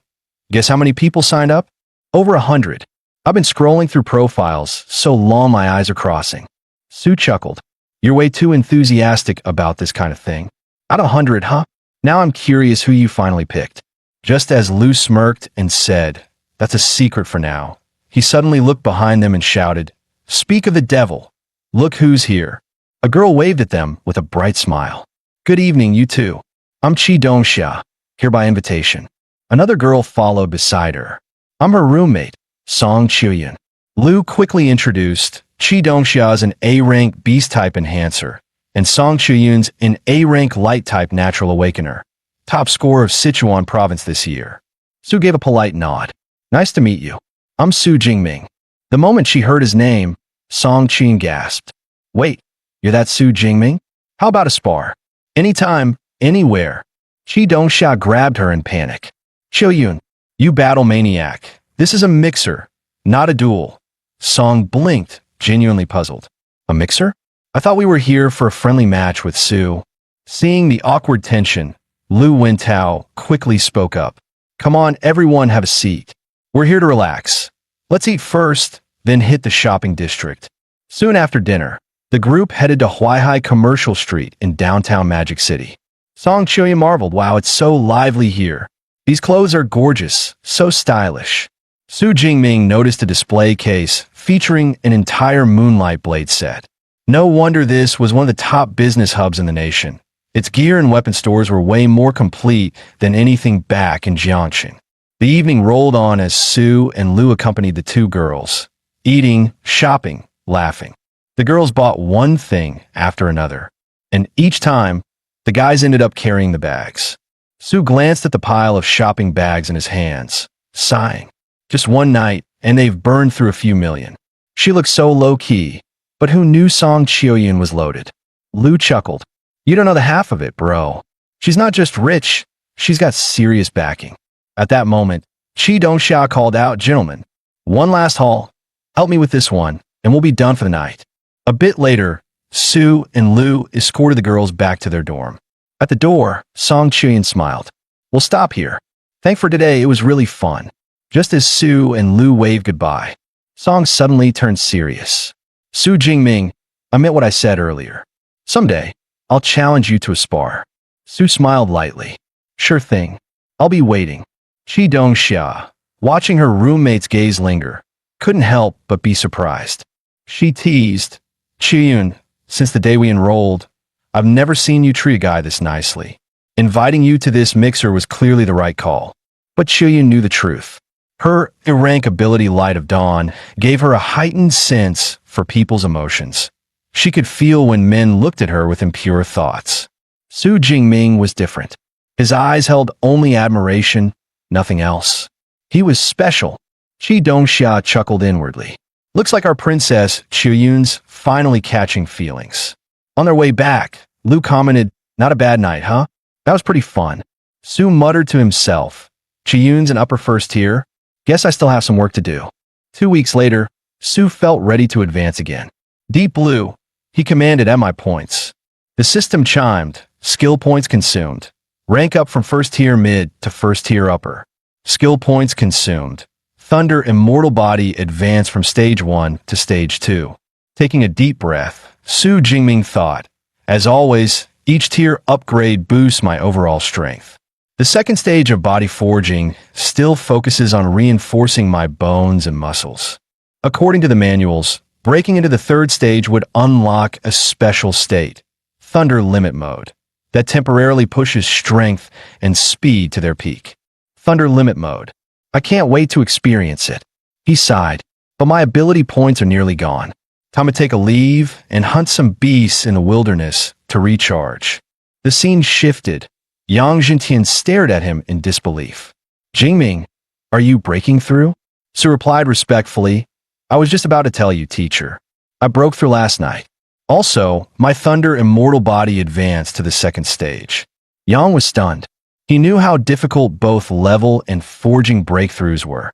Guess how many people signed up? Over 100. I've been scrolling through profiles so long my eyes are crossing. Su chuckled. You're way too enthusiastic about this kind of thing. Out of 100, huh? Now I'm curious who you finally picked. Just as Lu smirked and said, that's a secret for now, he suddenly looked behind them and shouted, Speak of the devil. Look who's here. A girl waved at them with a bright smile. Good evening, you two. I'm Qi Dongxia, here by invitation. Another girl followed beside her. I'm her roommate, Song Chuyun. Lu quickly introduced Qi Dongxia's an A-rank beast-type enhancer, and Song Chuyun's an A-rank light-type natural awakener. Top score of Sichuan province this year. Su gave a polite nod. Nice to meet you. I'm Su Jingming. The moment she heard his name, Song Qin gasped. Wait, you're that Su Jingming? How about a spar? Anytime, anywhere. Qi Dongxia grabbed her in panic. Chuyun, you battle maniac. This is a mixer, not a duel. Song blinked, genuinely puzzled. A mixer? I thought we were here for a friendly match with Su. Seeing the awkward tension, Lu Wentao quickly spoke up. Come on, everyone have a seat. We're here to relax. Let's eat first, then hit the shopping district. Soon after dinner, the group headed to Huaihai Commercial Street in downtown Magic City. Song Chuyun marveled, wow, it's so lively here. These clothes are gorgeous, so stylish. Su Jingming noticed a display case featuring an entire Moonlight Blade set. No wonder this was one of the top business hubs in the nation. Its gear and weapon stores were way more complete than anything back in Jiangxing. The evening rolled on as Su and Lu accompanied the two girls, eating, shopping, laughing. The girls bought one thing after another, and each time, the guys ended up carrying the bags. Su glanced at the pile of shopping bags in his hands, sighing. Just one night, and they've burned through a few million. She looked so low-key, but who knew Song Chioyun was loaded? Lu chuckled. You don't know the half of it, bro. She's not just rich, she's got serious backing. At that moment, Chi Dongxia called out, Gentlemen, one last haul. Help me with this one, and we'll be done for the night. A bit later, Su and Lu escorted the girls back to their dorm. At the door, Song Chioyun smiled. We'll stop here. Thanks for today, it was really fun. Just as Su and Lu waved goodbye, Song suddenly turned serious. Su Jingming, I meant what I said earlier. Someday, I'll challenge you to a spar. Su smiled lightly. Sure thing. I'll be waiting. Chi Dongxia, watching her roommate's gaze linger, couldn't help but be surprised. She teased, Chiyun, since the day we enrolled, I've never seen you treat a guy this nicely. Inviting you to this mixer was clearly the right call. But Chiyun knew the truth. Her irrankability light of dawn gave her a heightened sense for people's emotions. She could feel when men looked at her with impure thoughts. Su Jingming was different. His eyes held only admiration, nothing else. He was special. Chi Dongxia chuckled inwardly. Looks like our princess, Chiyun's, finally catching feelings. On their way back, Lu commented, not a bad night, huh? That was pretty fun. Su muttered to himself, Chiyun's an upper first tier? Guess I still have some work to do. 2 weeks later, Su felt ready to advance again. Deep Blue, he commanded at my points. The system chimed, skill points consumed. Rank up from first tier mid to first tier upper. Skill points consumed. Thunder Immortal Body advanced from stage 1 to stage 2. Taking a deep breath, Su Jingming thought, as always, each tier upgrade boosts my overall strength. The second stage of body forging still focuses on reinforcing my bones and muscles. According to the manuals, breaking into the third stage would unlock a special state, Thunder Limit Mode, that temporarily pushes strength and speed to their peak. Thunder Limit Mode. I can't wait to experience it. He sighed, but my ability points are nearly gone. Time to take a leave and hunt some beasts in the wilderness to recharge. The scene shifted. Yang Jintian stared at him in disbelief. Jingming, are you breaking through? Su replied respectfully, I was just about to tell you, teacher. I broke through last night. Also, my Thunder Immortal Body advanced to the second stage. Yang was stunned. He knew how difficult both level and forging breakthroughs were.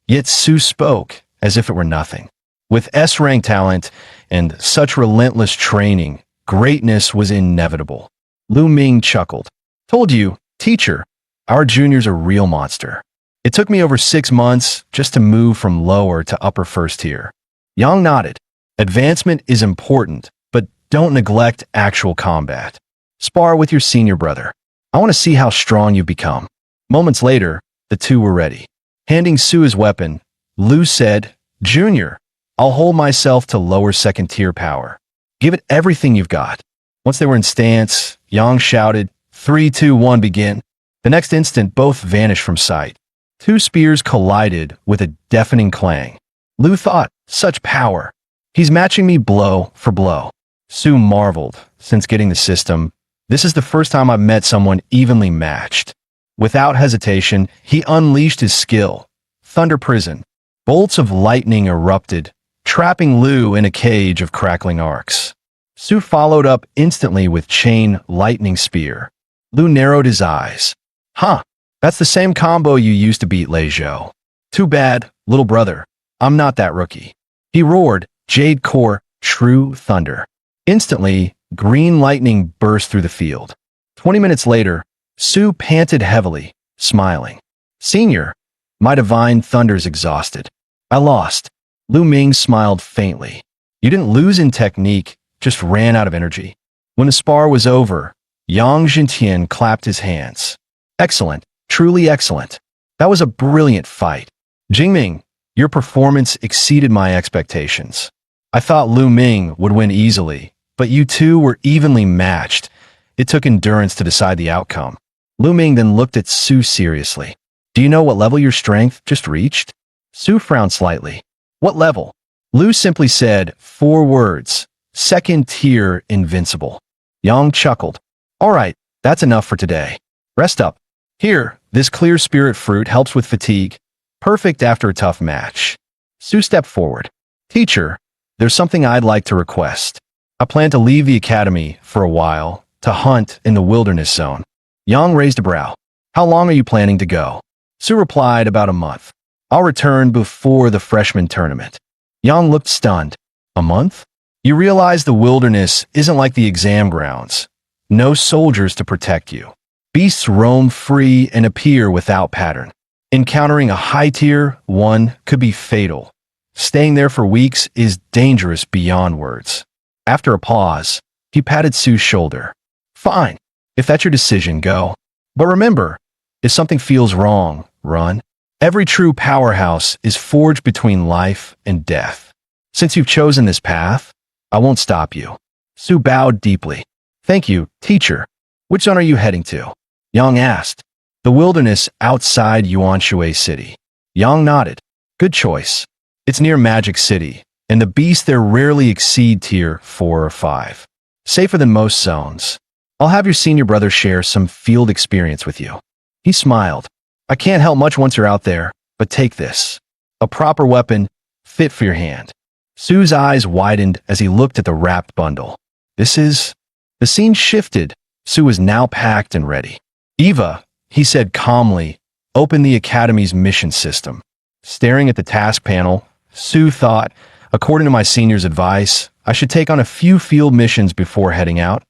Yet Su spoke as if it were nothing. With S-rank talent and such relentless training, greatness was inevitable. Lu Ming chuckled. Told you, teacher, our junior's a real monster. It took me over 6 months just to move from lower to upper first tier. Yang nodded. Advancement is important, but don't neglect actual combat. Spar with your senior brother. I want to see how strong you become. Moments later, the two were ready. Handing Su his weapon, Lu said, Junior, I'll hold myself to lower second tier power. Give it everything you've got. Once they were in stance, Yang shouted, 3, 2, 1, begin. The next instant, both vanished from sight. 2 spears collided with a deafening clang. Lu thought, such power. He's matching me blow for blow. Su marveled, since getting the system, this is the first time I've met someone evenly matched. Without hesitation, he unleashed his skill. Thunder Prison. Bolts of lightning erupted, trapping Lu in a cage of crackling arcs. Su followed up instantly with Chain Lightning Spear. Lu narrowed his eyes. Huh, that's the same combo you used to beat Lei Zhou. Too bad, little brother. I'm not that rookie. He roared, Jade Core, True Thunder. Instantly, green lightning burst through the field. 20 minutes later, Su panted heavily, smiling. Senior, my divine thunder's exhausted. I lost. Lu Ming smiled faintly. You didn't lose in technique, just ran out of energy. When the spar was over, Yang Jintian clapped his hands. Excellent, truly excellent. That was a brilliant fight. Jingming, your performance exceeded my expectations. I thought Lu Ming would win easily, but you two were evenly matched. It took endurance to decide the outcome. Lu Ming then looked at Su seriously. Do you know what level your strength just reached? Su frowned slightly. What level? Lu simply said 4 words. Second tier invincible. Yang chuckled. All right, that's enough for today. Rest up. Here, this clear spirit fruit helps with fatigue. Perfect after a tough match. Sue stepped forward. Teacher, there's something I'd like to request. I plan to leave the academy for a while to hunt in the wilderness zone. Yang raised a brow. How long are you planning to go? Sue replied, about a month. I'll return before the freshman tournament. Yang looked stunned. A month? You realize the wilderness isn't like the exam grounds. No soldiers to protect you. Beasts roam free and appear without pattern. Encountering a high-tier one could be fatal. Staying there for weeks is dangerous beyond words. After a pause, he patted Sue's shoulder. Fine. If that's your decision, go. But remember, if something feels wrong, run. Every true powerhouse is forged between life and death. Since you've chosen this path, I won't stop you. Sue bowed deeply. Thank you, teacher. Which zone are you heading to? Yang asked. The wilderness outside Yuanshui City. Yang nodded. Good choice. It's near Magic City, and the beasts there rarely exceed tier 4 or 5. Safer than most zones. I'll have your senior brother share some field experience with you. He smiled. I can't help much once you're out there, but take this. A proper weapon, fit for your hand. Sue's eyes widened as he looked at the wrapped bundle. This is... The scene shifted. Sue was now packed and ready. Eva, he said calmly, open the academy's mission system. Staring at the task panel, Sue thought, according to my senior's advice, I should take on a few field missions before heading out.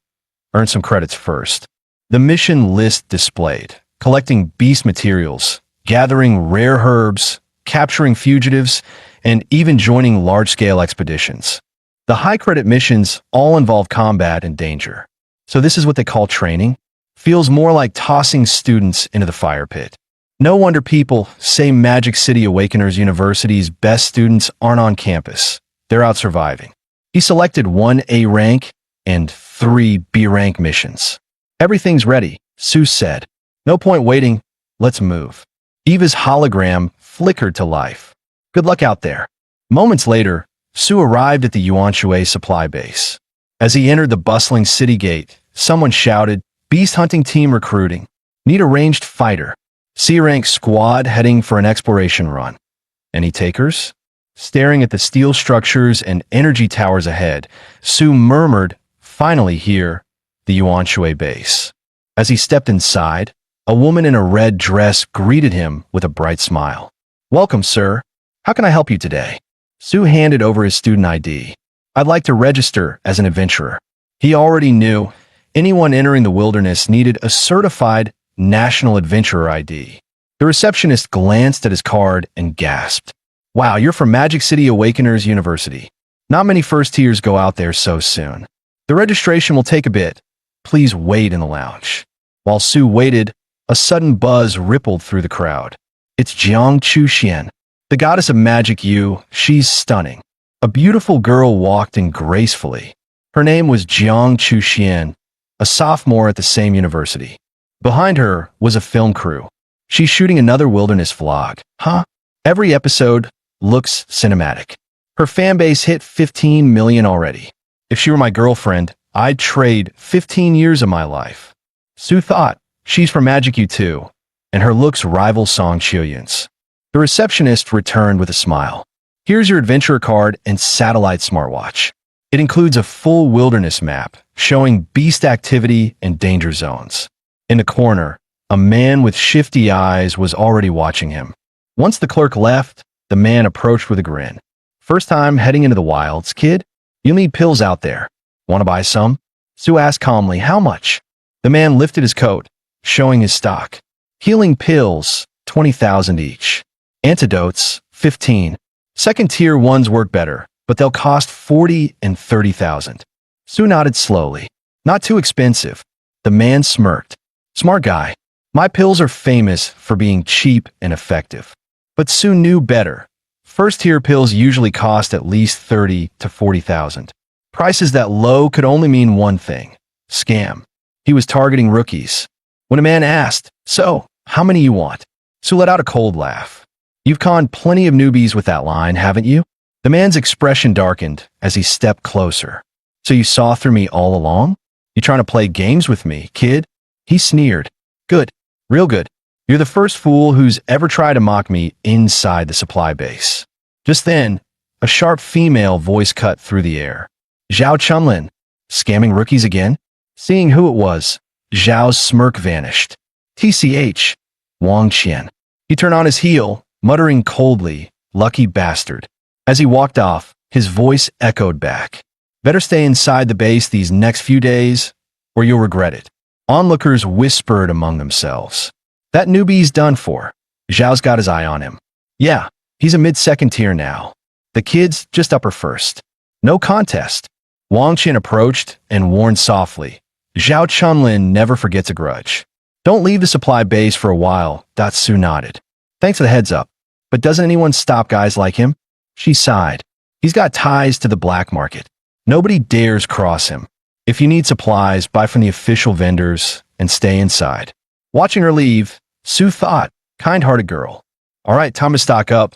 Earn some credits first. The mission list displayed. Collecting beast materials, gathering rare herbs, capturing fugitives, and even joining large-scale expeditions. The high-credit missions all involve combat and danger. So this is what they call training? Feels more like tossing students into the fire pit. No wonder people say Magic City Awakeners University's best students aren't on campus. They're out surviving. He selected 1 A rank and 3 B rank missions. Everything's ready, Sue said. No point waiting, let's move. Eva's hologram flickered to life. Good luck out there. Moments later, Sue arrived at the Yuanshui supply base. As he entered the bustling city gate, someone shouted, Beast hunting team recruiting. Need a ranged fighter. C-rank squad heading for an exploration run. Any takers? Staring at the steel structures and energy towers ahead, Sue murmured, finally here, the Yuanshui base. As he stepped inside, a woman in a red dress greeted him with a bright smile. Welcome, sir. How can I help you today? Sue handed over his student ID. I'd like to register as an adventurer. He already knew anyone entering the wilderness needed a certified National Adventurer ID. The receptionist glanced at his card and gasped. Wow, you're from Magic City Awakeners University. Not many first tiers go out there so soon. The registration will take a bit. Please wait in the lounge. While Sue waited, a sudden buzz rippled through the crowd. It's Jiang Chuxian, the goddess of magic Yu. She's stunning. A beautiful girl walked in gracefully. Her name was Jiang Chuxian, a sophomore at the same university. Behind her was a film crew. She's shooting another wilderness vlog. Huh? Every episode looks cinematic. Her fan base hit 15 million already. If she were my girlfriend, I'd trade 15 years of my life. Sue thought, she's from Magic U too, and her looks rival Song Chiuyun's. The receptionist returned with a smile. Here's your adventurer card and satellite smartwatch. It includes a full wilderness map showing beast activity and danger zones. In the corner, a man with shifty eyes was already watching him. Once the clerk left, the man approached with a grin. First time heading into the wilds, kid? You'll need pills out there. Want to buy some? Sue asked calmly, how much? The man lifted his coat, showing his stock. Healing pills, 20,000 each. Antidotes, 15. Second tier ones work better, but they'll cost 40 and 30,000. Sue nodded slowly. Not too expensive. The man smirked. Smart guy. My pills are famous for being cheap and effective. But Sue knew better. First tier pills usually cost at least 30 to 40,000. Prices that low could only mean one thing. Scam. He was targeting rookies. When a man asked, so, how many you want? Sue let out a cold laugh. You've conned plenty of newbies with that line, haven't you? The man's expression darkened as he stepped closer. So you saw through me all along? You trying to play games with me, kid? He sneered. Good. Real good. You're the first fool who's ever tried to mock me inside the supply base. Just then, a sharp female voice cut through the air. Zhao Chunlin, scamming rookies again? Seeing who it was, Zhao's smirk vanished. TCH, Wang Qian. He turned on his heel, muttering coldly, "Lucky bastard." As he walked off, his voice echoed back. Better stay inside the base these next few days, or you'll regret it. Onlookers whispered among themselves. That newbie's done for. Zhao's got his eye on him. Yeah, he's a mid-second tier now. The kid's just upper first. No contest. Wang Qian approached and warned softly. Zhao Chunlin never forgets a grudge. Don't leave the supply base for a while, Su nodded. Thanks for the heads up. But doesn't anyone stop guys like him? She sighed. He's got ties to the black market. Nobody dares cross him. If you need supplies, buy from the official vendors and stay inside. Watching her leave, Su thought, kind-hearted girl. All right, time to stock up.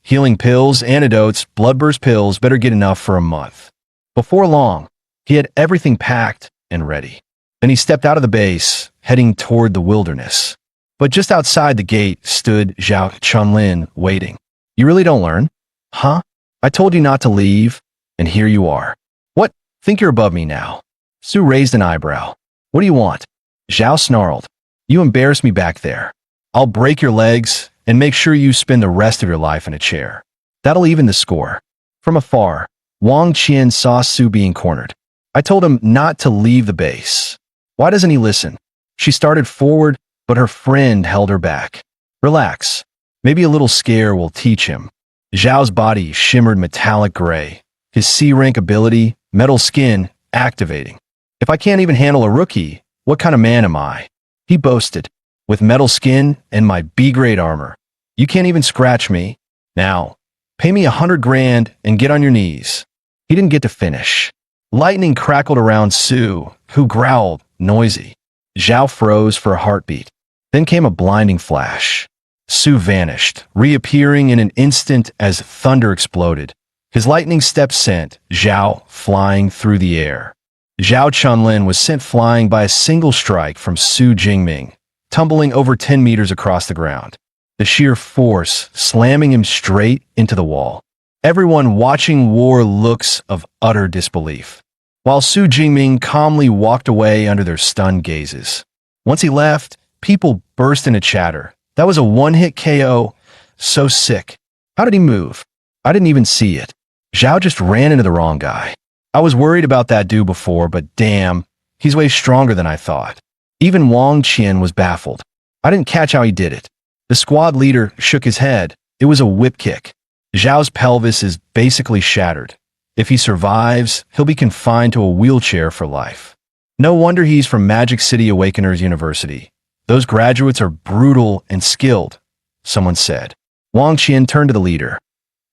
Healing pills, antidotes, bloodburst pills, better get enough for a month. Before long, he had everything packed and ready. Then he stepped out of the base, heading toward the wilderness. But just outside the gate stood Zhao Chunlin, waiting. You really don't learn? Huh? I told you not to leave, and here you are. What? Think you're above me now? Su raised an eyebrow. What do you want? Zhao snarled. You embarrassed me back there. I'll break your legs and make sure you spend the rest of your life in a chair. That'll even the score. From afar, Wang Qian saw Su being cornered. I told him not to leave the base. Why doesn't he listen? She started forward, but her friend held her back. Relax. Maybe a little scare will teach him. Zhao's body shimmered metallic gray. His C-rank ability, metal skin, activating. If I can't even handle a rookie, what kind of man am I? He boasted. With metal skin and my B-grade armor. You can't even scratch me. Now, pay me 100 grand and get on your knees. He didn't get to finish. Lightning crackled around Su, who growled, noisy. Zhao froze for a heartbeat. Then came a blinding flash. Su vanished, reappearing in an instant as thunder exploded. His lightning step sent Zhao flying through the air. Zhao Chunlin was sent flying by a single strike from Su Jingming, tumbling over 10 meters across the ground. The sheer force slamming him straight into the wall. Everyone watching wore looks of utter disbelief, while Su Jingming calmly walked away under their stunned gazes. Once he left, people burst into chatter. That was a one-hit KO. So sick. How did he move? I didn't even see it. Zhao just ran into the wrong guy. I was worried about that dude before, but damn, he's way stronger than I thought. Even Wang Qian was baffled. I didn't catch how he did it. The squad leader shook his head. It was a whip kick. Zhao's pelvis is basically shattered. If he survives, he'll be confined to a wheelchair for life. No wonder he's from Magic City Awakeners University. Those graduates are brutal and skilled, someone said. Wang Qian turned to the leader.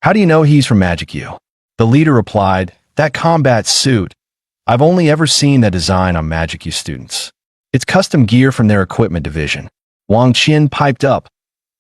How do you know he's from Magic U? The leader replied, that combat suit. I've only ever seen that design on Magic U students. It's custom gear from their equipment division. Wang Qian piped up.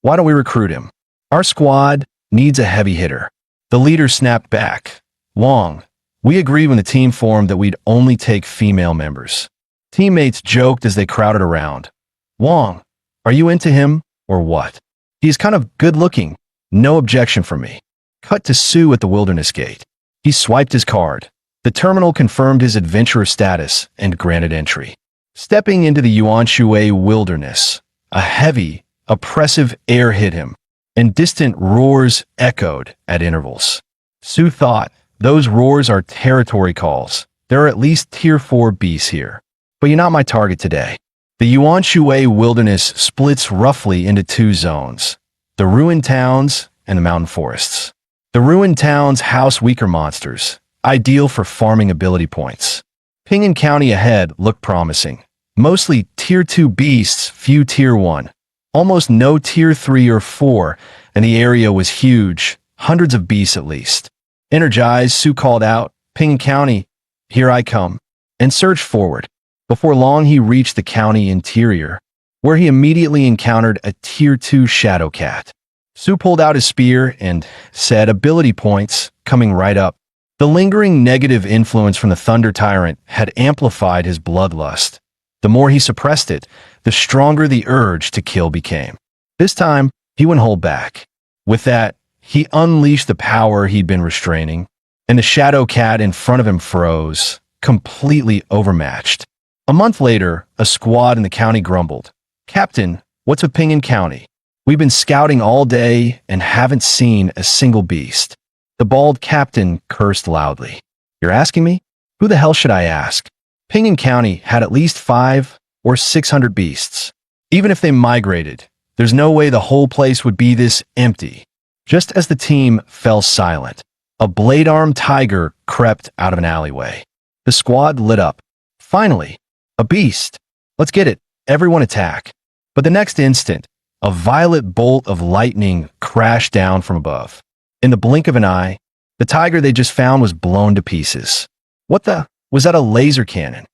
Why don't we recruit him? Our squad needs a heavy hitter. The leader snapped back. Wang, we agreed when the team formed that we'd only take female members. Teammates joked as they crowded around. Wang, are you into him or what? He's kind of good looking. No objection from me. Cut to Su at the wilderness gate. He swiped his card. The terminal confirmed his adventurer status and granted entry. Stepping into the Yuanshui wilderness, a heavy, oppressive air hit him, and distant roars echoed at intervals. Su thought, those roars are territory calls. There are at least tier 4 beasts here. But you're not my target today. The Yuanshui wilderness splits roughly into 2 zones, the ruined towns and the mountain forests. The ruined towns house weaker monsters, ideal for farming ability points. Ping'an County ahead looked promising. Mostly tier 2 beasts, few tier 1. Almost no tier 3 or 4, and the area was huge, hundreds of beasts at least. Energized, Su called out, Ping'an County, here I come, and surged forward. Before long he reached the county interior, where he immediately encountered a tier 2 shadow cat. Su pulled out his spear and said ability points, coming right up. The lingering negative influence from the Thunder Tyrant had amplified his bloodlust. The more he suppressed it, the stronger the urge to kill became. This time, he wouldn't hold back. With that, He unleashed the power he'd been restraining, and the shadow cat in front of him froze, completely overmatched. A month later, a squad in the county grumbled. "Captain, what's with Ping'an County? We've been scouting all day and haven't seen a single beast." The bald captain cursed loudly. "You're asking me? Who the hell should I ask? Ping'an County had at least 500 or 600 beasts. Even if they migrated, there's no way the whole place would be this empty." Just as the team fell silent, a blade-armed tiger crept out of an alleyway. The squad lit up. "Finally, a beast. Let's get it. Everyone attack." But the next instant, a violet bolt of lightning crashed down from above. In the blink of an eye, the tiger they just found was blown to pieces. "What the? Was that a laser cannon?"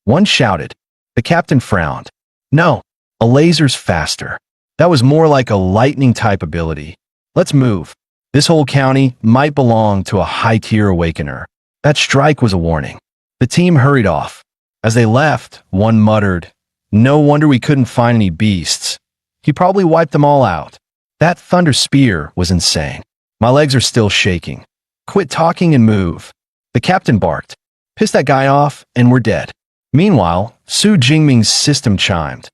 One shouted. The captain frowned. "No, a laser's faster. That was more like a lightning-type ability. Let's move. This whole county might belong to a high-tier awakener." That strike was a warning. The team hurried off. As they left, one muttered, "No wonder we couldn't find any beasts. He probably wiped them all out." That thunder spear was insane. My legs are still shaking. "Quit talking and move." The captain barked. "Piss that guy off, and we're dead." Meanwhile, Su Jingming's system chimed.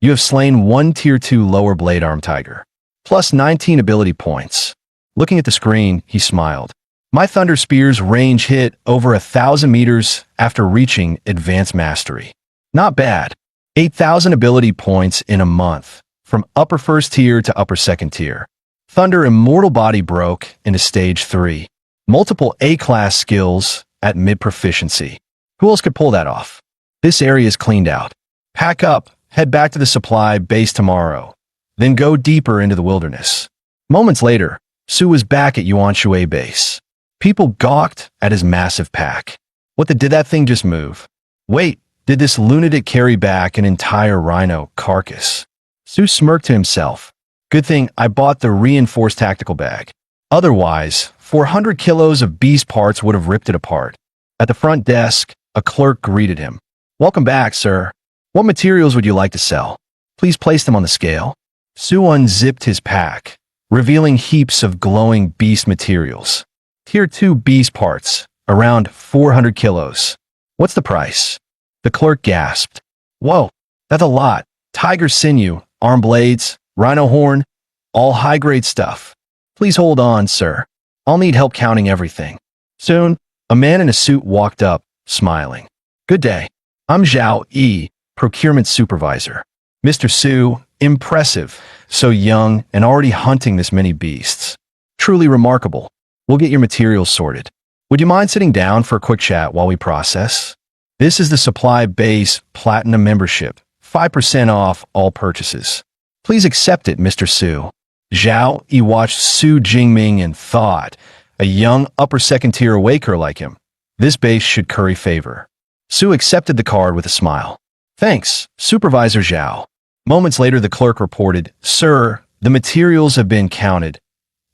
"You have slain one Tier 2 lower blade arm tiger. Plus 19 ability points." Looking at the screen, he smiled. "My thunder spear's range hit over 1,000 meters after reaching advanced mastery. Not bad. 8,000 ability points in a month, from upper first tier to upper second tier. Thunder immortal body broke into stage 3. Multiple A-class skills at mid-proficiency. Who else could pull that off? This area is cleaned out. Pack up, head back to the supply base tomorrow, then go deeper into the wilderness." Moments later, Su was back at Yuanshui base. People gawked at his massive pack. Did that thing just move? Wait, did this lunatic carry back an entire rhino carcass? Su smirked to himself. "Good thing I bought the reinforced tactical bag. Otherwise, 400 kilos of beast parts would have ripped it apart." At the front desk, a clerk greeted him. "Welcome back, sir. What materials would you like to sell? Please place them on the scale." Su unzipped his pack, revealing heaps of glowing beast materials. Tier 2 beast parts, around 400 kilos. "What's the price?" The clerk gasped. "Whoa, that's a lot. Tiger sinew, arm blades, rhino horn, all high-grade stuff. Please hold on, sir. I'll need help counting everything." Soon, a man in a suit walked up, smiling. "Good day. I'm Zhao Yi, procurement supervisor. Mr. Su, impressive. So young and already hunting this many beasts. Truly remarkable. We'll get your materials sorted. Would you mind sitting down for a quick chat while we process? This is the supply base platinum membership, 5% off all purchases. Please accept it, Mr. Su." Zhao Yi watched Su Jingming and thought, a young upper second tier awaker like him, this base should curry favor. Su accepted the card with a smile. "Thanks, Supervisor Zhao." Moments later, the clerk reported, "Sir, the materials have been counted.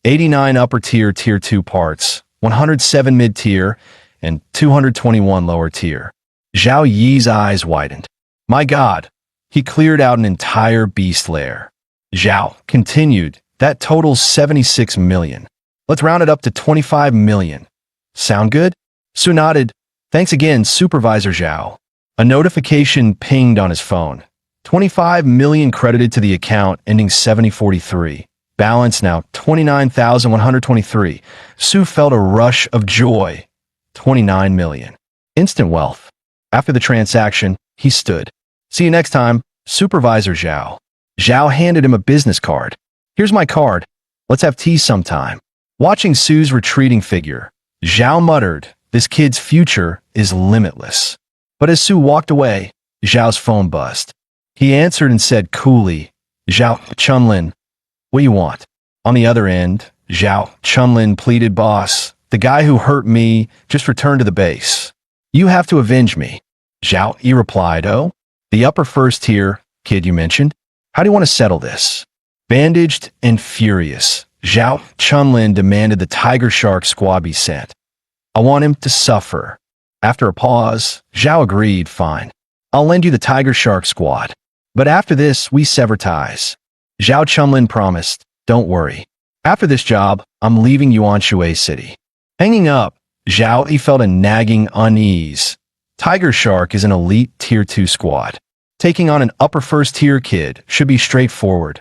89 upper tier tier 2 parts, 107 mid-tier, and 221 lower tier." Zhao Yi's eyes widened. "My God, he cleared out an entire beast lair." Zhao continued, "That totals 76 million. Let's round it up to 25 million. Sound good?" Su nodded. "Thanks again, Supervisor Zhao." A notification pinged on his phone. 25 million credited to the account ending 7043. Balance now 29,123. Su felt a rush of joy. 29 million. Instant wealth. After the transaction, he stood. "See you next time, Supervisor Zhao." Zhao handed him a business card. "Here's my card. Let's have tea sometime." Watching Su's retreating figure, Zhao muttered, "This kid's future is limitless." But as Su walked away, Zhao's phone buzzed. He answered and said coolly, "Zhao Chunlin, what do you want?" On the other end, Zhao Chunlin pleaded, "Boss, the guy who hurt me just returned to the base. You have to avenge me." Zhao Yi replied, "Oh, the upper first tier kid you mentioned? How do you want to settle this?" Bandaged and furious, Zhao Chunlin demanded the Tiger Shark squad be sent. "I want him to suffer." After a pause, Zhao agreed, "Fine. I'll lend you the Tiger Shark squad. But after this, we sever ties." Zhao Chunlin promised, "Don't worry. After this job, I'm leaving Yuan Shui City. Hanging up, Zhao Yi felt a nagging unease. Tiger Shark is an elite Tier 2 squad. Taking on an upper first-tier kid should be straightforward,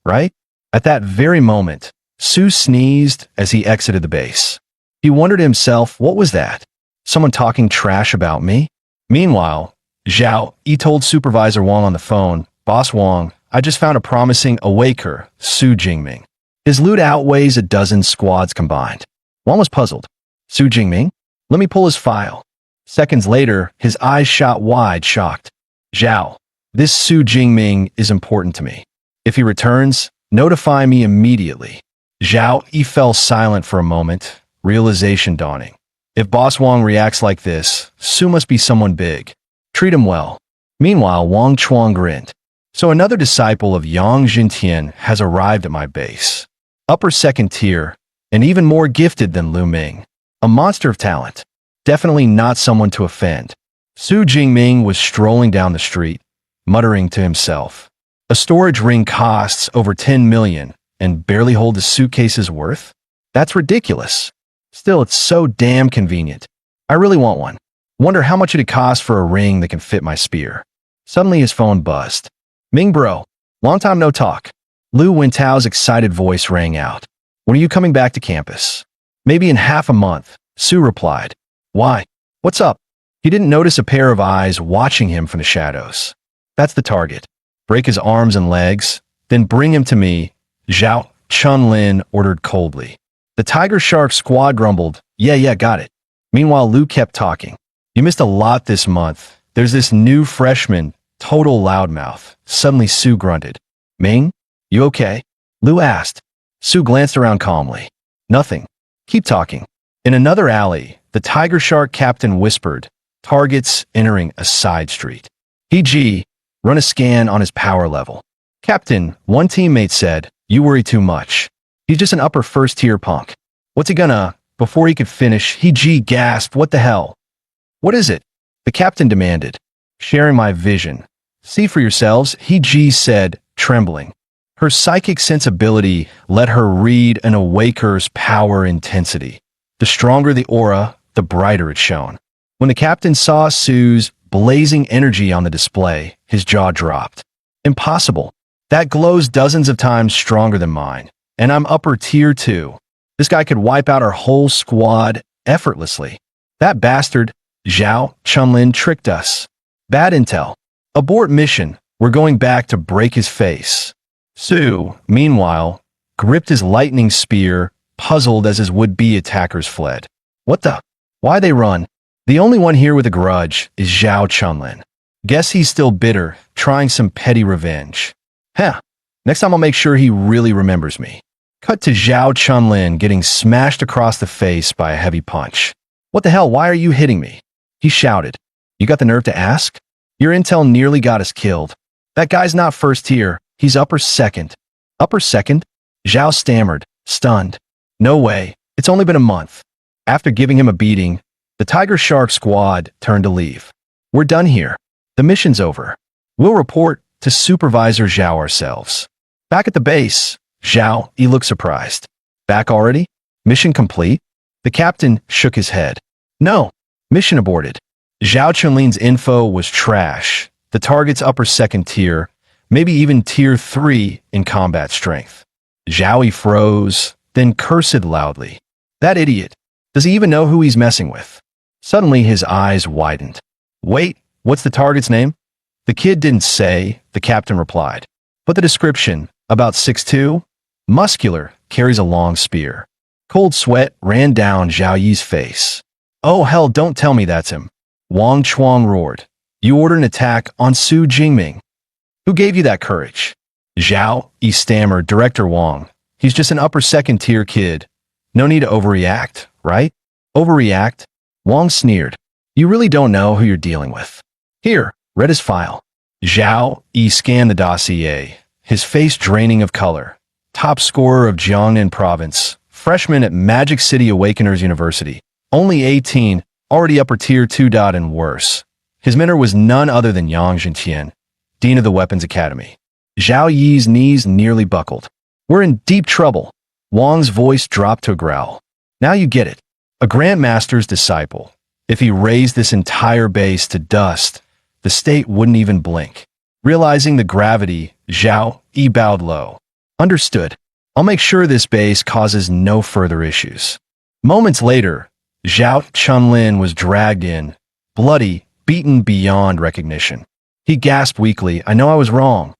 right? At that very moment, Su sneezed as he exited the base. He wondered to himself, what was that? Someone talking trash about me? Meanwhile, Zhao Yi told Supervisor Wang on the phone, Boss Wang, I just found a promising awaker, Su Jingming. His loot outweighs a dozen squads combined. Wang was puzzled. Su Jingming? Let me pull his file. Seconds later, his eyes shot wide, shocked. Zhao, this Su Jingming is important to me. If he returns, notify me immediately. Zhao Yi fell silent for a moment, realization dawning. If Boss Wang reacts like this, Su must be someone big. Treat him well. Meanwhile, Wang Chuang grinned. So another disciple of Yang Jintian has arrived at my base. Upper second tier, and even more gifted than Lu Ming. A monster of talent. Definitely not someone to offend. Su Jingming was strolling down the street, muttering to himself. A storage ring costs over 10 million and barely holds a suitcase's worth? That's ridiculous. Still, it's so damn convenient. I really want one. Wonder how much it'd cost for a ring that can fit my spear. Suddenly his phone buzzed. Ming bro, long time no talk. Lu Wintao's excited voice rang out. When are you coming back to campus? Maybe in half a month, Su replied. Why? What's up? He didn't notice a pair of eyes watching him from the shadows. That's the target. Break his arms and legs, then bring him to me, Zhao Chunlin ordered coldly. The Tiger Shark squad grumbled, yeah, got it. Meanwhile, Lu kept talking. You missed a lot this month. There's this new freshman, total loudmouth. Suddenly Su grunted. Ming, you okay? Lu asked. Su glanced around calmly. Nothing. Keep talking. In another alley, the Tiger Shark captain whispered, targets entering a side street. PG, run a scan on his power level. Captain, one teammate said, you worry too much. He's just an upper first-tier punk. What's he gonna? Before he could finish, He-G gasped, what the hell? What is it? The captain demanded. Sharing my vision. See for yourselves, He-G said, trembling. Her psychic sensibility let her read an awaker's power intensity. The stronger the aura, the brighter it shone. When the captain saw Su's blazing energy on the display, his jaw dropped. Impossible. That glow's dozens of times stronger than mine. And I'm upper tier 2. This guy could wipe out our whole squad effortlessly. That bastard, Zhao Chunlin, tricked us. Bad intel. Abort mission. We're going back to break his face. Su, meanwhile, gripped his lightning spear, puzzled as his would-be attackers fled. What the? Why they run? The only one here with a grudge is Zhao Chunlin. Guess he's still bitter, trying some petty revenge. Next time I'll make sure he really remembers me. Cut to Zhao Chunlin getting smashed across the face by a heavy punch. What the hell, why are you hitting me? He shouted. You got the nerve to ask? Your intel nearly got us killed. That guy's not first tier, he's upper second. Upper second? Zhao stammered, stunned. No way, it's only been a month. After giving him a beating, the Tiger Shark squad turned to leave. We're done here. The mission's over. We'll report to Supervisor Zhao ourselves. Back at the base, Zhao, he looked surprised. Back already? Mission complete? The captain shook his head. No, mission aborted. Zhao Chunlin's info was trash. The target's upper second tier, maybe even tier 3 in combat strength. Zhao Yi froze, then cursed loudly. That idiot. Does he even know who he's messing with? Suddenly his eyes widened. Wait, what's the target's name? The kid didn't say, the captain replied. But the description, about 6'2", muscular, carries a long spear. Cold sweat ran down Zhao Yi's face. Oh hell, don't tell me that's him. Wang Chuang roared. You ordered an attack on Su Jingming. Who gave you that courage? Zhao Yi stammered, Director Wang. He's just an upper second tier kid. No need to overreact, right? Overreact? Wang sneered. You really don't know who you're dealing with. Here, read his file. Zhao Yi scanned the dossier, his face draining of color. Top scorer of Jiangnan Province, freshman at Magic City Awakeners University. Only 18, already upper tier 2. And worse. His mentor was none other than Yang Jintian, dean of the Weapons Academy. Zhao Yi's knees nearly buckled. We're in deep trouble. Wang's voice dropped to a growl. Now you get it. A Grandmaster's disciple. If he raised this entire base to dust, the state wouldn't even blink. Realizing the gravity, Zhao Yi bowed low. Understood. I'll make sure this base causes no further issues. Moments later, Zhao Chunlin was dragged in, bloody, beaten beyond recognition. He gasped weakly, I know I was wrong.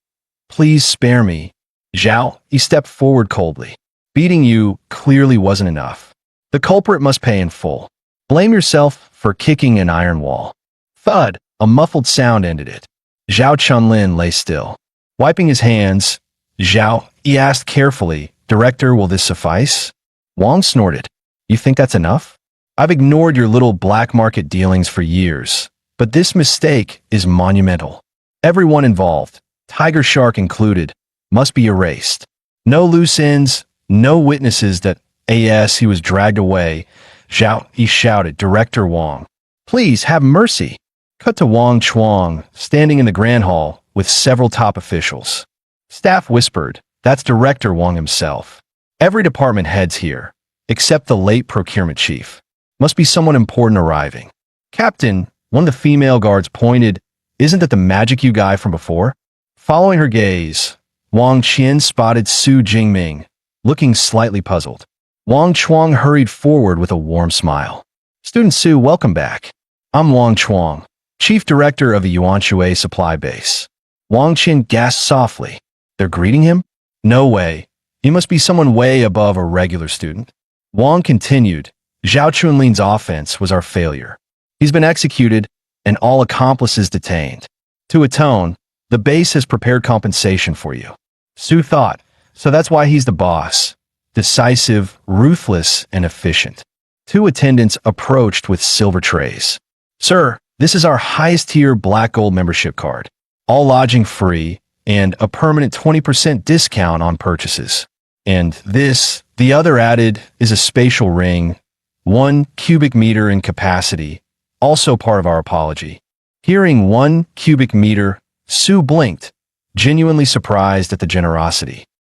Please spare me. Zhao, he stepped forward coldly. Beating you clearly wasn't enough. The culprit must pay in full. Blame yourself for kicking an iron wall. Thud, a muffled sound ended it. Zhao Chunlin lay still. Wiping his hands, Zhao, he asked carefully, Director, will this suffice? Wang snorted. You think that's enough? I've ignored your little black market dealings for years, but this mistake is monumental. Everyone involved, Tiger Shark included, must be erased. No loose ends, no witnesses that he was dragged away. Zhao, he shouted, Director Wang. Please have mercy. Cut to Wang Chuang, standing in the Grand Hall with several top officials. Staff whispered, that's Director Wang himself. Every department heads here, except the late procurement chief. Must be someone important arriving. Captain, one of the female guards pointed, isn't that the magic you guy from before? Following her gaze, Wang Qian spotted Su Jingming, looking slightly puzzled. Wang Chuang hurried forward with a warm smile. Student Su, welcome back. I'm Wang Chuang, Chief Director of the Yuanshui Supply Base. Wang Qian gasped softly. They're greeting him? No way. He must be someone way above a regular student. Wang continued, Zhao Chunlin's offense was our failure. He's been executed and all accomplices detained. To atone, the base has prepared compensation for you. Su thought, so that's why he's the boss. Decisive, ruthless, and efficient. Two attendants approached with silver trays. Sir, this is our highest tier black gold membership card. All lodging free and a permanent 20% discount on purchases. And this, the other added, is a spatial ring, 1 cubic meter in capacity, also part of our apology. Hearing 1 cubic meter, Su blinked, genuinely surprised at the generosity.